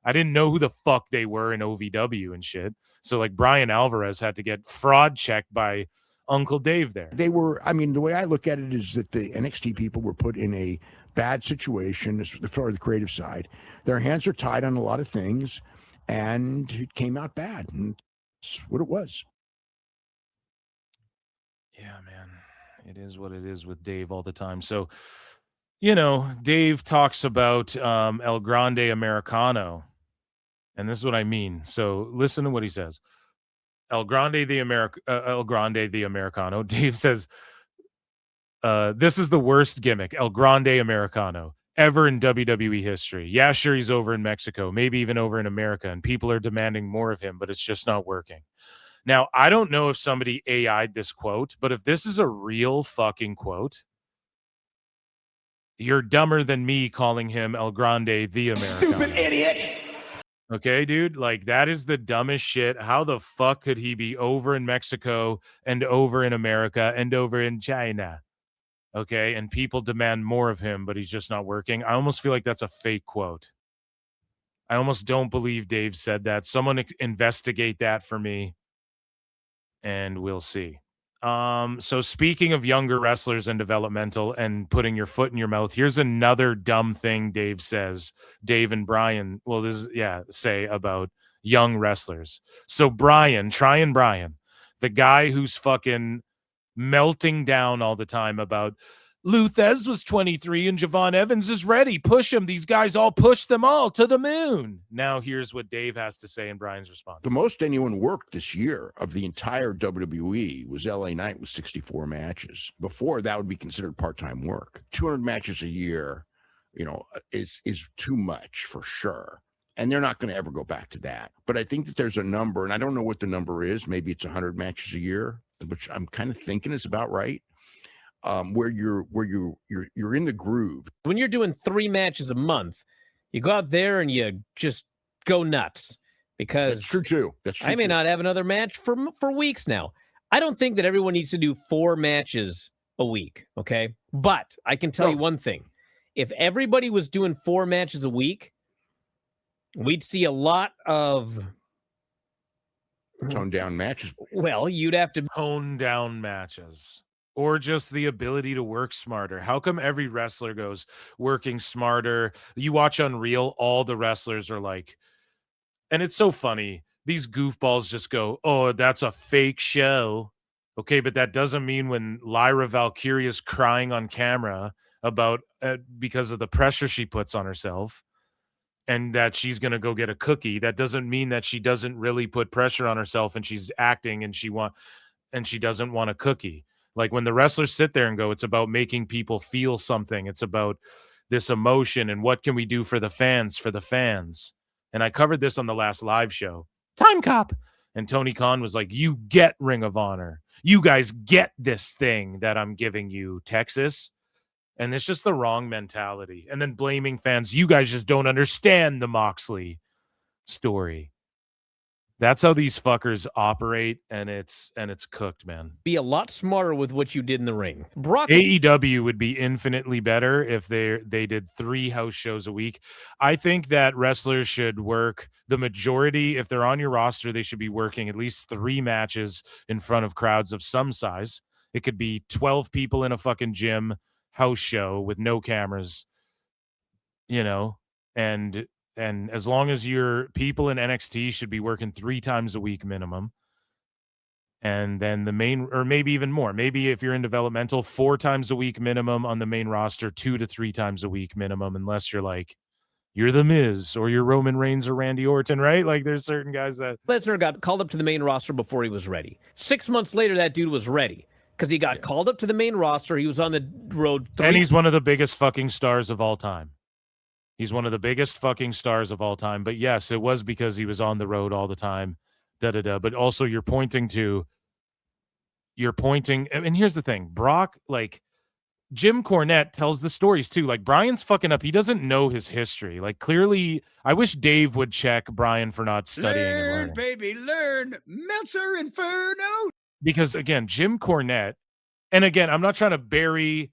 I didn't know who the fuck they were in OVW and shit. So like Bryan Alvarez had to get fraud checked by Uncle Dave there. They were, I mean, the way I look at it is that the NXT people were put in a bad situation as far as the creative side. Their hands are tied on a lot of things, and it came out bad. And that's what it was. Yeah, man. It is what it is with Dave all the time. So, you know, Dave talks about El Grande Americano. And this is what I mean. So listen to what he says. El Grande the Americano. Dave says, this is the worst gimmick, El Grande Americano, ever in WWE history. Yeah, sure, he's over in Mexico, maybe even over in America, and people are demanding more of him, but it's just not working. Now, I don't know if somebody AI'd this quote, but if this is a real fucking quote, you're dumber than me calling him El Grande the Americano. Stupid idiot. Okay, dude, like that is the dumbest shit. How the fuck could he be over in Mexico and over in America and over in China? Okay, and people demand more of him, but he's just not working. I almost feel like that's a fake quote. I almost don't believe Dave said that. Someone investigate that for me, and we'll see. So speaking of younger wrestlers and developmental and putting your foot in your mouth, here's another dumb thing Dave says. Dave and Bryan, say about young wrestlers. So Bryan, the guy who's fucking melting down all the time about Luthez was 23 and Javon Evans is ready. Push him. These guys all push them all to the moon. Now here's what Dave has to say in Bryan's response. The most anyone worked this year of the entire WWE was LA Knight with 64 matches. Before, that would be considered part-time work. 200 matches a year, you know, is too much for sure. And they're not going to ever go back to that. But I think that there's a number, and I don't know what the number is. Maybe it's 100 matches a year, which I'm kind of thinking is about right. Where you're in the groove. When you're doing 3 matches a month, you go out there and you just go nuts because that's true too. That's true. I may not have another match for weeks now. I don't think that everyone needs to do 4 matches a week. Okay, but I can tell you one thing: if everybody was doing 4 matches a week, we'd see a lot of toned down matches. Well, you'd have to tone down matches. Or just the ability to work smarter. How come every wrestler goes working smarter? You watch Unreal, all the wrestlers are like, and it's so funny. These goofballs just go, oh, that's a fake show. Okay, but that doesn't mean when Lyra Valkyria is crying on camera about because of the pressure she puts on herself and that she's going to go get a cookie. That doesn't mean that she doesn't really put pressure on herself and she's acting and she doesn't want a cookie. Like when the wrestlers sit there and go, it's about making people feel something. It's about this emotion and what can we do for the fans, And I covered this on the last live show. Time Cop. And Tony Khan was like, you get Ring of Honor. You guys get this thing that I'm giving you, Texas. And it's just the wrong mentality. And then blaming fans. You guys just don't understand the Moxley story. That's how these fuckers operate, and it's cooked, man. Be a lot smarter with what you did in the ring. AEW would be infinitely better if they did 3 house shows a week. I think that wrestlers should work the majority. If they're on your roster, they should be working at least 3 matches in front of crowds of some size. It could be 12 people in a fucking gym house show with no cameras, you know, and as long as your people in NXT should be working 3 times a week minimum. And then the main, or maybe even more, maybe if you're in developmental, 4 times a week minimum on the main roster, 2 to 3 times a week minimum, unless you're like, you're the Miz or you're Roman Reigns or Randy Orton, right? Like there's certain guys that... Lesnar got called up to the main roster before he was ready. 6 months later, that dude was ready because he got called up to the main roster. He was on the road. And he's one of the biggest fucking stars of all time. He's one of the biggest fucking stars of all time. But yes, it was because he was on the road all the time. But also you're pointing, and here's the thing, Brock, like Jim Cornette tells the stories too. Like Bryan's fucking up. He doesn't know his history. Like clearly, I wish Dave would check Bryan for not studying and learning. Baby, learn. Meltzer Inferno. Because again, Jim Cornette And again, I'm not trying to bury,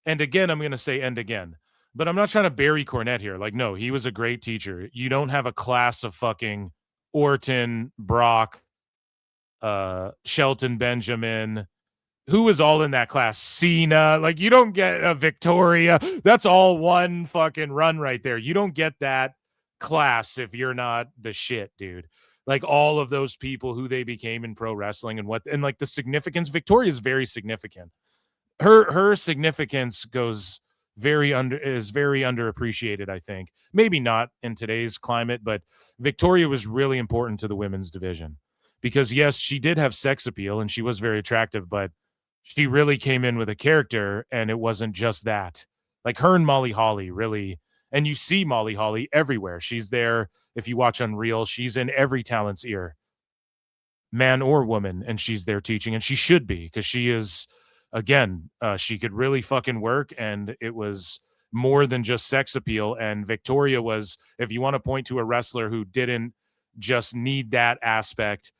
and again, I'm going to say and again, but I'm not trying to bury Cornette here. Like, no, he was a great teacher. You don't have a class of fucking Orton, Brock, Shelton Benjamin, who was all in that class? Cena. Like, you don't get a Victoria. That's all one fucking run right there. You don't get that class if you're not the shit, dude. Like, all of those people who they became in pro wrestling and like the significance. Victoria is very significant. Her significance is very underappreciated, I think. Maybe not in today's climate, but Victoria was really important to the women's division because, yes, she did have sex appeal and she was very attractive, but she really came in with a character, and it wasn't just that. Like, her and Molly Holly really, and you see Molly Holly everywhere. She's there. If you watch Unreal, she's in every talent's ear, man or woman, and she's there teaching, and she should be, because she is, again, she could really fucking work, and it was more than just sex appeal. And Victoria was, if you want to point to a wrestler who didn't just need that aspect,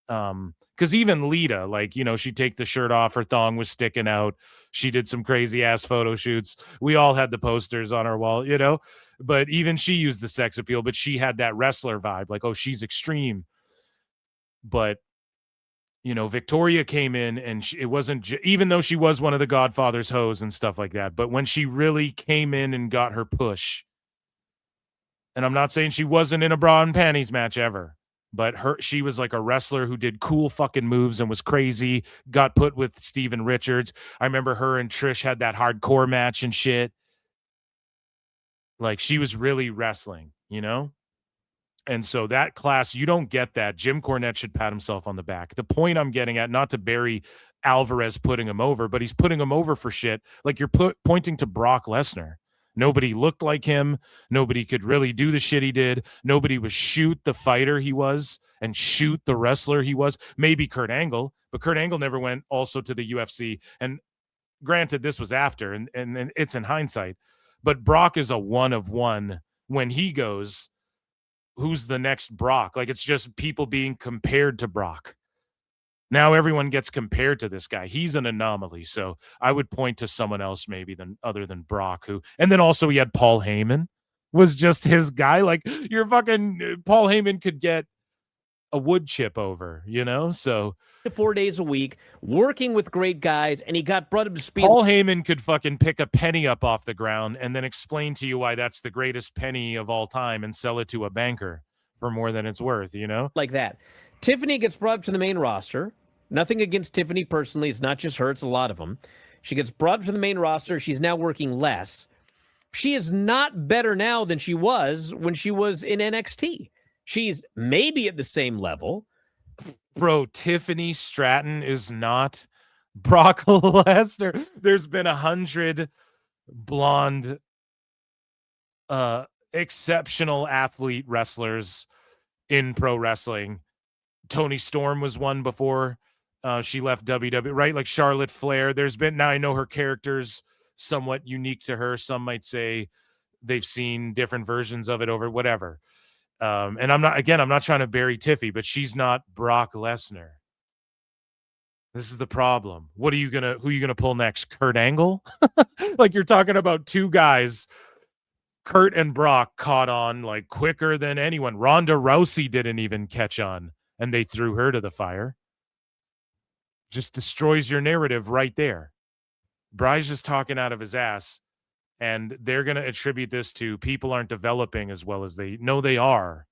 because even Lita, like, you know, she'd take the shirt off, her thong was sticking out, she did some crazy ass photo shoots, we all had the posters on our wall, you know, but even she used the sex appeal, but she had that wrestler vibe, like, oh, she's extreme. But, you know, Victoria came in, and it wasn't even though she was one of the Godfather's hoes and stuff like that, but when she really came in and got her push, and I'm not saying she wasn't in a bra and panties match ever, but she was like a wrestler who did cool fucking moves and was crazy, got put with Steven Richards. I remember her and Trish had that hardcore match and shit. Like, she was really wrestling, you know? And so that class, you don't get that. Jim Cornette should pat himself on the back. The point I'm getting at, not to bury Alvarez putting him over, but he's putting him over for shit. Like, you're pointing to Brock Lesnar. Nobody looked like him. Nobody could really do the shit he did. Nobody was shoot the fighter he was and shoot the wrestler he was. Maybe Kurt Angle, but Kurt Angle never went also to the UFC. And granted, this was after, and it's in hindsight. But Brock is a one of one. When he goes, who's the next Brock? Like, it's just people being compared to Brock. Now everyone gets compared to this guy. He's an anomaly. So I would point to someone else maybe other than Brock, and then also he had Paul Heyman was just his guy. Like, your fucking Paul Heyman could get a wood chip over, you know? So 4 days a week, working with great guys, and he got brought up to speed. Paul Heyman could fucking pick a penny up off the ground and then explain to you why that's the greatest penny of all time and sell it to a banker for more than it's worth, you know? Like that. Tiffany gets brought up to the main roster. Nothing against Tiffany personally. It's not just her. It's a lot of them. She gets brought up to the main roster. She's now working less. She is not better now than she was when she was in NXT. She's maybe at the same level. Bro, Tiffany Stratton is not Brock Lesnar. There's been 100 blonde, exceptional athlete wrestlers in pro wrestling. Toni Storm was one before she left WWE, right? Like Charlotte Flair. There's been, now I know her character's somewhat unique to her. Some might say they've seen different versions of it over whatever. And I'm not trying to bury Tiffy, but she's not Brock Lesnar. This is the problem. Who are you gonna pull next? Kurt Angle? Like, you're talking about two guys, Kurt and Brock, caught on like quicker than anyone. Ronda Rousey didn't even catch on, and they threw her to the fire. Just destroys your narrative right there. Bry's just talking out of his ass, and they're going to attribute this to people aren't developing as well as they know they are.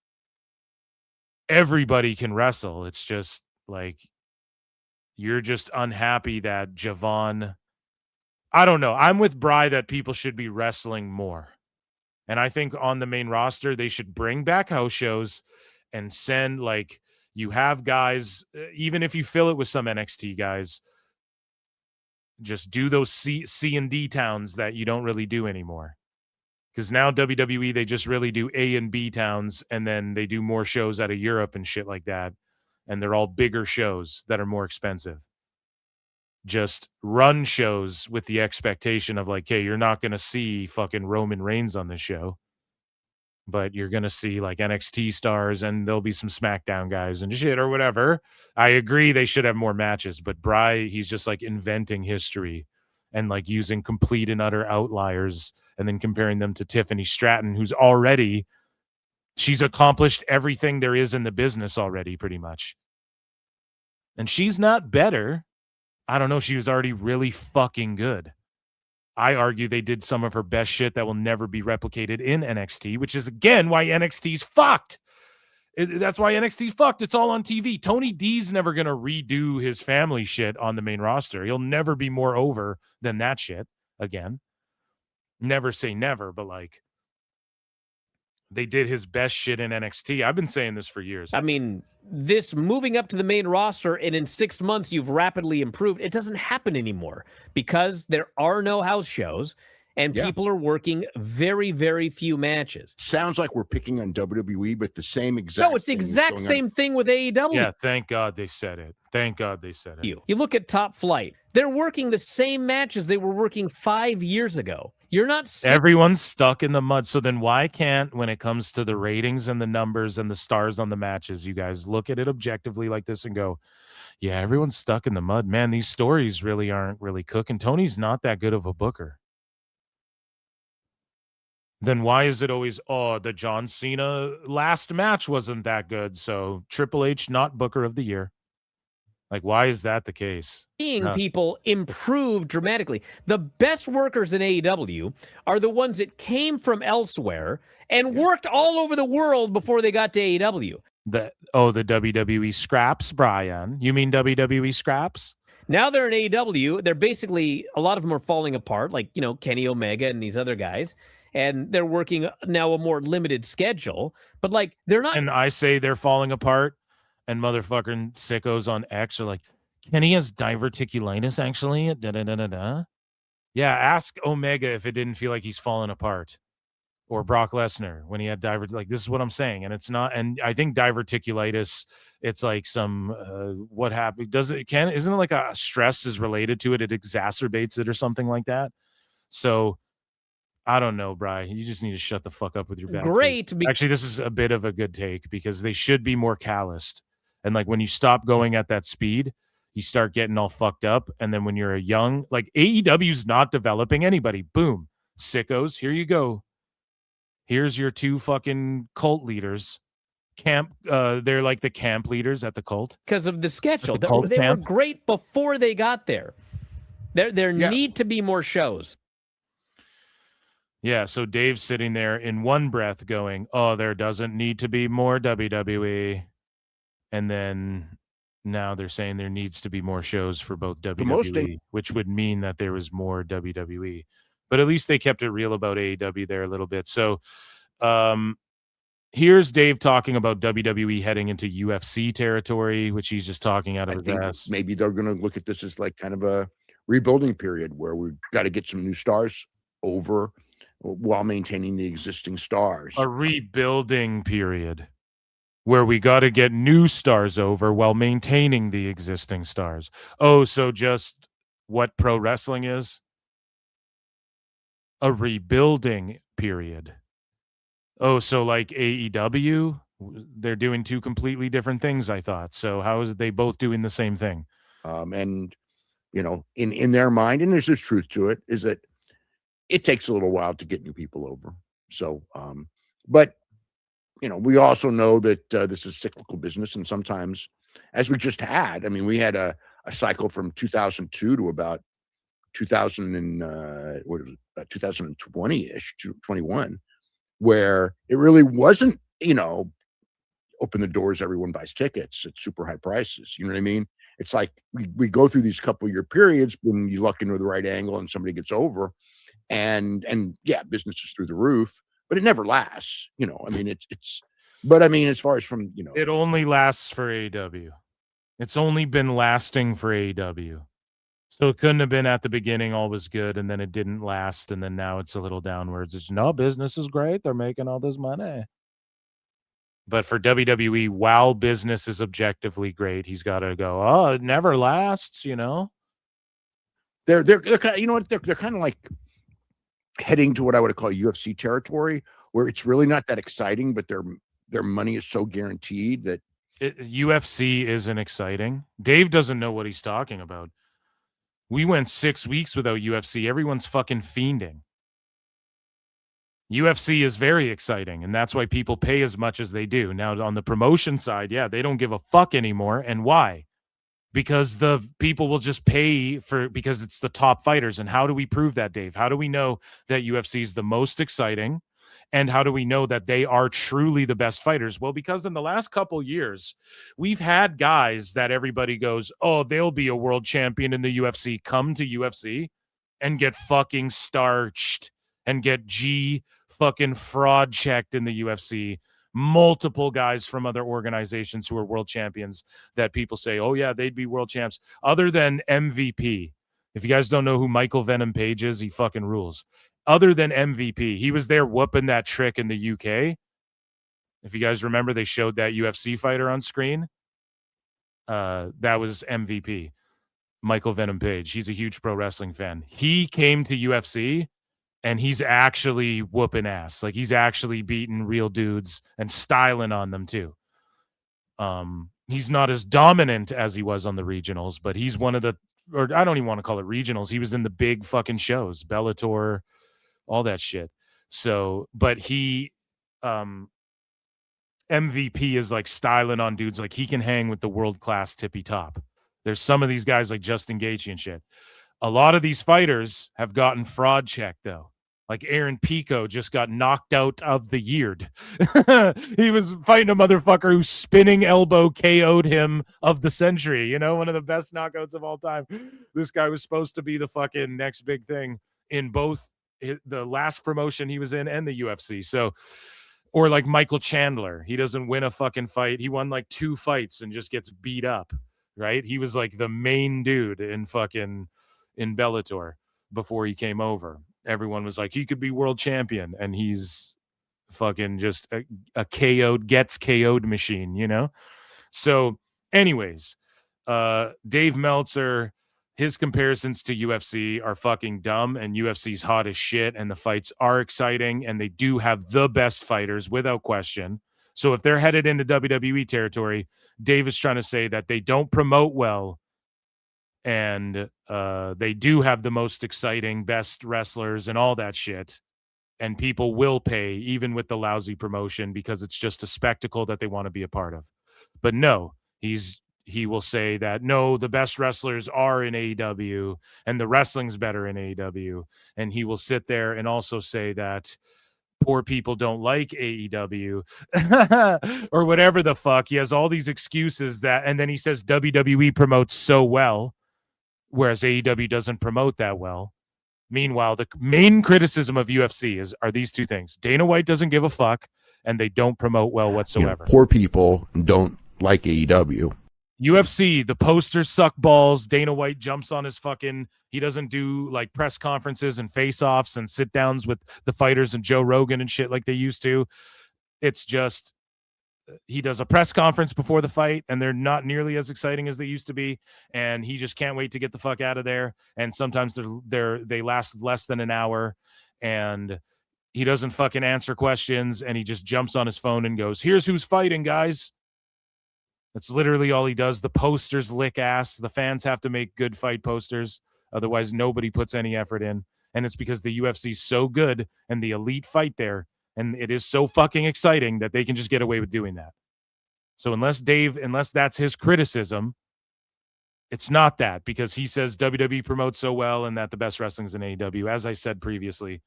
Everybody can wrestle. It's just like, you're just unhappy that Javon, I don't know. I'm with Bry that people should be wrestling more. And I think on the main roster, they should bring back house shows and send, like, you have guys, even if you fill it with some NXT guys, just do those C and D towns that you don't really do anymore. Because now WWE, they just really do A and B towns, and then they do more shows out of Europe and shit like that. And they're all bigger shows that are more expensive. Just run shows with the expectation of like, hey, you're not going to see fucking Roman Reigns on this show. but you're going to see like NXT stars and there'll be some SmackDown guys and shit or whatever. I agree they should have more matches, but Bry, he's just like inventing history and like using complete and utter outliers and then comparing them to Tiffany Stratton, who's already, she's accomplished everything there is in the business already pretty much. And she's not better. I don't know. She was already really fucking good. I argue they did some of her best shit that will never be replicated in NXT, which is, again, why NXT's fucked. That's why NXT's fucked. It's all on TV. Tony D's never going to redo his family shit on the main roster. He'll never be more over than that shit again. Never say never, but like, they did his best shit in NXT. I've been saying this for years. I mean, this moving up to the main roster and in 6 months you've rapidly improved, it doesn't happen anymore because there are no house shows and people are working very, very few matches. Sounds like we're picking on WWE, but the same exact. No, it's the exact same thing with AEW. Yeah, thank God they said it. Thank God they said it. You look at Top Flight. They're working the same matches they were working 5 years ago. You're not everyone's stuck in the mud. So then why can't, when it comes to the ratings and the numbers and the stars on the matches, you guys look at it objectively like this and go, yeah, everyone's stuck in the mud. Man, these stories really aren't really cooking. Tony's not that good of a booker. Then why is it always, oh, the John Cena last match wasn't that good, so Triple H not Booker of the Year? Like, why is that the case? Seeing people improve dramatically. The best workers in AEW are the ones that came from elsewhere and worked all over the world before they got to AEW. The WWE scraps, Brian. You mean WWE scraps? Now they're in AEW. They're basically, a lot of them are falling apart, like, you know, Kenny Omega and these other guys. And they're working now a more limited schedule. But, like, they're not. And I say they're falling apart. And motherfucking sickos on X are like, Kenny has diverticulitis, actually. Yeah, ask Omega if it didn't feel like he's falling apart. Or Brock Lesnar when he had like, this is what I'm saying. And it's not, and I think diverticulitis, it's like some, what happened? Isn't it like a stress is related to it? It exacerbates it or something like that. So I don't know, Bri. You just need to shut the fuck up with your bad Great. Actually, this is a bit of a good take because they should be more calloused. And like when you stop going at that speed, you start getting all fucked up. And then when you're a young, like AEW's not developing anybody. Boom. Sickos, here you go. Here's your two fucking cult leaders. They're like the camp leaders at the cult. Because of the schedule. They were great before they got there. There need to be more shows. Yeah, so Dave's sitting there in one breath going, oh, there doesn't need to be more WWE. And then now they're saying there needs to be more shows for both WWE, which would mean that there was more WWE. But at least they kept it real about AEW there a little bit. So here's Dave talking about WWE heading into UFC territory, which he's just talking out of his ass. Maybe they're going to look at this as like kind of a rebuilding period where we've got to get some new stars over while maintaining the existing stars. A rebuilding period where we got to get new stars over while maintaining the existing stars. Oh, so just what pro wrestling is? A rebuilding period. Oh, so like AEW, they're doing two completely different things, I thought. So how is it they both doing the same thing? And, you know, in their mind, and there's truth to it, is that it takes a little while to get new people over. So, but, you know, we also know that this is cyclical business. And sometimes, as we just had, I mean, we had a cycle from 2002 to about 2020-ish, 21, where it really wasn't, you know, open the doors, everyone buys tickets at super high prices. You know what I mean? It's like we go through these couple year periods when you luck into the right angle and somebody gets over. And yeah, business is through the roof, but it never lasts, you know. I mean, but I mean, as far as from, you know, it only lasts for AEW. It's only been lasting for AEW. So it couldn't have been at the beginning all was good and then it didn't last and then now it's a little downwards. It's no, business is great. They're making all this money. But for WWE, while business is objectively great, he's got to go, oh, it never lasts, you know. They're kind of, you know what, they're kind of like heading to what I would call UFC territory, where it's really not that exciting, but their money is so guaranteed that UFC isn't exciting. Dave doesn't know what he's talking about. We went 6 weeks without UFC. Everyone's fucking fiending. UFC is very exciting, and that's why people pay as much as they do. Now, on the promotion side, yeah, they don't give a fuck anymore. And why? Because the people will just pay because it's the top fighters. And how do we prove that, Dave? How do we know that UFC is the most exciting? And how do we know that they are truly the best fighters? Well, because in the last couple years, we've had guys that everybody goes, oh, they'll be a world champion in the UFC, come to UFC and get fucking starched and get fucking fraud checked in the UFC. Multiple guys from other organizations who are world champions that people say, oh yeah, they'd be world champs. Other than MVP. If you guys don't know who Michael Venom Page is, he fucking rules. Other than MVP, he was there whooping that trick in the UK. If you guys remember, they showed that UFC fighter on screen. That was MVP, Michael Venom Page. He's a huge pro wrestling fan. He came to UFC, and he's actually whooping ass. Like, he's actually beating real dudes and styling on them, too. He's not as dominant as he was on the regionals, but he's one of the, or I don't even want to call it regionals. He was in the big fucking shows, Bellator, all that shit. So, but he, MVP is like styling on dudes. Like, he can hang with the world-class tippy top. There's some of these guys like Justin Gaethje and shit. A lot of these fighters have gotten fraud checked, though. Like Aaron Pico just got knocked out of the year. He was fighting a motherfucker who spinning elbow KO'd him of the century. You know, one of the best knockouts of all time. This guy was supposed to be the fucking next big thing in both the last promotion he was in and the UFC. So, or like Michael Chandler. He doesn't win a fucking fight. He won like 2 fights and just gets beat up, right? He was like the main dude in Bellator before he came over. Everyone was like, he could be world champion, and he's fucking just a gets KO'd machine, you know? So anyways, Dave Meltzer, his comparisons to UFC are fucking dumb, and UFC's hot as shit, and the fights are exciting, and they do have the best fighters without question. So if they're headed into WWE territory, Dave is trying to say that they don't promote well, and they do have the most exciting, best wrestlers and all that shit. And people will pay even with the lousy promotion because it's just a spectacle that they want to be a part of. But no, he will say that, no, the best wrestlers are in AEW and the wrestling's better in AEW. And he will sit there and also say that poor people don't like AEW or whatever the fuck. He has all these excuses and then he says WWE promotes so well, whereas AEW doesn't promote that well. Meanwhile, the main criticism of UFC are these 2 things. Dana White doesn't give a fuck, and they don't promote well whatsoever. Poor people don't like AEW. UFC, the posters suck balls. Dana White jumps on his he doesn't do like press conferences and face-offs and sit-downs with the fighters and Joe Rogan and shit like they used to. It's just, he does a press conference before the fight, and they're not nearly as exciting as they used to be, and he just can't wait to get the fuck out of there. And sometimes they last less than an hour, and he doesn't fucking answer questions, and he just jumps on his phone and goes, here's who's fighting, guys. That's literally all he does. The posters lick ass. The fans have to make good fight posters. Otherwise, nobody puts any effort in. And it's because the UFC is so good and the elite fight there, and it is so fucking exciting that they can just get away with doing that. So unless that's his criticism, it's not that, because he says WWE promotes so well and that the best wrestling is in AEW, as I said previously.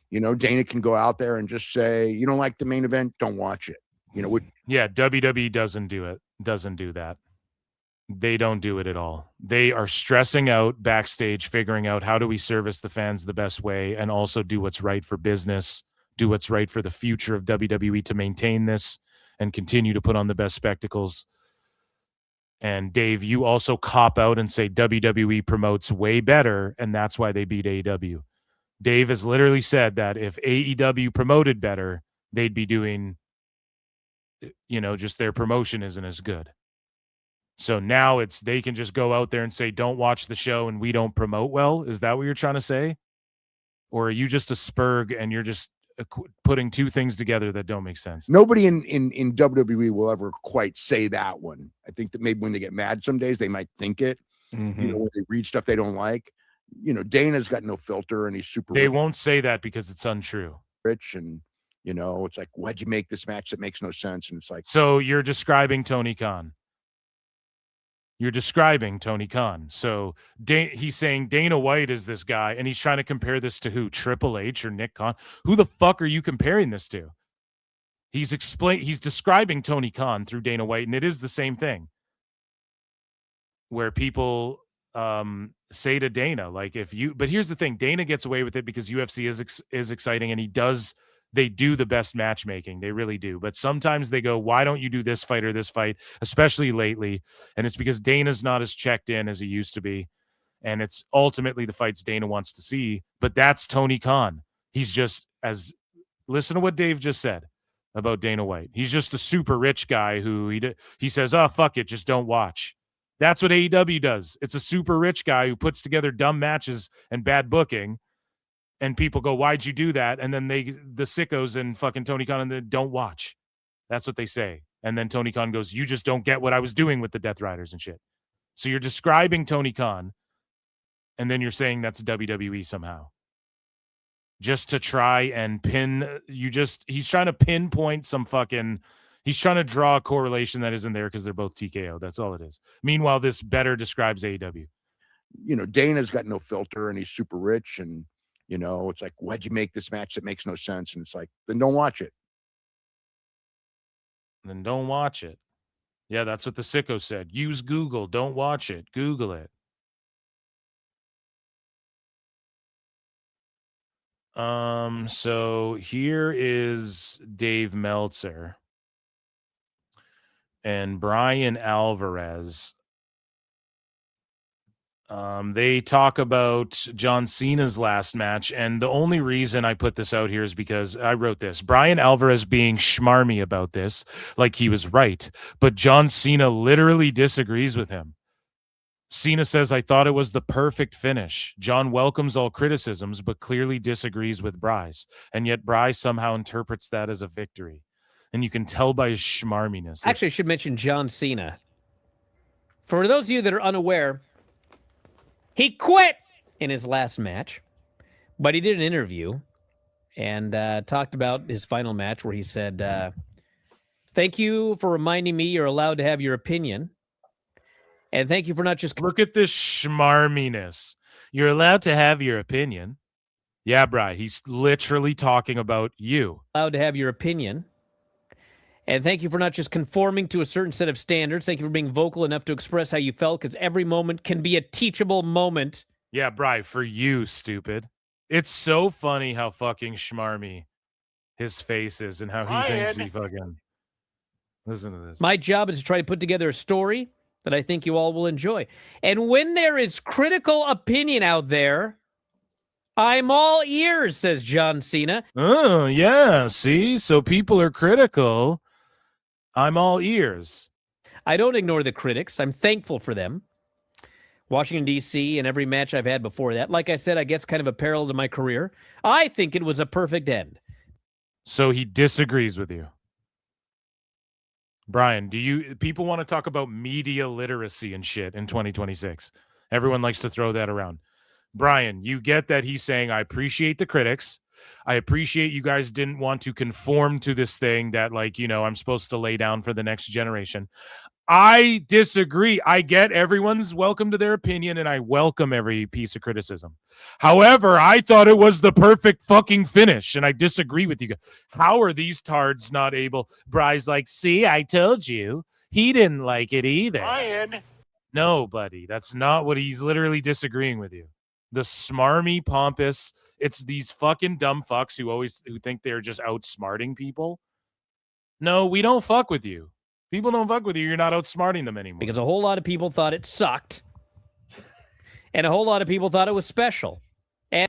You know, Dana can go out there and just say, you don't like the main event, don't watch it. You know, yeah, WWE doesn't do that. They don't do it at all. They are stressing out backstage, figuring out how do we service the fans the best way and also do what's right for business, do what's right for the future of WWE to maintain this and continue to put on the best spectacles. And Dave, you also cop out and say WWE promotes way better, and that's why they beat AEW. Dave has literally said that if AEW promoted better, they'd be doing, just their promotion isn't as good. So now they can just go out there and say, don't watch the show and we don't promote well. Is that what you're trying to say? Or are you just a spurg and you're just putting two things together that don't make sense. Nobody in WWE will ever quite say that one. I think that maybe when they get mad some days, they might think it. Mm-hmm. You know, when they read stuff they don't like. You know, Dana's got no filter and he's super They rich, won't say that because it's untrue. and you know, it's like, why'd you make this match that makes no sense? And it's like, So you're describing Tony Khan. You're describing Tony Khan. So he's saying Dana White is this guy, and he's trying to compare this to who? Triple H or Nick Khan? Who the fuck are you comparing this to? He's describing Tony Khan through Dana White, and it is the same thing. Where people say to Dana, like, but here's the thing, Dana gets away with it because UFC is exciting, and they do the best matchmaking. They really do. But sometimes they go, why don't you do this fight or this fight, especially lately? And it's because Dana's not as checked in as he used to be. And it's ultimately the fights Dana wants to see. But that's Tony Khan. He's just listen to what Dave just said about Dana White. He's just a super rich guy who he says, oh, fuck it, just don't watch. That's what AEW does. It's a super rich guy who puts together dumb matches and bad booking, and people go, why'd you do that? And then the sickos and fucking Tony Khan and they don't watch. That's what they say. And then Tony Khan goes, you just don't get what I was doing with the Death Riders and shit. So you're describing Tony Khan, and then you're saying that's WWE somehow. Just to try and he's trying to pinpoint some fucking... He's trying to draw a correlation that isn't there because they're both TKO. That's all it is. Meanwhile, this better describes AEW. You know, Dana's got no filter and he's super rich, and you know, it's like, why'd you make this match that makes no sense? And it's like, then don't watch it. Then don't watch it. Yeah, that's what the sicko said. Use Google. Don't watch it. Google it. So here is Dave Meltzer and Bryan Alvarez. They talk about John Cena's last match, and the only reason I put this out here is because I wrote this. Bryan Alvarez being schmarmy about this, like he was right, but John Cena literally disagrees with him. Cena says, I thought it was the perfect finish. John welcomes all criticisms, but clearly disagrees with Bryce, and yet Bryce somehow interprets that as a victory. And you can tell by his schmarminess. Actually, I should mention John Cena. For those of you that are unaware, he quit in his last match, but he did an interview and talked about his final match where he said, thank you for reminding me you're allowed to have your opinion. And thank you for not just... Look at this schmarminess. You're allowed to have your opinion. Yeah, Bri, he's literally talking about you. Allowed to have your opinion. And thank you for not just conforming to a certain set of standards. Thank you for being vocal enough to express how you felt, because every moment can be a teachable moment. Yeah, Bri, for you, stupid. It's so funny how fucking schmarmy his face is and how he thinks he fucking... Listen to this. My job is to try to put together a story that I think you all will enjoy. And when there is critical opinion out there, I'm all ears, says John Cena. Oh, yeah, see? So people are critical. I'm all ears. I don't ignore the critics. I'm thankful for them. Washington, D.C., and every match I've had before that. Like I said, I guess kind of a parallel to my career. I think it was a perfect end. So he disagrees with you. Brian, people want to talk about media literacy and shit in 2026. Everyone likes to throw that around. Brian, you get that he's saying, I appreciate the critics. I appreciate you guys didn't want to conform to this thing that, like, you know, I'm supposed to lay down for the next generation. I disagree. I get everyone's welcome to their opinion, and I welcome every piece of criticism. However, I thought it was the perfect fucking finish, and I disagree with you guys. How are these tards not able? Bry's like, see, I told you. He didn't like it either. Brian. No, buddy, that's not what he's literally disagreeing with you. The smarmy, pompous, it's these fucking dumb fucks who think they're just outsmarting people. No, we don't fuck with you. People don't fuck with you. You're not outsmarting them anymore. Because a whole lot of people thought it sucked. And a whole lot of people thought it was special. And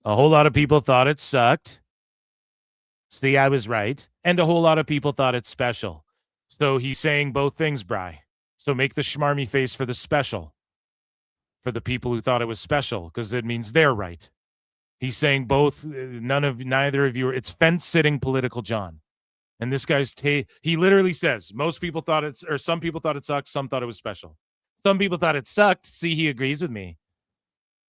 a whole lot of people thought it sucked. See, I was right. And a whole lot of people thought it's special. So he's saying both things, Bri. So make the schmarmy face for the special. For the people who thought it was special, because it means they're right. He's saying neither of you. It's fence sitting political John. And this guy's he literally says most people thought some people thought it sucked, some thought it was special. Some people thought it sucked. See, he agrees with me.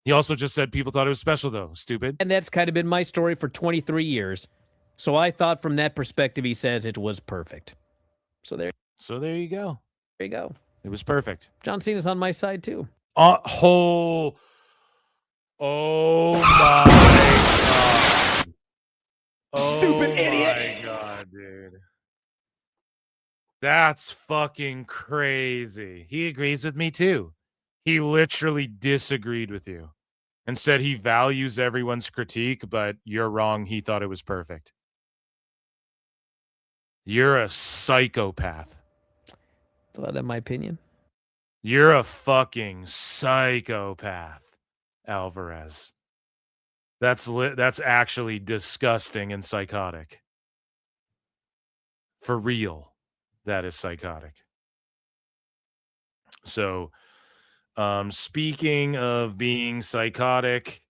He also just said people thought it was special though. Stupid. And that's kind of been my story for 23 years. So I thought from that perspective, he says it was perfect. So there you go. There you go. It was perfect. John Cena's on my side too. Oh my God. Stupid idiot. Oh my God, dude. That's fucking crazy. He agrees with me too. He literally disagreed with you and said he values everyone's critique, but you're wrong. He thought it was perfect. You're a psychopath. Well, that's my opinion. You're a fucking psychopath, Alvarez. That's actually disgusting and psychotic. For real, that is psychotic. So, speaking of being psychotic,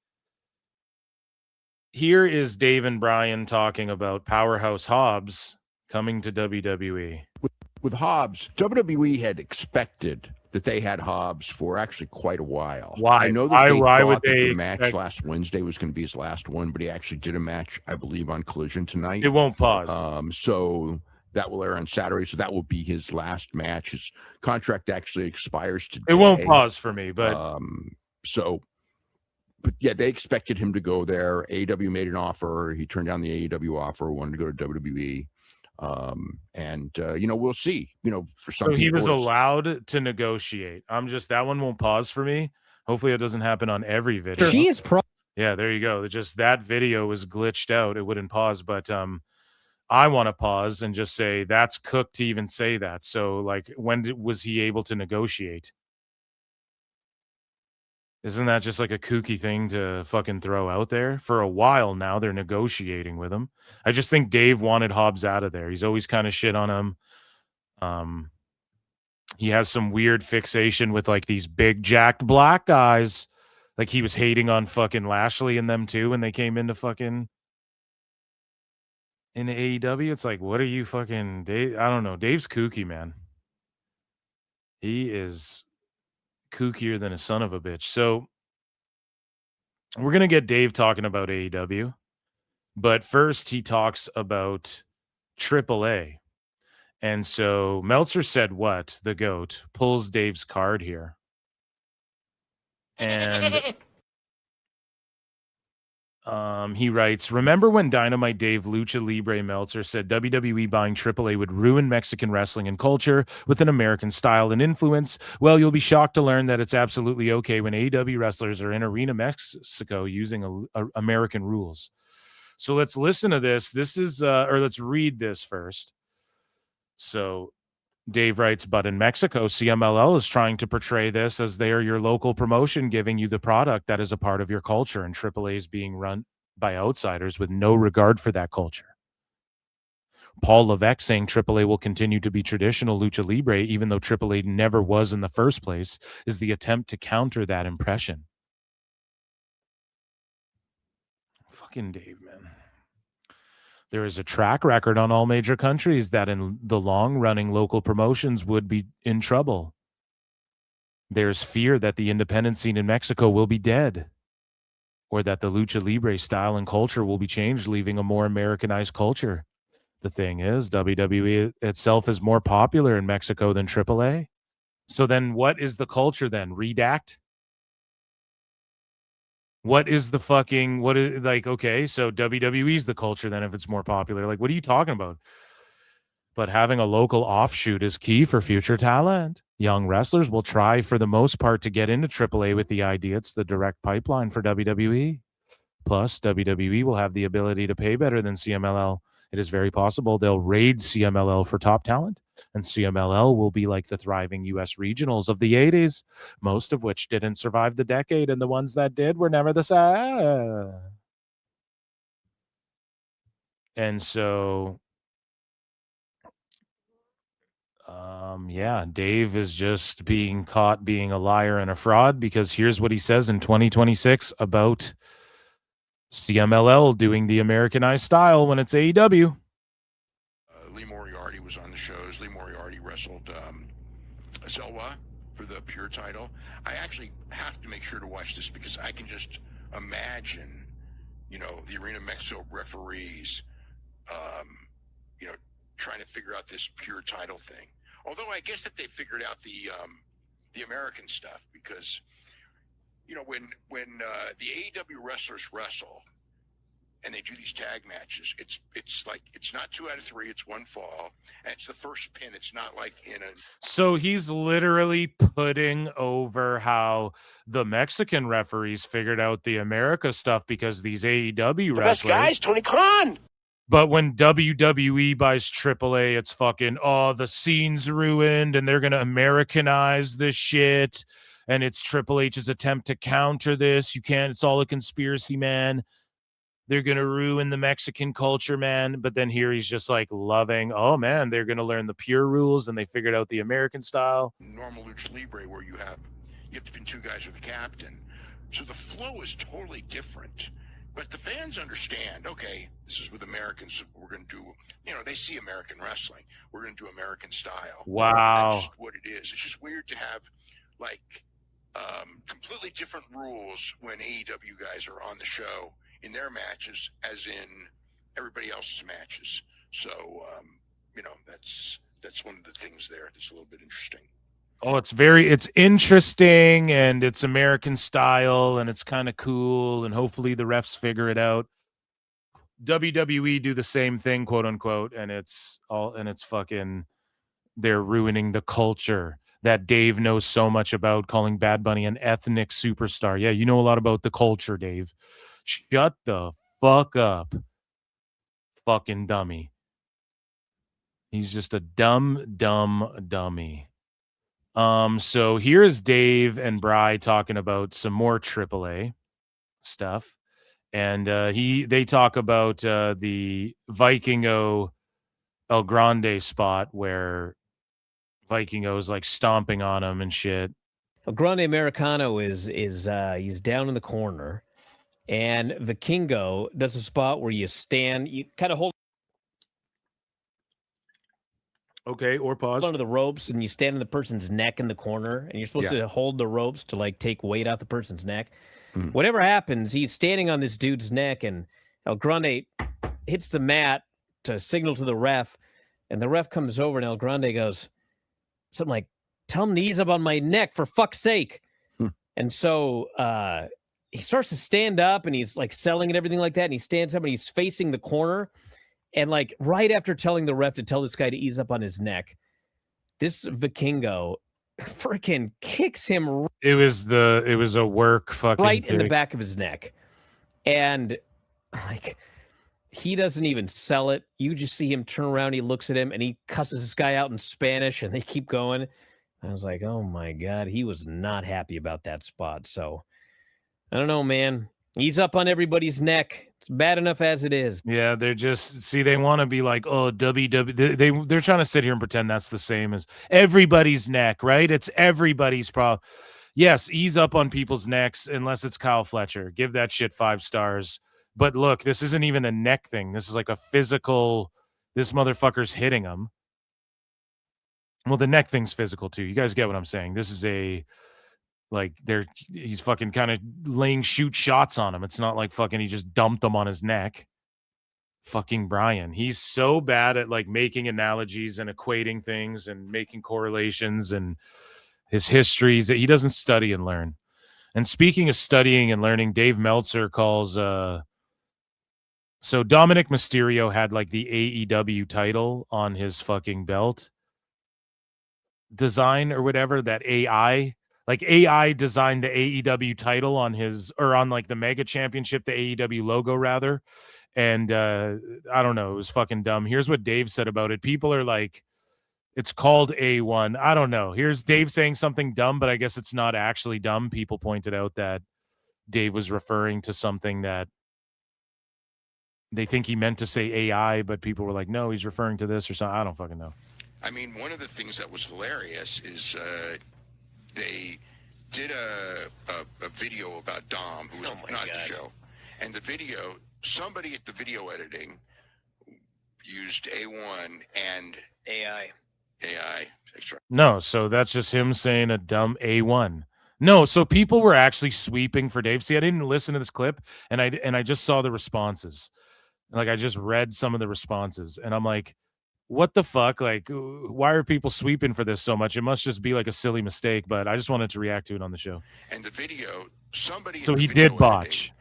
here is Dave and Bryan talking about Powerhouse Hobbs coming to WWE. With Hobbs, WWE had expected that they had Hobbs for actually quite a while. Why? I know that Why thought would that they the match last Wednesday was going to be his last one, but he actually did a match, I believe, on Collision tonight. It won't pause. So that will air on Saturday. So that will be his last match. His contract actually expires today. It won't pause for me, but but yeah, they expected him to go there. AEW made an offer. He turned down the AEW offer, wanted to go to WWE. We'll see. For some so he was people, allowed to negotiate. That one won't pause for me. Hopefully it doesn't happen on every video. She is yeah, there you go. Just that video was glitched out. It wouldn't pause, but I want to pause and just say that's cooked to even say that. So like, when was he able to negotiate? Isn't that just like a kooky thing to fucking throw out there? For a while now, they're negotiating with him. I just think Dave wanted Hobbs out of there. He's always kind of shit on him. He has some weird fixation with like these big jacked black guys. Like he was hating on fucking Lashley and them too when they came into fucking in AEW. It's like, what are you fucking Dave? I don't know. Dave's kooky, man. He is kookier than a son of a bitch. So we're going to get Dave talking about AEW, but first he talks about AAA. And so Meltzer said what? The GOAT pulls Dave's card here. And he writes, remember when Dynamite Dave Lucha Libre Meltzer said WWE buying AAA would ruin Mexican wrestling and culture with an American style and influence? Well, you'll be shocked to learn that it's absolutely okay when AEW wrestlers are in Arena Mexico using American rules. So let's listen to this. This is, or let's read this first. So Dave writes, but in Mexico, CMLL is trying to portray this as they are your local promotion giving you the product that is a part of your culture, and AAA is being run by outsiders with no regard for that culture. Paul Levesque saying AAA will continue to be traditional Lucha Libre, even though AAA never was in the first place, is the attempt to counter that impression. Fucking Dave, man. There is a track record on all major countries that in the long-running local promotions would be in trouble. There's fear that the independent scene in Mexico will be dead, or that the Lucha Libre style and culture will be changed, leaving a more Americanized culture. The thing is, WWE itself is more popular in Mexico than AAA. So then what is the culture then? Redact? What is the fucking, what is, like, okay, so WWE's the culture then if it's more popular. Like, what are you talking about? But having a local offshoot is key for future talent. Young wrestlers will try for the most part to get into AAA with the idea it's the direct pipeline for WWE. Plus, WWE will have the ability to pay better than CMLL. It is very possible they'll raid CMLL for top talent, and CMLL will be like the thriving U.S. regionals of the 80s, most of which didn't survive the decade, and the ones that did were never the same. And so, yeah, Dave is just being caught being a liar and a fraud, because here's what he says in 2026 about CMLL doing the Americanized style when it's AEW. Lee Moriarty was on the shows. Lee Moriarty wrestled Selwa for the Pure title. I actually have to make sure to watch this because I can just imagine, the Arena Mexico referees, trying to figure out this Pure title thing. Although I guess that they figured out the American stuff because, when the AEW wrestlers wrestle and they do these tag matches, it's not 2 out of 3, it's 1 fall, and it's the first pin. It's not like in a. So he's literally putting over how the Mexican referees figured out the America stuff because these AEW wrestlers. Best guys, Tony Khan. But when WWE buys AAA, it's fucking, the scene's ruined and they're going to Americanize this shit. And it's Triple H's attempt to counter this. It's all a conspiracy, man. They're going to ruin the Mexican culture, man. But then here he's just like loving, oh, man, they're going to learn the pure rules and they figured out the American style. Normal Lucha Libre where you have to pin 2 guys with the captain. So the flow is totally different. But the fans understand, okay, this is with Americans. We're going to do, they see American wrestling. We're going to do American style. Wow. That's just what it is. It's just weird to have, completely different rules when AEW guys are on the show in their matches as in everybody else's matches. So, that's one of the things there that's a little bit interesting. Oh, it's interesting and it's American style and it's kind of cool and hopefully the refs figure it out. WWE do the same thing, quote unquote, and it's fucking, they're ruining the culture that Dave knows so much about, calling Bad Bunny an ethnic superstar. Yeah, you know a lot about the culture, Dave. Shut the fuck up, fucking dummy. He's just a dumb dummy. So here's Dave and Bry talking about some more AAA stuff. And they talk about the Vikingo El Grande spot where Vikingo's like stomping on him and shit. El Grande Americano is he's down in the corner, and Vikingo does a spot where you stand, you kind of hold. Okay, or pause. Under the ropes, and you stand on the person's neck in the corner, and you're supposed to hold the ropes to take weight out the person's neck. Whatever happens, he's standing on this dude's neck, and El Grande hits the mat to signal to the ref, and the ref comes over, and El Grande goes something like, "Tell him to ease up on my neck, for fuck's sake." And so he starts to stand up, and he's selling and everything like that, and he stands up, and he's facing the corner. And right after telling the ref to tell this guy to ease up on his neck, this Vikingo freaking kicks him. It was a work fucking right in the back of his neck. And he doesn't even sell it. You just see him turn around, he looks at him, and he cusses this guy out in Spanish, and they keep going. I was like, oh my God, he was not happy about that spot. So I don't know, man. He's up on everybody's neck. It's bad enough as it is. Yeah, they're just, they want to be like, oh, WWE. They're trying to sit here and pretend that's the same as everybody's neck, right? It's everybody's problem. Yes, ease up on people's necks unless it's Kyle Fletcher. Give that shit 5 stars. But look, this isn't even a neck thing. This is like a physical, this motherfucker's hitting him. Well, the neck thing's physical too. You guys get what I'm saying? This is he's fucking kind of laying shots on him. It's not like fucking he just dumped him on his neck. Fucking Bryan. He's so bad at making analogies and equating things and making correlations and his histories that he doesn't study and learn. And speaking of studying and learning, Dave Meltzer calls so Dominic Mysterio had the AEW title on his fucking belt design or whatever, that AI designed the AEW title on the Mega Championship, the AEW logo rather. And I don't know, it was fucking dumb. Here's what Dave said about it. People are like, it's called A1. I don't know. Here's Dave saying something dumb, but I guess it's not actually dumb. People pointed out that Dave was referring to something that they think he meant to say AI, but people were like, no, he's referring to this or something. I don't fucking know. I mean, one of the things that was hilarious is they did a video about Dom, who was not at the show, And the video, somebody at the video editing used A1 and AI. That's right. No, so that's just him saying a dumb A1. No, so people were actually sweeping for Dave. See, I didn't listen to this clip, and I just saw the responses. Like, I just read some of the responses, and I'm like, what the fuck? Like, why are people sweeping for this so much? It must just be like a silly mistake, but I just wanted to react to it on the show. And the video, somebody So at the he video did botch.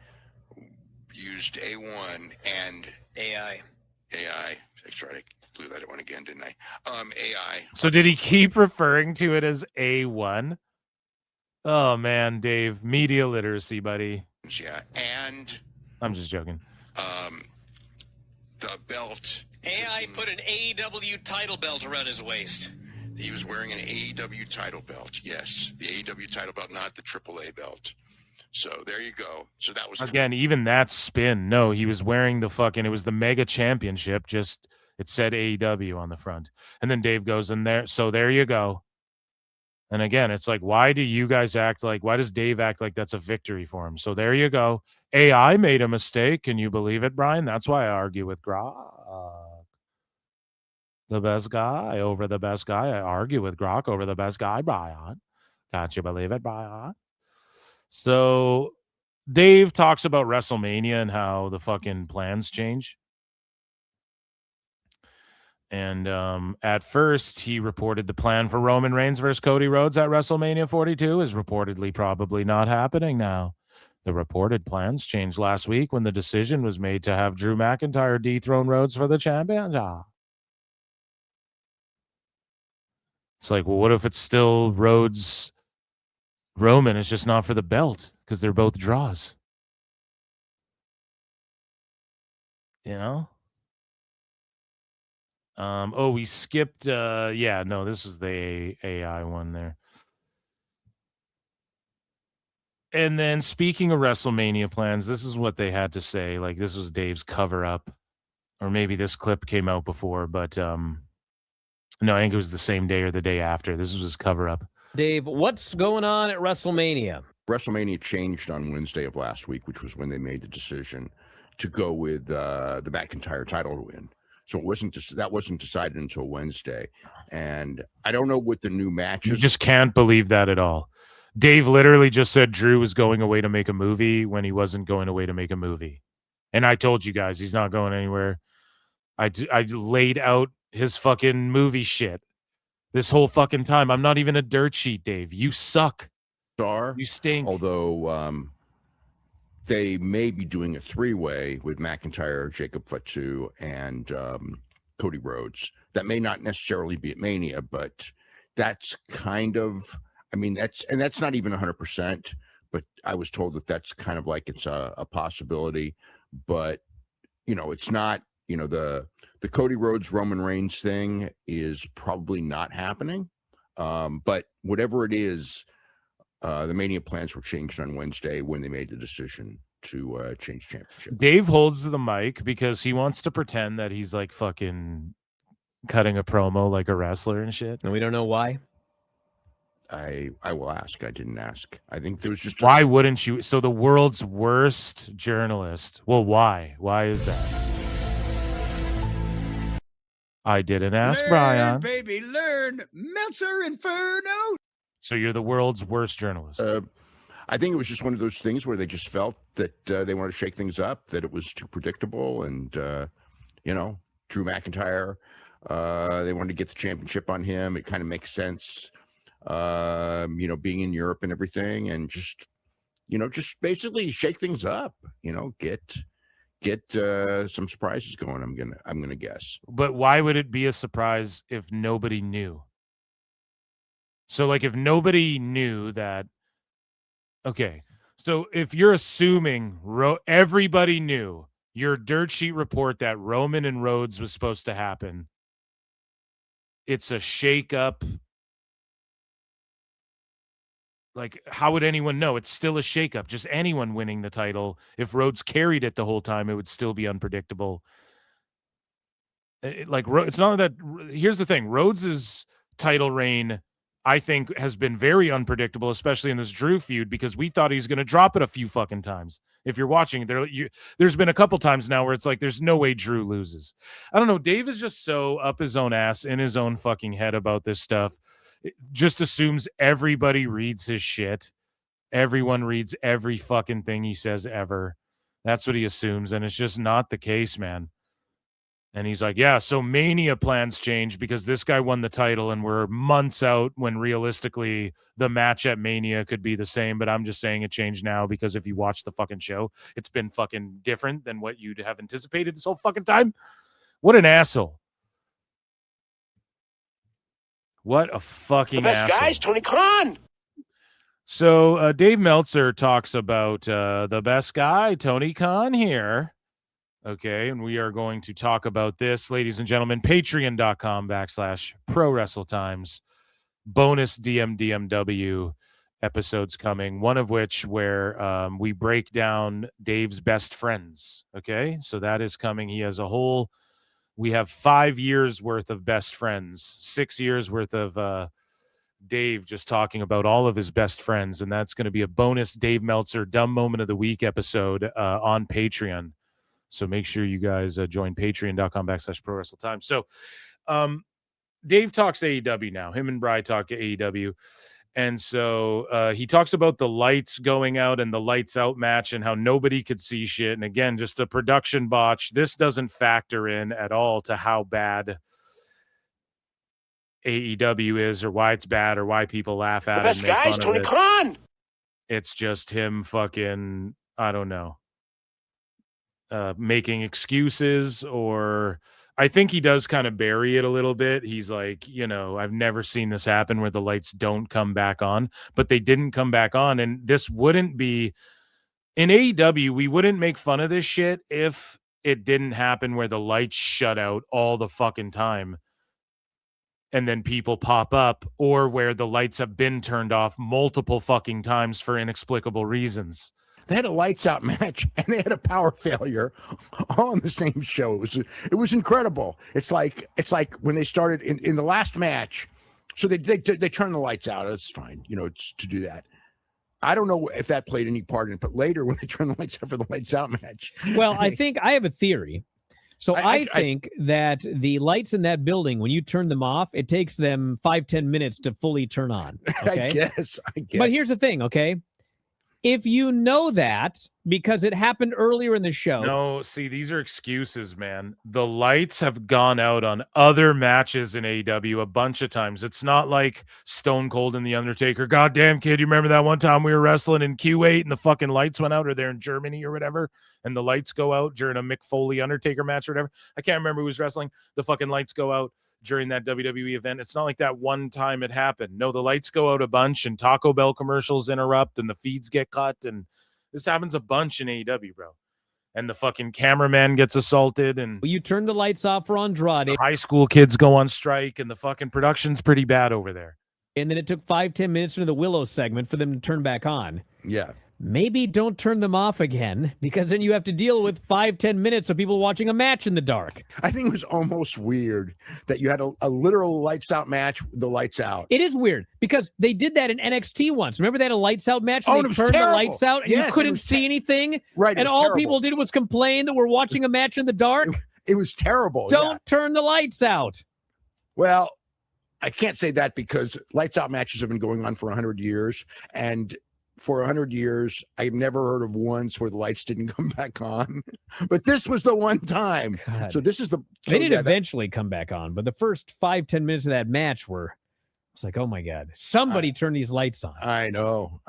used A1 and AI. That's right. I blew that one again, didn't I? AI. So did he keep referring to it as A1? Oh man, Dave, media literacy, buddy. Yeah, and I'm just joking. The belt. AI put an AEW title belt around his waist. He was wearing an AEW title belt. Yes, the AEW title belt, not the AAA belt. So there you go. So that was Again, even that spin. No, he was wearing the fucking, it was the Mega Championship. Just, it said AEW on the front. And then Dave goes in there. So there you go. And again, it's like, why do you guys act like, why does Dave act like that's a victory for him? So there you go. AI made a mistake. Can you believe it, Brian? That's why I argue with Grok. The best guy over the best guy. I argue with Grok over the best guy, Brian. Can't you believe it, Brian? So Dave talks about WrestleMania and how the fucking plans change. And at first, he reported the plan for Roman Reigns versus Cody Rhodes at WrestleMania 42 is reportedly probably not happening now. The reported plans changed last week when the decision was made to have Drew McIntyre dethrone Rhodes for the championship. It's like, well, what if it's still Rhodes Roman? It's just not for the belt because they're both draws. You know? Oh, we skipped yeah, no, this is the AI one there. And then speaking of WrestleMania plans, this is what they had to say. Like, this was Dave's cover up. Or maybe this clip came out before, but no, I think it was the same day or the day after. This was his cover up. Dave, what's going on at WrestleMania? WrestleMania changed on Wednesday of last week, which was when they made the decision to go with the McIntyre title win. So that wasn't decided until Wednesday. And I don't know what the new matches. You just can't believe that at all. Dave literally just said Drew was going away to make a movie when he wasn't going away to make a movie. And I told you guys, he's not going anywhere. I laid out his fucking movie shit this whole fucking time. I'm not even a dirt sheet, Dave. You suck. You stink. Although they may be doing a three-way with McIntyre, Jacob Fatu, and Cody Rhodes. That may not necessarily be at Mania, but that's kind of, I mean, that's not even 100%, but I was told that that's kind of like it's a possibility, but it's not, the Cody Rhodes Roman Reigns thing is probably not happening. But whatever it is, the Mania plans were changed on Wednesday when they made the decision to change championship. Dave holds the mic because he wants to pretend that he's like fucking cutting a promo like a wrestler and shit. And we don't know why. I will ask. I didn't ask. I think there was just why wouldn't you? So the world's worst journalist. Well, why? Why is that? I didn't ask learn, Brian. Baby, learn. Meltzer Inferno. So you're the world's worst journalist. I think it was just one of those things where they just felt that they wanted to shake things up, that it was too predictable. And, Drew McIntyre, they wanted to get the championship on him. It kind of makes sense, being in Europe and everything. And just basically shake things up, get some surprises going. I'm gonna guess. But why would it be a surprise if nobody knew? So like if nobody knew that, okay. So if you're assuming everybody knew your dirt sheet report that Roman and Rhodes was supposed to happen, it's a shake-up. Like, how would anyone know? It's still a shakeup. Just anyone winning the title. If Rhodes carried it the whole time, it would still be unpredictable. It's not that. Here's the thing: Rhodes's title reign, I think has been very unpredictable, especially in this Drew feud, because we thought he's going to drop it a few fucking times. If you're watching, there's been a couple times now where it's like, there's no way Drew loses. I don't know. Dave is just so up his own ass, in his own fucking head about this stuff. It just assumes everybody reads his shit. Everyone reads every fucking thing he says ever. That's what he assumes, and it's just not the case, man. And he's like, yeah, so Mania plans changed because this guy won the title and we're months out when realistically the match at Mania could be the same. But I'm just saying it changed now because if you watch the fucking show, it's been fucking different than what you'd have anticipated this whole fucking time. What an asshole. What a fucking The best asshole. guy's Tony Khan. So Dave Meltzer talks about the best guy, Tony Khan here. Okay, and we are going to talk about this, ladies and gentlemen. Patreon.com/Pro Wrestle Times. Bonus DMDMW episodes coming, one of which where we break down Dave's best friends. Okay, so that is coming. He has we have 5 years worth of best friends, 6 years worth of Dave just talking about all of his best friends, and that's going to be a bonus Dave Meltzer Dumb Moment of the Week episode on Patreon. So make sure you guys join patreon.com/Pro Wrestle Time. So Dave talks AEW now. Him and Bri talk AEW. And so he talks about the lights going out and the lights out match and how nobody could see shit. And again, just a production botch. This doesn't factor in at all to how bad AEW is or why it's bad or why people laugh at it. The best guy's Tony Khan. It's just him fucking, I don't know. Making excuses, or I think he does kind of bury it a little bit. He's like, I've never seen this happen where the lights don't come back on, but they didn't come back on. And this wouldn't be in AEW. We wouldn't make fun of this shit if it didn't happen where the lights shut out all the fucking time and then people pop up, or where the lights have been turned off multiple fucking times for inexplicable reasons. They had a lights out match and they had a power failure all on the same show. It was incredible. It's like when they started in the last match. So they turned the lights out. It's fine, it's to do that. I don't know if that played any part in it, but later when they turned the lights out for the lights out match. Well, I think I have a theory. So I think that the lights in that building, when you turn them off, it takes them 5-10 minutes to fully turn on. Okay? I guess. But here's the thing, okay? If you know that because it happened earlier in the show. No, see, these are excuses, man. The lights have gone out on other matches in AEW a bunch of times. It's not like Stone Cold and The Undertaker. Goddamn, kid, you remember that one time we were wrestling in Q8 and the fucking lights went out, or they're in Germany or whatever, and the lights go out during a Mick Foley Undertaker match or whatever. I can't remember who was wrestling. The fucking lights go out during that WWE event. It's not like that one time it happened. No, the lights go out a bunch and Taco Bell commercials interrupt and the feeds get cut, and this happens a bunch in AEW, bro. And the fucking cameraman gets assaulted, and you turn the lights off for Andrade. High school kids go on strike, and the fucking production's pretty bad over there. And then it took 5-10 minutes into the Willow segment for them to turn back on. Yeah. Maybe don't turn them off again, because then you have to deal with 5-10 minutes of people watching a match in the dark. I think it was almost weird that you had a literal lights out match with the lights out. It is weird because they did that in NXT once. Remember they had a lights out match and and they it was turned terrible. the lights out and Yes, you couldn't see anything? Right. And all people did was complain that we're watching a match in the dark? It was terrible. Don't turn the lights out. Well, I can't say that because lights out matches have been going on for 100 years. And for 100 years, I've never heard of once where the lights didn't come back on. But this was the one time. God. So this is the... They did eventually come back on, but the first 5-10 minutes of that match were... It's like, oh my God, somebody turn these lights on. I know.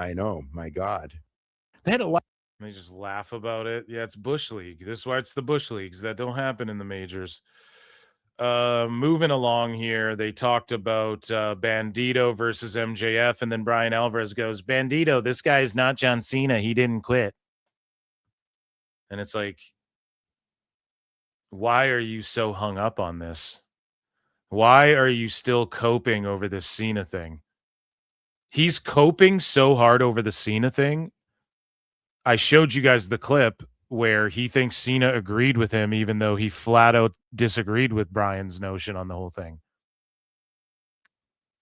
My God. They had a lot. They just laugh about it. Yeah, it's Bush League. This is why it's the Bush Leagues that don't happen in the majors. Moving along here, they talked about Bandito versus MJF, and then Bryan Alvarez goes, Bandito, this guy is not John Cena. He didn't quit. And it's like, why are you so hung up on this? Why are you still coping over this Cena thing? He's coping so hard over the Cena thing. I showed you guys the clip where he thinks Cena agreed with him, even though he flat out disagreed with Bryan's notion on the whole thing.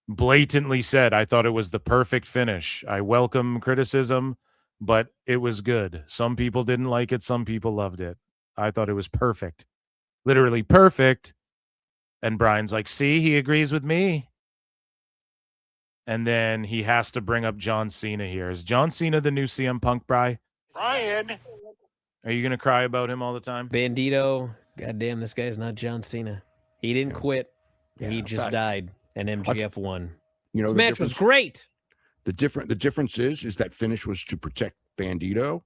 blatantly said, I thought it was the perfect finish. I welcome criticism, but it was good. Some people didn't like it. Some people loved it. I thought it was perfect. Literally perfect. And Bryan's like, see, he agrees with me. And then he has to bring up John Cena here. Is John Cena the new CM Punk, Bryan? Are you going to cry about him all the time? Bandito, goddamn, this guy's not John Cena. He didn't quit. He just died, and MJF won. You know, this match was great. The difference is that finish was to protect Bandito.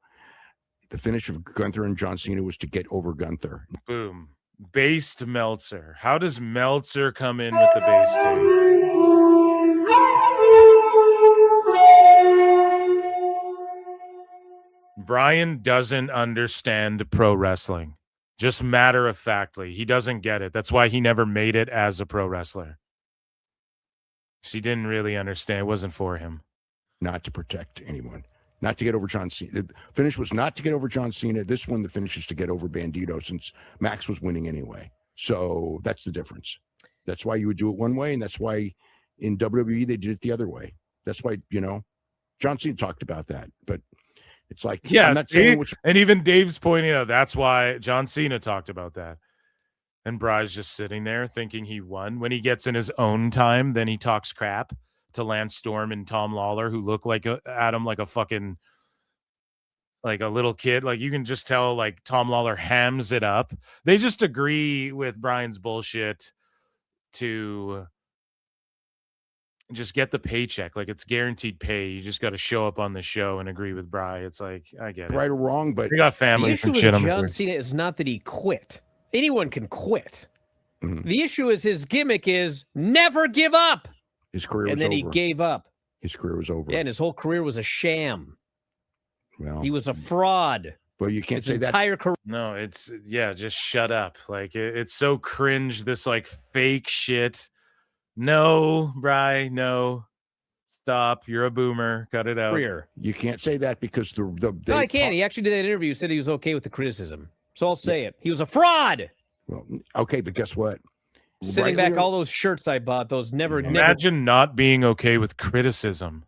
The finish of Gunther and John Cena was to get over Gunther. Boom. Based Meltzer. How does Meltzer come in with the base tape? Bryan doesn't understand pro wrestling. Just matter of factly. He doesn't get it. That's why he never made it as a pro wrestler. He didn't really understand. It wasn't for him. Not to protect anyone. Not to get over John Cena. The finish was not to get over John Cena. This one, the finish is to get over Bandito since Max was winning anyway. So that's the difference. That's why you would do it one way, and that's why in WWE they did it the other way. That's why, you know, John Cena talked about that. But it's like, yeah, I'm not saying which... and even Dave's pointing out that's why John Cena talked about that. And Bryan's just sitting there thinking he won. When he gets in his own time, then he talks crap to Lance Storm and Tom Lawler, who look like at him like a fucking, like a little kid. Like you can just tell, like Tom Lawler hams it up. They just agree with Bryan's bullshit to just get the paycheck. Like it's guaranteed pay. You just got to show up on the show and agree with Bryan. It's like, I get it. Right or wrong, but we got family and shit. John Cena is not that he quit. Anyone can quit. Mm-hmm. The issue is his gimmick is never give up. His career was over. And then he gave up. His career was over. Yeah, and his whole career was a sham. Well, he was a fraud. Well, you can't say that. Entire career. No, it's, yeah, just shut up. Like it's so cringe, this like fake shit. No, Bryan, no. Stop. You're a boomer. Cut it out. You can't say that because no, I can't. He actually did that interview. Said he was okay with the criticism. So I'll say it. He was a fraud. Well, okay, but guess what? Sitting back all those shirts I bought, those never. Imagine not being okay with criticism.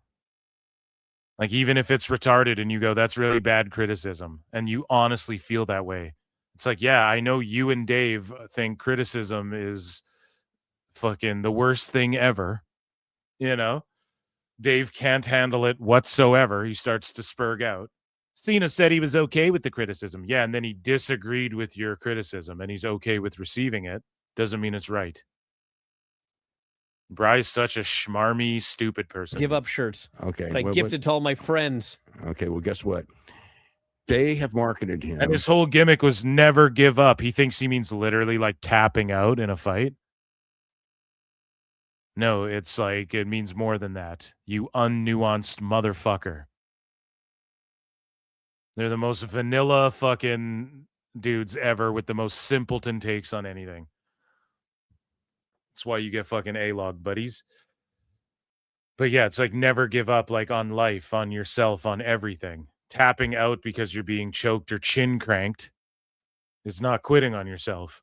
Like even if it's retarded and you go, that's really bad criticism, and you honestly feel that way. It's like, yeah, I know you and Dave think criticism is fucking the worst thing ever. You know, Dave can't handle it whatsoever. He starts to spurg out. Cena said he was okay with the criticism. Yeah, and then he disagreed with your criticism, and he's okay with receiving it. Doesn't mean it's right. Bryan's such a schmarmy, stupid person. Give up shirts. Okay. But I gifted to all my friends. Okay, well, guess what? They have marketed him. And his whole gimmick was never give up. He thinks he means literally like tapping out in a fight. No, it's like, it means more than that. You unnuanced motherfucker. They're the most vanilla fucking dudes ever with the most simpleton takes on anything. That's why you get fucking A-log buddies. But yeah, it's like never give up, like on life, on yourself, on everything. Tapping out because you're being choked or chin cranked is not quitting on yourself.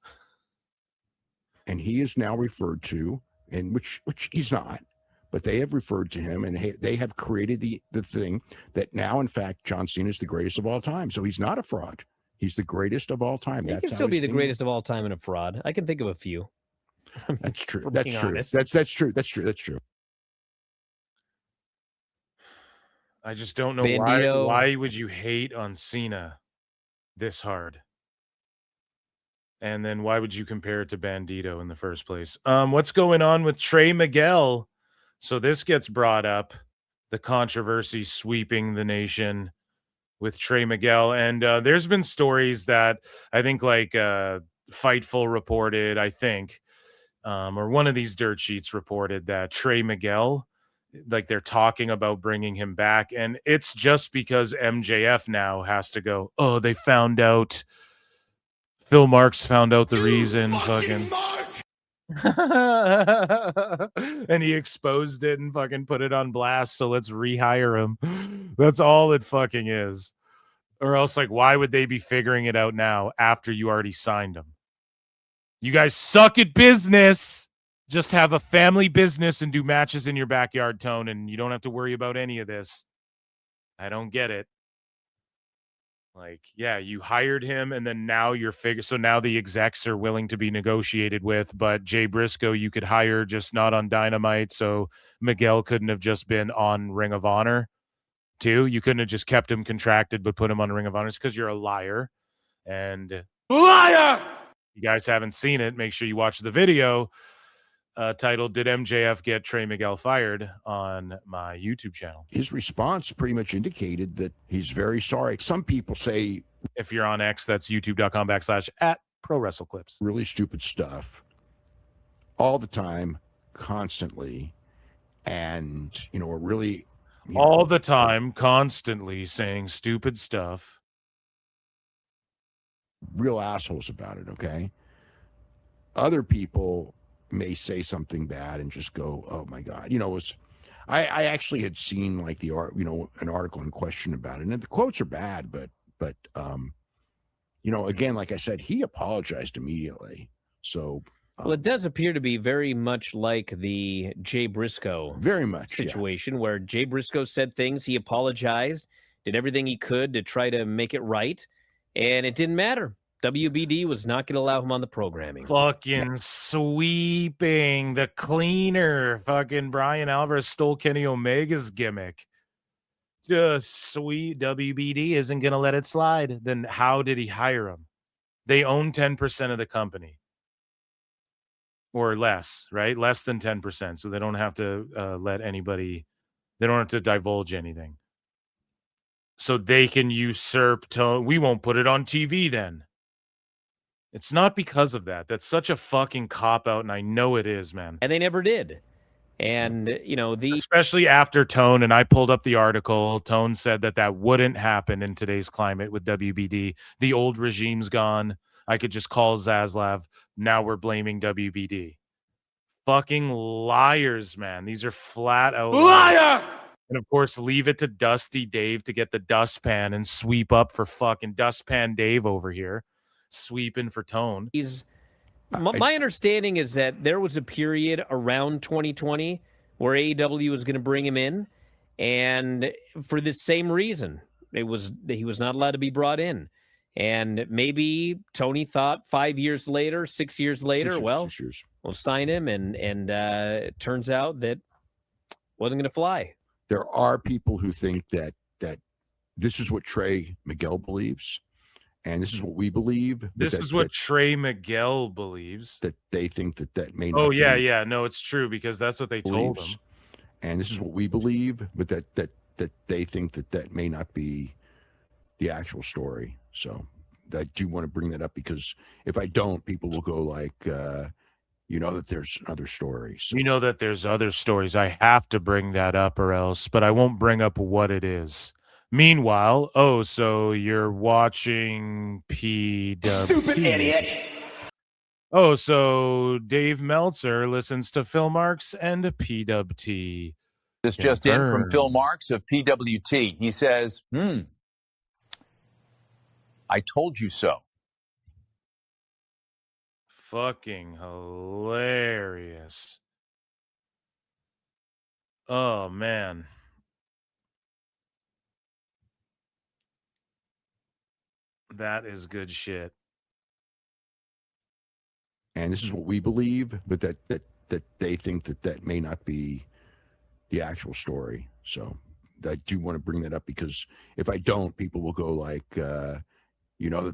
And he is now referred to, and which he's not, but they have referred to him, and they have created the thing that now, in fact, John Cena is the greatest of all time. So he's not a fraud. He's the greatest of all time. He can still be the greatest of all time and a fraud. I can think of a few. That's true. That's true. That's true. That's true. I just don't know why would you hate on Cena this hard? And then why would you compare it to Bandito in the first place? What's going on with Trey Miguel? So this gets brought up, the controversy sweeping the nation with Trey Miguel. And there's been stories that I think like Fightful reported, I think, or one of these dirt sheets reported that Trey Miguel, like they're talking about bringing him back. And it's just because MJF now has to go, oh, they found out. Phil Marks found out the reason. Fucking. And he exposed it and fucking put it on blast. So let's rehire him. That's all it fucking is. Or else, like, why would they be figuring it out now after you already signed him? You guys suck at business. Just have a family business and do matches in your backyard, Tone, and you don't have to worry about any of this. I don't get it. Like, yeah, you hired him, and then now you're so now the execs are willing to be negotiated with, but Jay Briscoe you could hire, just not on Dynamite, so Miguel couldn't have just been on Ring of Honor, too. You couldn't have just kept him contracted but put him on Ring of Honor. It's because you're a liar. And Liar! You guys haven't seen it, make sure you watch the video titled "Did MJF Get Trey Miguel Fired?" on my YouTube channel. His response pretty much indicated that he's very sorry. Some people say, if you're on X, that's youtube.com/@ProWrestleClips. really stupid stuff all the time, constantly, and are really all the time, constantly saying stupid stuff. Real assholes about it. Okay, other people may say something bad and just go, "Oh my God!" I actually had seen like an article in question about it, and the quotes are bad, but again, like I said, he apologized immediately. So, well, it does appear to be very much like the Jay Briscoe very much situation, where Jay Briscoe said things, he apologized, did everything he could to try to make it right, and it didn't matter. WBD was not going to allow him on the programming. Fucking sweeping the cleaner. Fucking Bryan Alvarez stole Kenny Omega's gimmick. Just sweet. WBD isn't going to let it slide. Then how did he hire him? They own 10% of the company. Or less, right? Less than 10%. So they don't have to let anybody, they don't have to divulge anything. So they can usurp Tone. We won't put it on TV then. It's not because of that. That's such a fucking cop-out, and I know it is, man. And they never did. And, especially after Tone, and I pulled up the article, Tone said that wouldn't happen in today's climate with WBD. The old regime's gone. I could just call Zaslav. Now we're blaming WBD. Fucking liars, man. These are flat out liars. And, of course, leave it to Dusty Dave to get the dustpan and sweep up for fucking Dustpan Dave over here. Sweeping for Tone. My understanding is that there was a period around 2020 where AEW was going to bring him in, and for this same reason, he was not allowed to be brought in. And maybe Tony thought 5 years later, 6 years later, we'll sign him, and it turns out that wasn't going to fly. There are people who think that this is what Trey Miguel believes. And this is what we believe. This is what Trey Miguel believes. That they think that may not. Oh, yeah. No, it's true, because that's what they told him. And this is what we believe, but that they think that may not be the actual story. So I do want to bring that up, because if I don't, people will go like, that there's another story. So. That there's other stories. I have to bring that up or else, but I won't bring up what it is. Meanwhile, so you're watching PWT. Stupid idiot. So Dave Meltzer listens to Phil Marks and PWT. This just in from Phil Marks of PWT. He says, I told you so. Fucking hilarious. Oh, man. That is good shit. And this is what we believe, but that they think that may not be the actual story. So I do want to bring that up, because if I don't, people will go like, that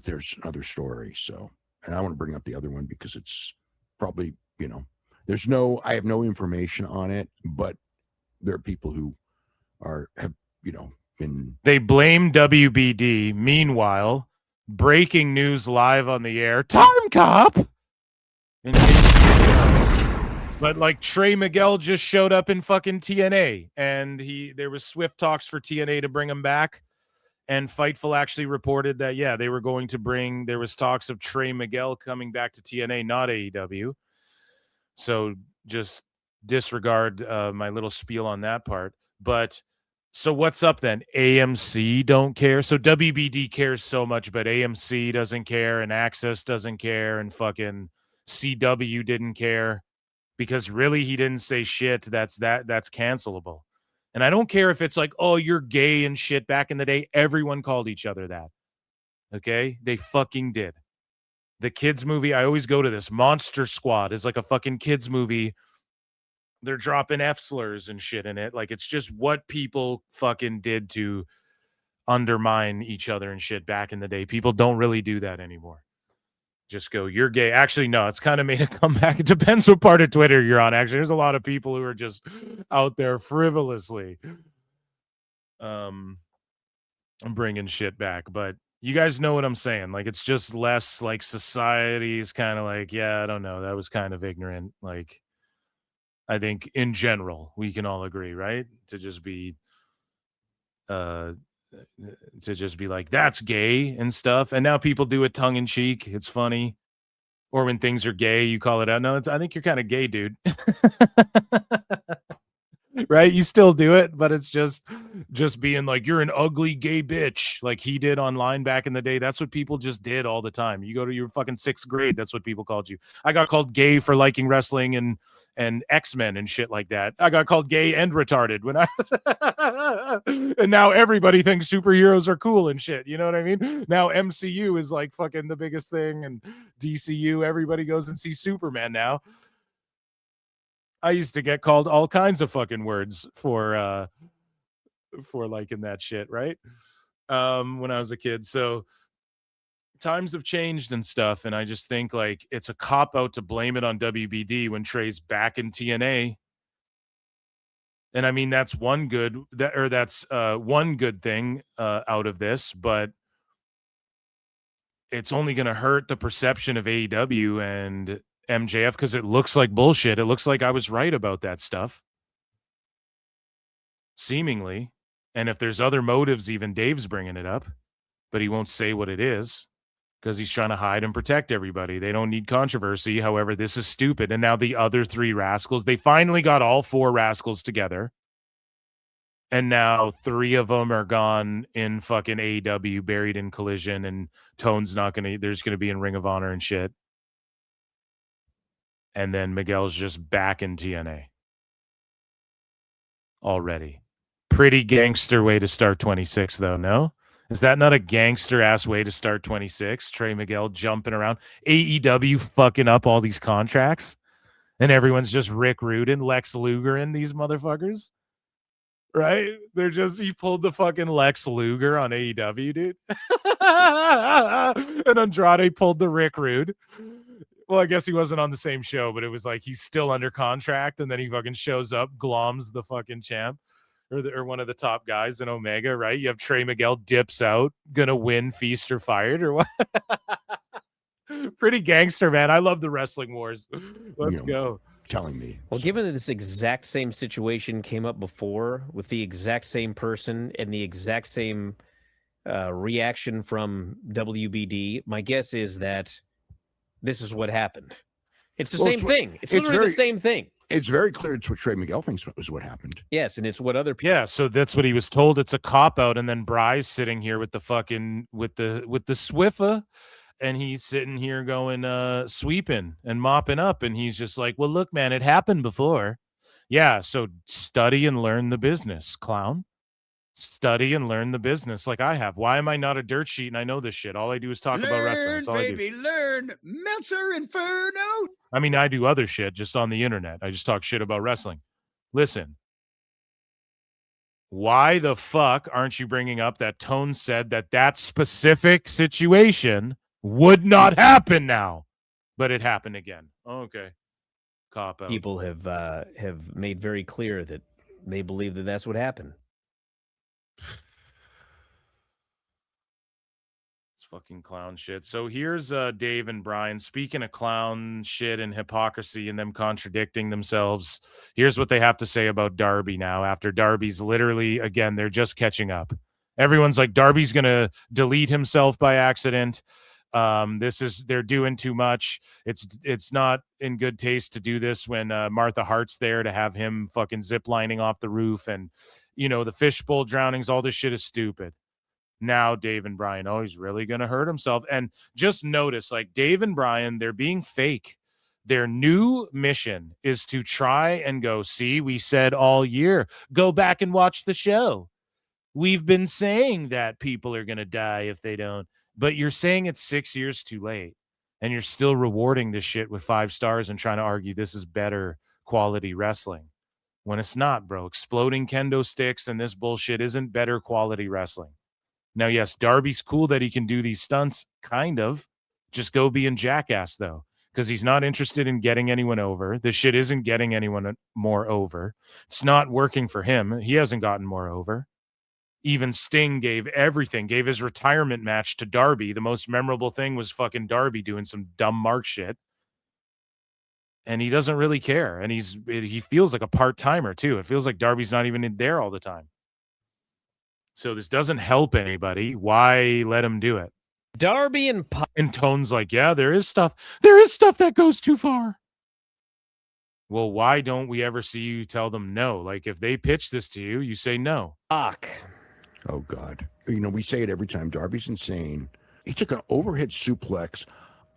there's another story. So, and I want to bring up the other one because it's probably, I have no information on it, but there are people who have been. They blame WBD. Meanwhile, breaking news live on the air. Time cop. But like Trey Miguel just showed up in fucking TNA, and there was swift talks for TNA to bring him back. And Fightful actually reported that, they were going to there was talks of Trey Miguel coming back to TNA, not AEW. So just disregard my little spiel on that part. But so what's up then? AMC don't care. So WBD cares so much, but AMC doesn't care, and Access doesn't care, and fucking CW didn't care. because really he didn't say shit that's cancelable. And I don't care if it's like, oh, you're gay and shit. Back in the day, everyone called each other that. Okay? They fucking did. The kids movie, I always go to this. Monster Squad is like a fucking kids movie. They're dropping F slurs and shit in it. Like, it's just what people fucking did to undermine each other and shit back in the day. People don't really do that anymore. Just go, you're gay. Actually, no, it's kind of made a comeback. It depends what part of Twitter you're on. Actually, there's a lot of people who are just out there frivolously bringing shit back. But you guys know what I'm saying. Like, it's just less like society's kind of like, yeah, I don't know. That was kind of ignorant. Like, I think in general, we can all agree, right? To just be like, that's gay and stuff. And now people do it tongue in cheek. It's funny. Or when things are gay, you call it out. No, I think you're kind of gay, dude. Right? You still do it, but it's just being like, you're an ugly gay bitch, like he did online back in the day. That's what people just did all the time. You go to your fucking 6th grade, that's what people called you. I got called gay for liking wrestling and X-Men and shit like that. I got called gay and retarded when I was and now everybody thinks superheroes are cool and shit. You know what I mean? Now MCU is like fucking the biggest thing, and DCU, everybody goes and sees Superman now. I used to get called all kinds of fucking words for liking that shit, right? When I was a kid. So times have changed and stuff, and I just think like it's a cop out to blame it on WBD when Trey's back in TNA. And I mean that's one good thing out of this, but it's only going to hurt the perception of AEW and MJF because it looks like bullshit. It looks like I was right about that stuff, seemingly. And if there's other motives, even Dave's bringing it up, but he won't say what it is because he's trying to hide and protect everybody. They don't need controversy. However, this is stupid. And now the other 3 rascals, they finally got all 4 rascals together. And now 3 of them are gone in fucking AEW, buried in Collision, and Tone's not going to, there's going to be in Ring of Honor and shit. And then Miguel's just back in TNA already. Pretty gangster way to start 26, though, no? Is that not a gangster-ass way to start 26? Trey Miguel jumping around. AEW fucking up all these contracts. And everyone's just Rick Rudin, Lex Luger in these motherfuckers. Right? They're just, he pulled the fucking Lex Luger on AEW, dude. And Andrade pulled the Rick Rude. Well, I guess he wasn't on the same show, but it was like he's still under contract, and then he fucking shows up, gloms the fucking champ, or one of the top guys in Omega, right? You have Trey Miguel dips out, gonna win, feast or fired, or what? Pretty gangster, man. I love the wrestling wars. Let's go. Telling me. Well, given that this exact same situation came up before with the exact same person and the exact same reaction from WBD, my guess is that this is what happened. It's the same thing. It's literally the same thing. It's very clear it's what Trey Miguel thinks was what happened. Yes, and it's what other people. Yeah, so that's what he was told. It's a cop out, and then Bry's sitting here with the fucking with the Swiffa, and he's sitting here going sweeping and mopping up, and he's just like, "Well, look, man, it happened before." Yeah, so study and learn the business, clown. Study and learn the business like I have. Why am I not a dirt sheet and I know this shit? All I do is talk about wrestling. That's all baby, I do. learn. Meltzer Inferno. I mean, I do other shit just on the internet. I just talk shit about wrestling. Listen, why the fuck aren't you bringing up that Tone said that specific situation would not happen now, but it happened again? Oh, okay. Cop out. People have made very clear that they believe that that's what happened. It's fucking clown shit. So here's Dave and Bryan speaking of clown shit and hypocrisy and them contradicting themselves. Here's what they have to say about Darby now after Darby's literally, again, they're just catching up. Everyone's like, Darby's going to delete himself by accident. They're doing too much. It's not in good taste to do this when Martha Hart's there to have him fucking ziplining off the roof, and the fishbowl drownings, all this shit is stupid. Now Dave and Bryan, he's really going to hurt himself. And just notice, like, Dave and Bryan, they're being fake. Their new mission is to try and go, see, we said all year, go back and watch the show. We've been saying that people are going to die if they don't, but you're saying it's 6 years too late, and you're still rewarding this shit with 5 stars and trying to argue this is better quality wrestling when it's not, bro. Exploding kendo sticks and this bullshit isn't better quality wrestling. Now, yes, Darby's cool that he can do these stunts, kind of. Just go be in Jackass, though, because he's not interested in getting anyone over. This shit isn't getting anyone more over. It's not working for him. He hasn't gotten more over. Even Sting gave everything, gave his retirement match to Darby. The most memorable thing was fucking Darby doing some dumb Mark shit. And he doesn't really care. And he feels like a part-timer, too. It feels like Darby's not even in there all the time. So this doesn't help anybody. Why let him do it? Darby and Tone's like, yeah, there is stuff that goes too far. Well, why don't we ever see you tell them no? Like, if they pitch this to you, you say no. Fuck. Oh, God. You know, we say it every time. Darby's insane. He took an overhead suplex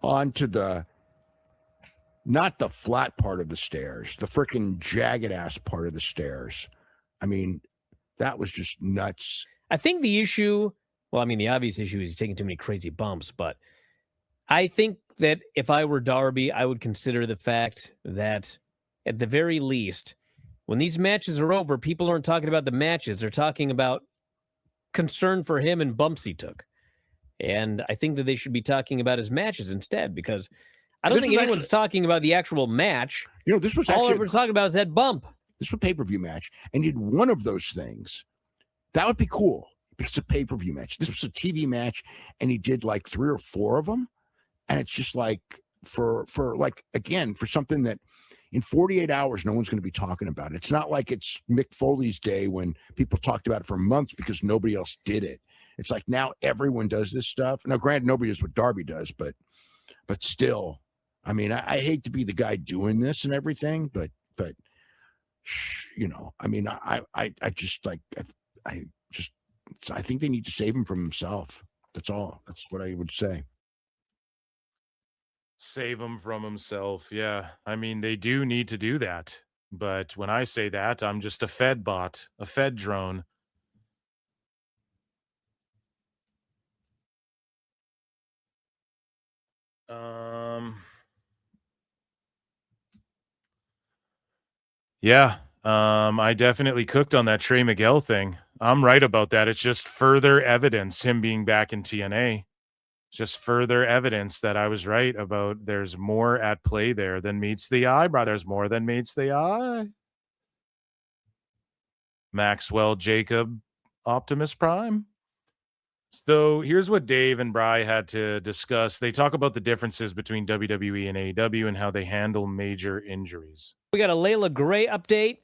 onto not the flat part of the stairs, the freaking jagged-ass part of the stairs. I mean, that was just nuts. I think the issue, well, I mean, the obvious issue is he's taking too many crazy bumps, but I think that if I were Darby, I would consider the fact that at the very least, when these matches are over, people aren't talking about the matches. They're talking about concern for him and bumps he took. And I think that they should be talking about his matches instead, because I don't think anyone's talking about the actual match. You know, this was all actually everyone's talking about is that bump. This was a pay-per-view match, and you did one of those things. That would be cool. It's a pay-per-view match. This was a TV match, and he did like 3 or 4 of them. And it's just like for something that in 48 hours, no one's going to be talking about it. It's not like it's Mick Foley's day when people talked about it for months because nobody else did it. It's like now everyone does this stuff. Now, granted, nobody does what Darby does, but still, I mean, I hate to be the guy doing this and everything, but you know, I mean, I think they need to save him from himself. That's all. That's what I would say. Save him from himself. Yeah. I mean, they do need to do that. But when I say that, I'm just a Fed bot, a Fed drone. Yeah. I definitely cooked on that Trey Miguel thing. I'm right about that. It's just further evidence, him being back in TNA. Just further evidence that I was right about there's more at play there than meets the eye, bro. There's more than meets the eye. Maxwell, Jacob, Optimus Prime. So here's what Dave and Bri had to discuss. They talk about the differences between WWE and AEW and how they handle major injuries. We got a Layla Gray update.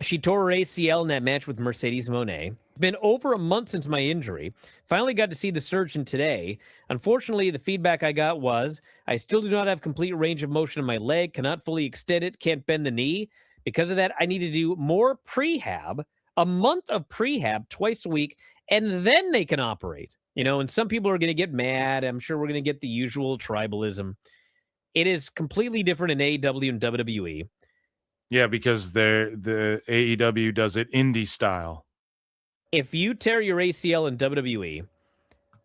She tore her ACL in that match with Mercedes Moné. It's been over a month since my injury. Finally got to see the surgeon today. Unfortunately, the feedback I got was, I still do not have complete range of motion in my leg, cannot fully extend it, can't bend the knee. Because of that, I need to do more prehab, a month of prehab twice a week, and then they can operate. You know, and some people are going to get mad. I'm sure we're going to get the usual tribalism. It is completely different in AEW and WWE. Yeah, because the AEW does it indie style. If you tear your ACL in WWE,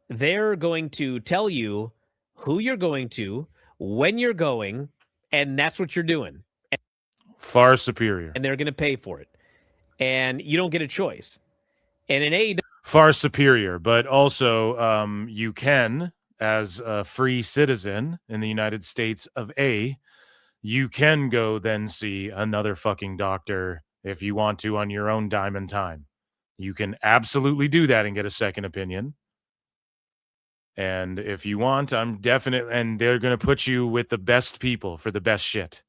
they're going to tell you who you're going to, when you're going, and that's what you're doing. Far superior. And they're going to pay for it. And you don't get a choice. And in AEW... Far superior, but also you can, as a free citizen in the United States of A, you can go then see another fucking doctor if you want to on your own dime and time. You can absolutely do that and get a second opinion. And if you want, I'm definitely, and they're going to put you with the best people for the best shit.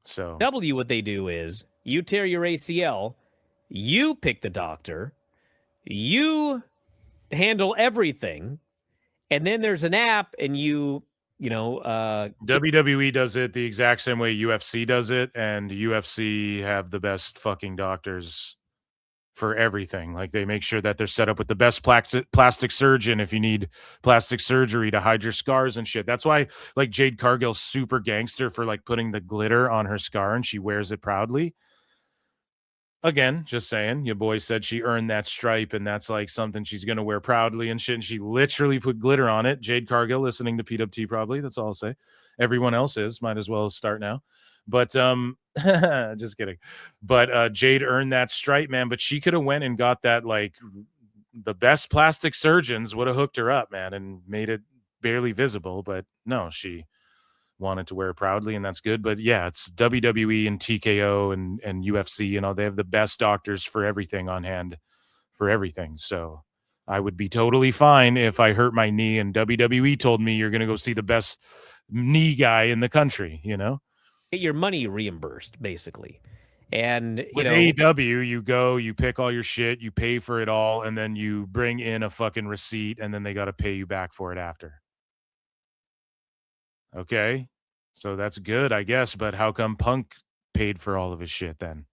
So what they do is you tear your ACL, you pick the doctor, you handle everything, and then there's an app and WWE does it the exact same way UFC does it, and UFC have the best fucking doctors for everything. Like they make sure that they're set up with the best plastic surgeon if you need plastic surgery to hide your scars and shit. That's why like Jade Cargill's super gangster for like putting the glitter on her scar and she wears it proudly. Again, just saying, your boy said she earned that stripe and that's like something she's going to wear proudly and shit. And she literally put glitter on it. Jade Cargill listening to PWT probably. That's all I'll say. Everyone else is. Might as well start now. But just kidding. But Jade earned that stripe, man. But she could have went and got that, like the best plastic surgeons would have hooked her up, man, and made it barely visible. But no, she wanted to wear it proudly, and that's good. But yeah, it's WWE and TKO and UFC, you know, they have the best doctors for everything on hand for everything. So I would be totally fine if I hurt my knee and WWE told me you're going to go see the best knee guy in the country, you know? Get your money reimbursed, basically. And with AEW, you go, you pick all your shit, you pay for it all, and then you bring in a fucking receipt, and then they got to pay you back for it after. Okay, so that's good, I guess. But how come Punk paid for all of his shit then?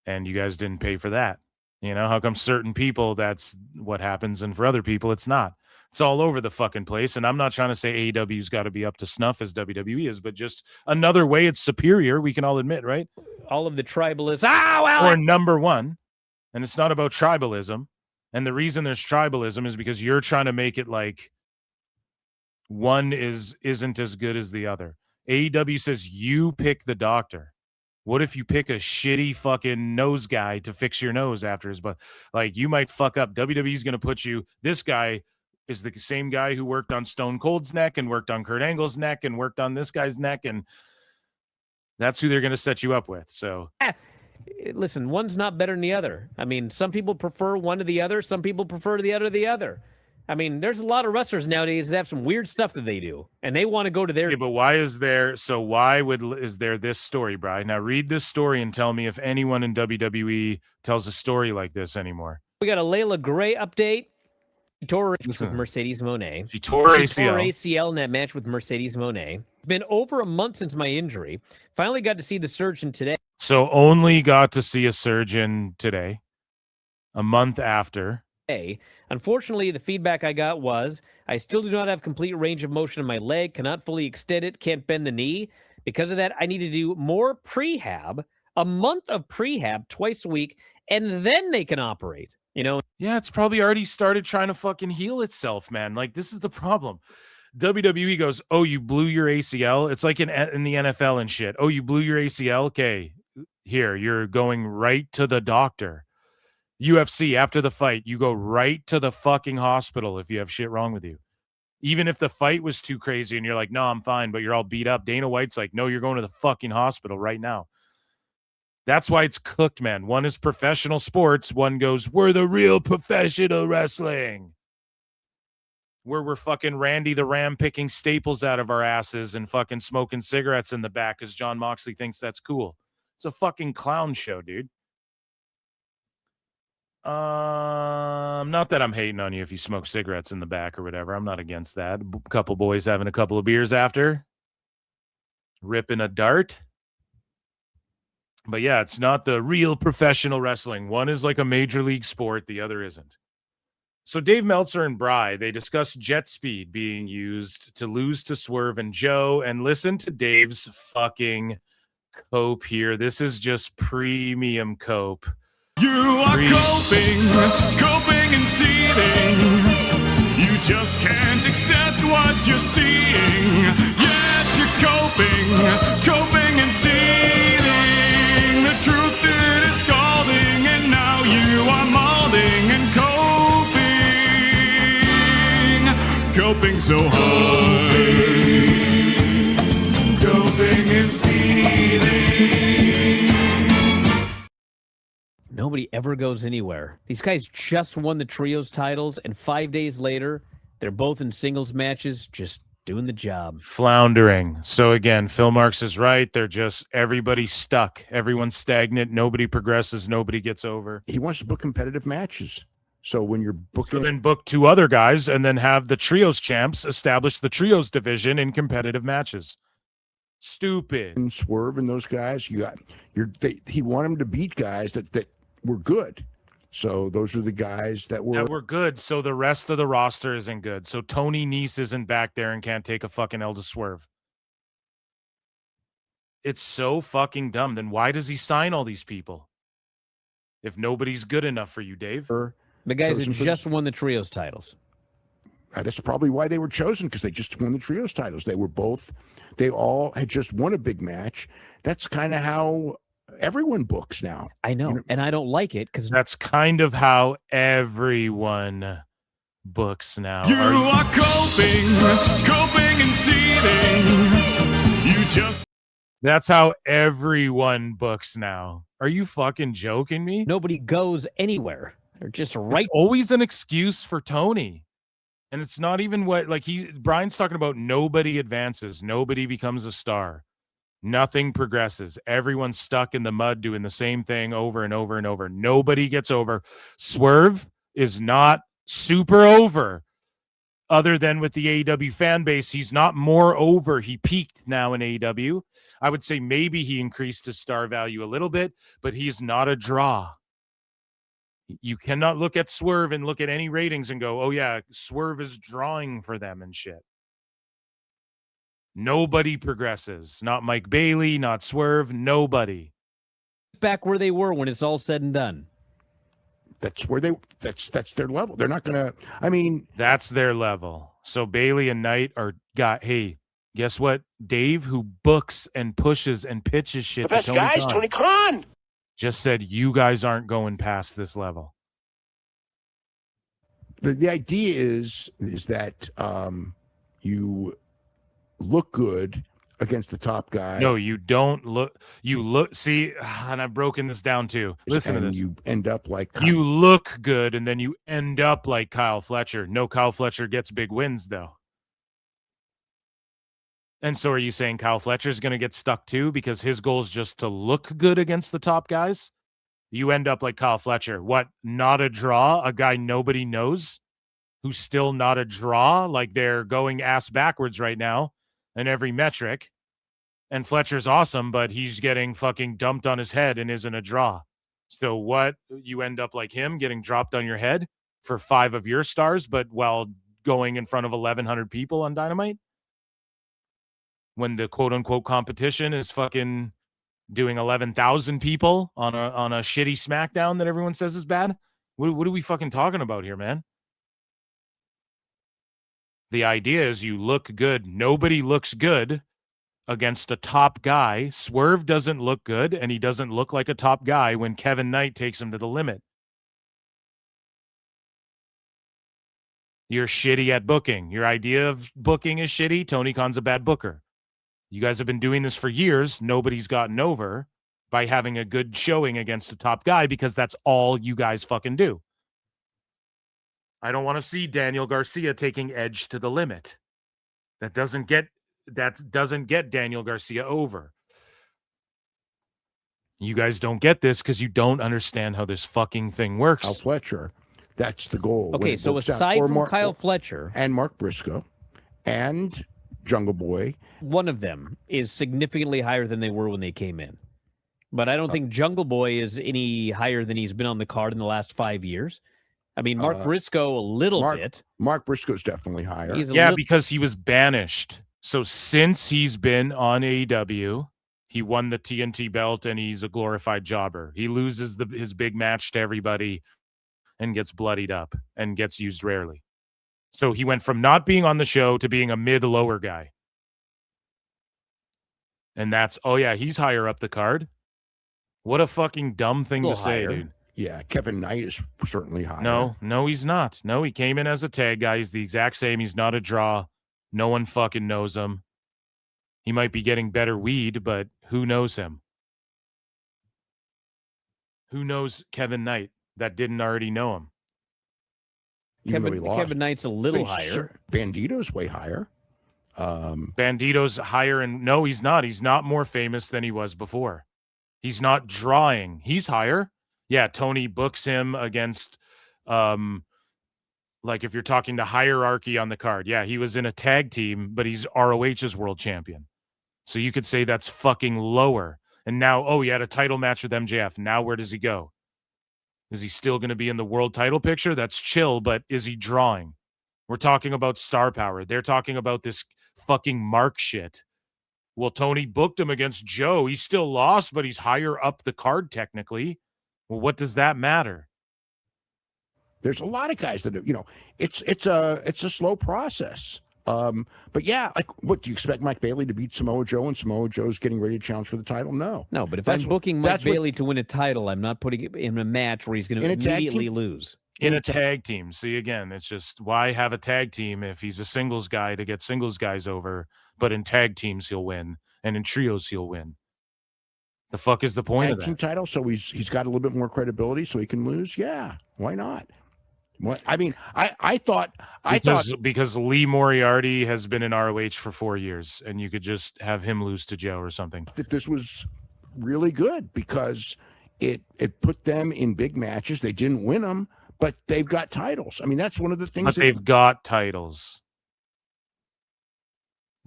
And you guys didn't pay for that? You know, how come certain people that's what happens, and for other people it's not? It's all over the fucking place. And I'm not trying to say AEW's got to be up to snuff as WWE is, but just another way it's superior, we can all admit, right? All of the tribalists. Or number one. And it's not about tribalism. And the reason there's tribalism is because you're trying to make it like one isn't as good as the other. AEW says you pick the doctor. What if you pick a shitty fucking nose guy to fix your nose after his butt? Like, you might fuck up. WWE's going to put you, this guy is the same guy who worked on Stone Cold's neck and worked on Kurt Angle's neck and worked on this guy's neck, and that's who they're going to set you up with. So listen, one's not better than the other. I mean, some people prefer one to the other. Some people prefer the other to the other. I mean, there's a lot of wrestlers nowadays that have some weird stuff that they do, and they want to go to their. Yeah, but why is there this story, Brian? Now read this story and tell me if anyone in WWE tells a story like this anymore. We got a Layla Gray update. She tore with Mercedes Moné. She tore ACL in that match with Mercedes Moné. It's been over a month since my injury. Finally got to see the surgeon today. So only got to see a surgeon today, a month after. Unfortunately, the feedback I got was, I still do not have complete range of motion in my leg, cannot fully extend it, can't bend the knee. Because of that, I need to do more prehab, a month of prehab twice a week, and then they can operate. You know? Yeah, it's probably already started trying to fucking heal itself, man. Like, this is the problem. WWE goes, oh, you blew your ACL? It's like in the NFL and shit. Oh, you blew your ACL? Okay, here, you're going right to the doctor. UFC, after the fight, you go right to the fucking hospital if you have shit wrong with you. Even if the fight was too crazy and you're like, no, I'm fine, but you're all beat up. Dana White's like, no, you're going to the fucking hospital right now. That's why it's cooked, man. One is professional sports. One goes, we're the real professional wrestling. Where we're fucking Randy the Ram picking staples out of our asses and fucking smoking cigarettes in the back because John Moxley thinks that's cool. It's a fucking clown show, dude. Not that I'm hating on you if you smoke cigarettes in the back or whatever. I'm not against that. A couple boys having a couple of beers after. Ripping a dart. But yeah, it's not the real professional wrestling. One is like a major league sport. The other isn't. So Dave Meltzer and Bry, they discussed jet speed being used to lose to Swerve and Joe. And listen to Dave's fucking cope here. This is just premium cope. You are coping and seething. You just can't accept what you're seeing. Yes, you're coping and seething. The truth it is scalding, and now you are molding and coping so hard. Coping and seething. Nobody ever goes anywhere. These guys just won the trios titles, and 5 days later, they're both in singles matches, just doing the job. Floundering. So again, Phil Marks is right. They're just, everybody's stuck. Everyone's stagnant. Nobody progresses. Nobody gets over. He wants to book competitive matches. So when you're booking, so then book two other guys and then have the trios champs establish the trios division in competitive matches. Stupid. And Swerve and those guys, he want him to beat guys that were good. So those are the guys that were good. So the rest of the roster isn't good. So Tony Nese isn't back there and can't take a fucking L to Swerve. It's so fucking dumb. Then why does he sign all these people if nobody's good enough for you, Dave? The guys that just won the trios titles. That's probably why they were chosen, because they just won the trios titles. They all had just won a big match. That's kind of how everyone books now. I know, and I don't like it because that's kind of how everyone books now. You are coping and seething. That's how everyone books now. Are you fucking joking me? Nobody goes anywhere. They're just right. It's always an excuse for Tony. And it's not even what, like, Brian's talking about nobody advances. Nobody becomes a star. Nothing progresses. Everyone's stuck in the mud doing the same thing over and over and over. Nobody gets over. Swerve is not super over. Other than with the AEW fan base, he's not more over. He peaked now in AEW. I would say maybe he increased his star value a little bit, but he's not a draw. You cannot look at Swerve and look at any ratings and go, oh, yeah, Swerve is drawing for them and shit. Nobody progresses. Not Mike Bailey, not Swerve, nobody. Back where they were when it's all said and done. That's where that's their level. They're not going to, That's their level. So Bailey and Knight hey, guess what? Dave, who books and pushes and pitches shit. The best guys, Tony Khan. Just said you guys aren't going past this level. The idea is that you look good against the top guy. No, you don't look. You look. See, and I've broken this down too. Listen to this. You end up like you look good, and then you end up like Kyle Fletcher. No, Kyle Fletcher gets big wins though. And so are you saying Kyle Fletcher's going to get stuck too because his goal is just to look good against the top guys? You end up like Kyle Fletcher. What, not a draw? A guy nobody knows who's still not a draw? Like they're going ass backwards right now in every metric. And Fletcher's awesome, but he's getting fucking dumped on his head and isn't a draw. So what? You end up like him getting dropped on your head for 5 of your stars, but while going in front of 1,100 people on Dynamite? When the quote-unquote competition is fucking doing 11,000 people on a shitty SmackDown that everyone says is bad? What are we fucking talking about here, man? The idea is you look good. Nobody looks good against a top guy. Swerve doesn't look good, and he doesn't look like a top guy when Kevin Knight takes him to the limit. You're shitty at booking. Your idea of booking is shitty. Tony Khan's a bad booker. You guys have been doing this for years. Nobody's gotten over by having a good showing against a top guy because that's all you guys fucking do. I don't want to see Daniel Garcia taking Edge to the limit. That doesn't get Daniel Garcia over. You guys don't get this because you don't understand how this fucking thing works. Kyle Fletcher, that's the goal. Okay, so aside from Kyle Fletcher and Mark Briscoe and Jungle Boy, one of them is significantly higher than they were when they came in. But I don't think Jungle Boy is any higher than he's been on the card in the last 5 years. I mean, Mark Briscoe a little bit. Mark Briscoe's definitely higher. Because he was banished. So since he's been on AEW, he won the TNT belt and he's a glorified jobber. He loses his big match to everybody and gets bloodied up and gets used rarely. So he went from not being on the show to being a mid-lower guy. And that's, he's higher up the card. What a fucking dumb thing to say, dude. Yeah, Kevin Knight is certainly higher. No, he's not. No, he came in as a tag guy. He's the exact same. He's not a draw. No one fucking knows him. He might be getting better weed, but who knows him? Who knows Kevin Knight that didn't already know him? Kevin Knight's a little higher. Bandito's way higher. Bandito's higher, and no, he's not. He's not more famous than he was before. He's not drawing. He's higher. Yeah, Tony books him against, like if you're talking to hierarchy on the card. Yeah, he was in a tag team, but he's ROH's world champion. So you could say that's fucking lower. And now, he had a title match with MJF. Now where does he go? Is he still going to be in the world title picture? That's chill, but is he drawing? We're talking about star power. They're talking about this fucking Mark shit. Well, Tony booked him against Joe. He still lost, but he's higher up the card technically. Well, what does that matter? There's a lot of guys that are, it's a slow process. But yeah, like, what do you expect Mike Bailey to beat Samoa Joe, and Samoa Joe's getting ready to challenge for the title? No, but if I'm booking Mike Bailey to win a title, I'm not putting him in a match where he's going to immediately lose. In a tag team. See, again, it's just, why have a tag team if he's a singles guy to get singles guys over, but in tag teams he'll win, and in trios he'll win? The fuck is the point of that? Tag team title, so he's got a little bit more credibility, so he can lose. Yeah, why not? What I mean, I thought because Lee Moriarty has been in ROH for 4 years, and you could just have him lose to Joe or something. That this was really good because it put them in big matches. They didn't win them, but they've got titles. I mean, that's one of the things. But they've got titles.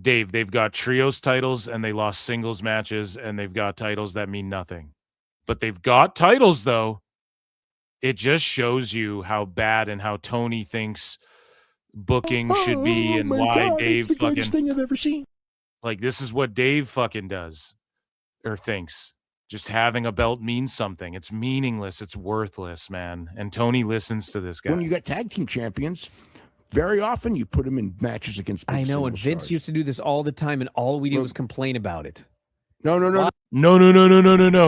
Dave, they've got trios titles, and they lost singles matches, and they've got titles that mean nothing. But they've got titles, though. It just shows you how bad and how Tony thinks booking should be, and why God, Dave it's the greatest thing I've ever seen. Like, this is what Dave fucking does or thinks. Just having a belt means something. It's meaningless. It's worthless, man. And Tony listens to this guy. When you got tag team champions, very often you put them in matches against big I know, and Vince stars. used to do this all the time, and all we did was complain about it. No.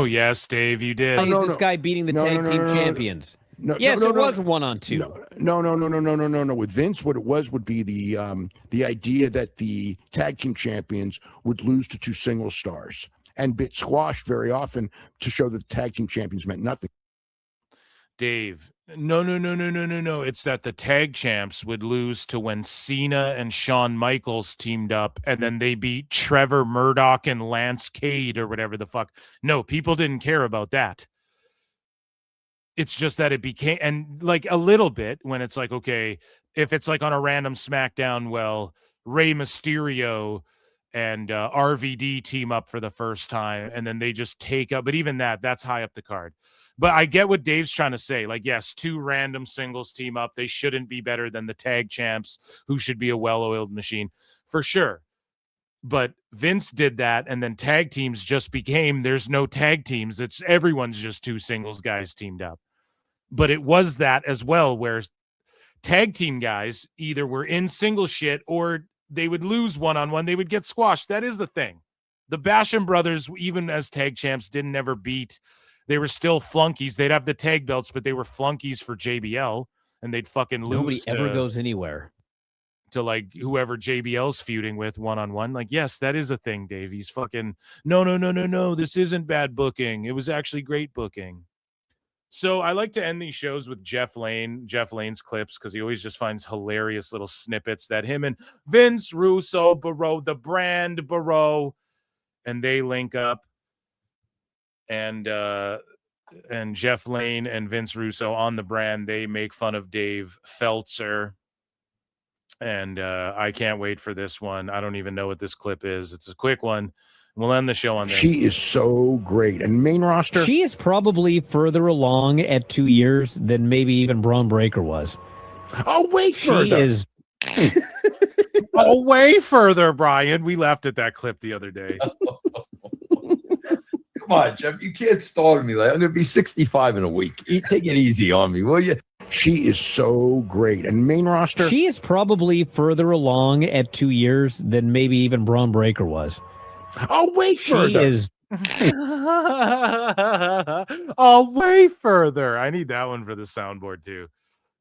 Yes, Dave, you did. This guy beating the tag team champions. Yes, it was 1-on-2. No. With Vince, what it would be the idea that the tag team champions would lose to two single stars and bit squashed very often to show that the tag team champions meant nothing. Dave, no. It's that the tag champs would lose to when Cena and Shawn Michaels teamed up, and then they beat Trevor Murdoch and Lance Cade or whatever the fuck. No, people didn't care about that. It's just that it became, and like a little bit when it's like, okay, if it's like on a random SmackDown, well, Rey Mysterio and RVD team up for the first time, and then they just take up, but even that's high up the card. But I get what Dave's trying to say. Like, yes, two random singles team up. They shouldn't be better than the tag champs, who should be a well-oiled machine, for sure. But Vince did that, and then tag teams just became, there's no tag teams. It's everyone's just two singles guys teamed up. But it was that as well, where tag team guys either were in single shit or they would lose one-on-one. They would get squashed. That is the thing. The Basham brothers, even as tag champs, didn't ever beat. They were still flunkies. They'd have the tag belts, but they were flunkies for JBL, and they'd fucking lose. Nobody ever goes anywhere. To like whoever JBL's feuding with one-on-one. Like, yes, that is a thing, Dave. He's fucking, no. This isn't bad booking. It was actually great booking. So I like to end these shows with Jeff Lane's clips, because he always just finds hilarious little snippets that him and Vince Russo, Barrow, the brand Barrow, and they link up. And Jeff Lane and Vince Russo on the brand, they make fun of Dave Meltzer. And I can't wait for this one. I don't even know what this clip is. It's a quick one. We'll end the show on this. She is so great. And main roster? She is probably further along at 2 years than maybe even Braun Breaker was. Oh, way further. She is. Oh, way further, Brian. We laughed at that clip the other day. Come on, Jeff. You can't start me. Like, I'm going to be 65 in a week. Take it easy on me, will you? She is so great. And main roster? She is probably further along at 2 years than maybe even Braun Breaker was. Oh, way further. She is. Oh, way further. I need that one for the soundboard, too.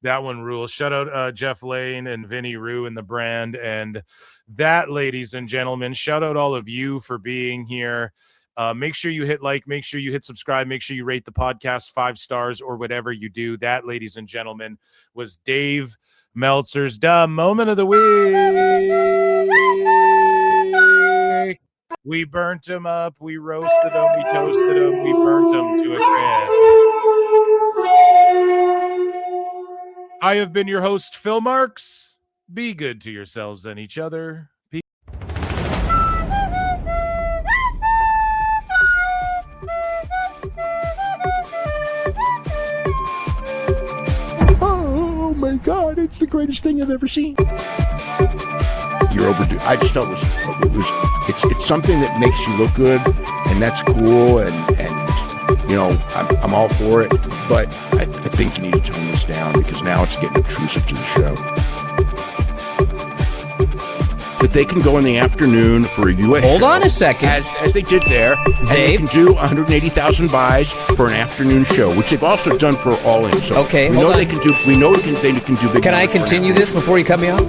That one rules. Shout out Jeff Lane and Vinny Rue and the brand. And that, ladies and gentlemen, shout out all of you for being here. Make sure you hit like, make sure you hit subscribe, make sure you rate the podcast 5 stars or whatever you do. That, ladies and gentlemen, was Dave Meltzer's Dumb Moment of the Week. We burnt him up. We roasted him. We toasted him. We burnt him to a crisp. I have been your host, Phil Marks. Be good to yourselves and each other. the greatest thing I've ever seen. You're overdue. I just felt it's something that makes you look good, and that's cool, and you know, I'm all for it, but I think you need to tone this down because now it's getting intrusive to the show. But they can go in the afternoon for a U.S. Hold show, on a second. as they did there, and they Dave? can do 180,000 buys for an afternoon show, which they've also done for All In. So Okay, we hold know on. they can do. We know they can do big. Can I numbers for an continue afternoon. this before you cut me off?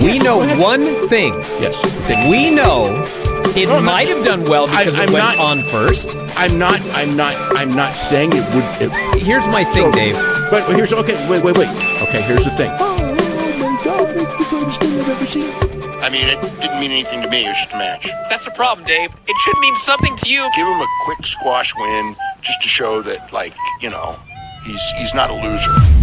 We know one thing. Yes. We know it No, I'm might not- have done well because I'm it went not- on first. I'm not saying it would. Here's my thing, Dave. But here's okay. Wait. Okay, here's the thing. Oh my God! It's the greatest thing I've ever seen. I mean, it didn't mean anything to me. It was just a match. That's the problem, Dave. It should mean something to you. Give him a quick squash win just to show that, like, you know, he's not a loser.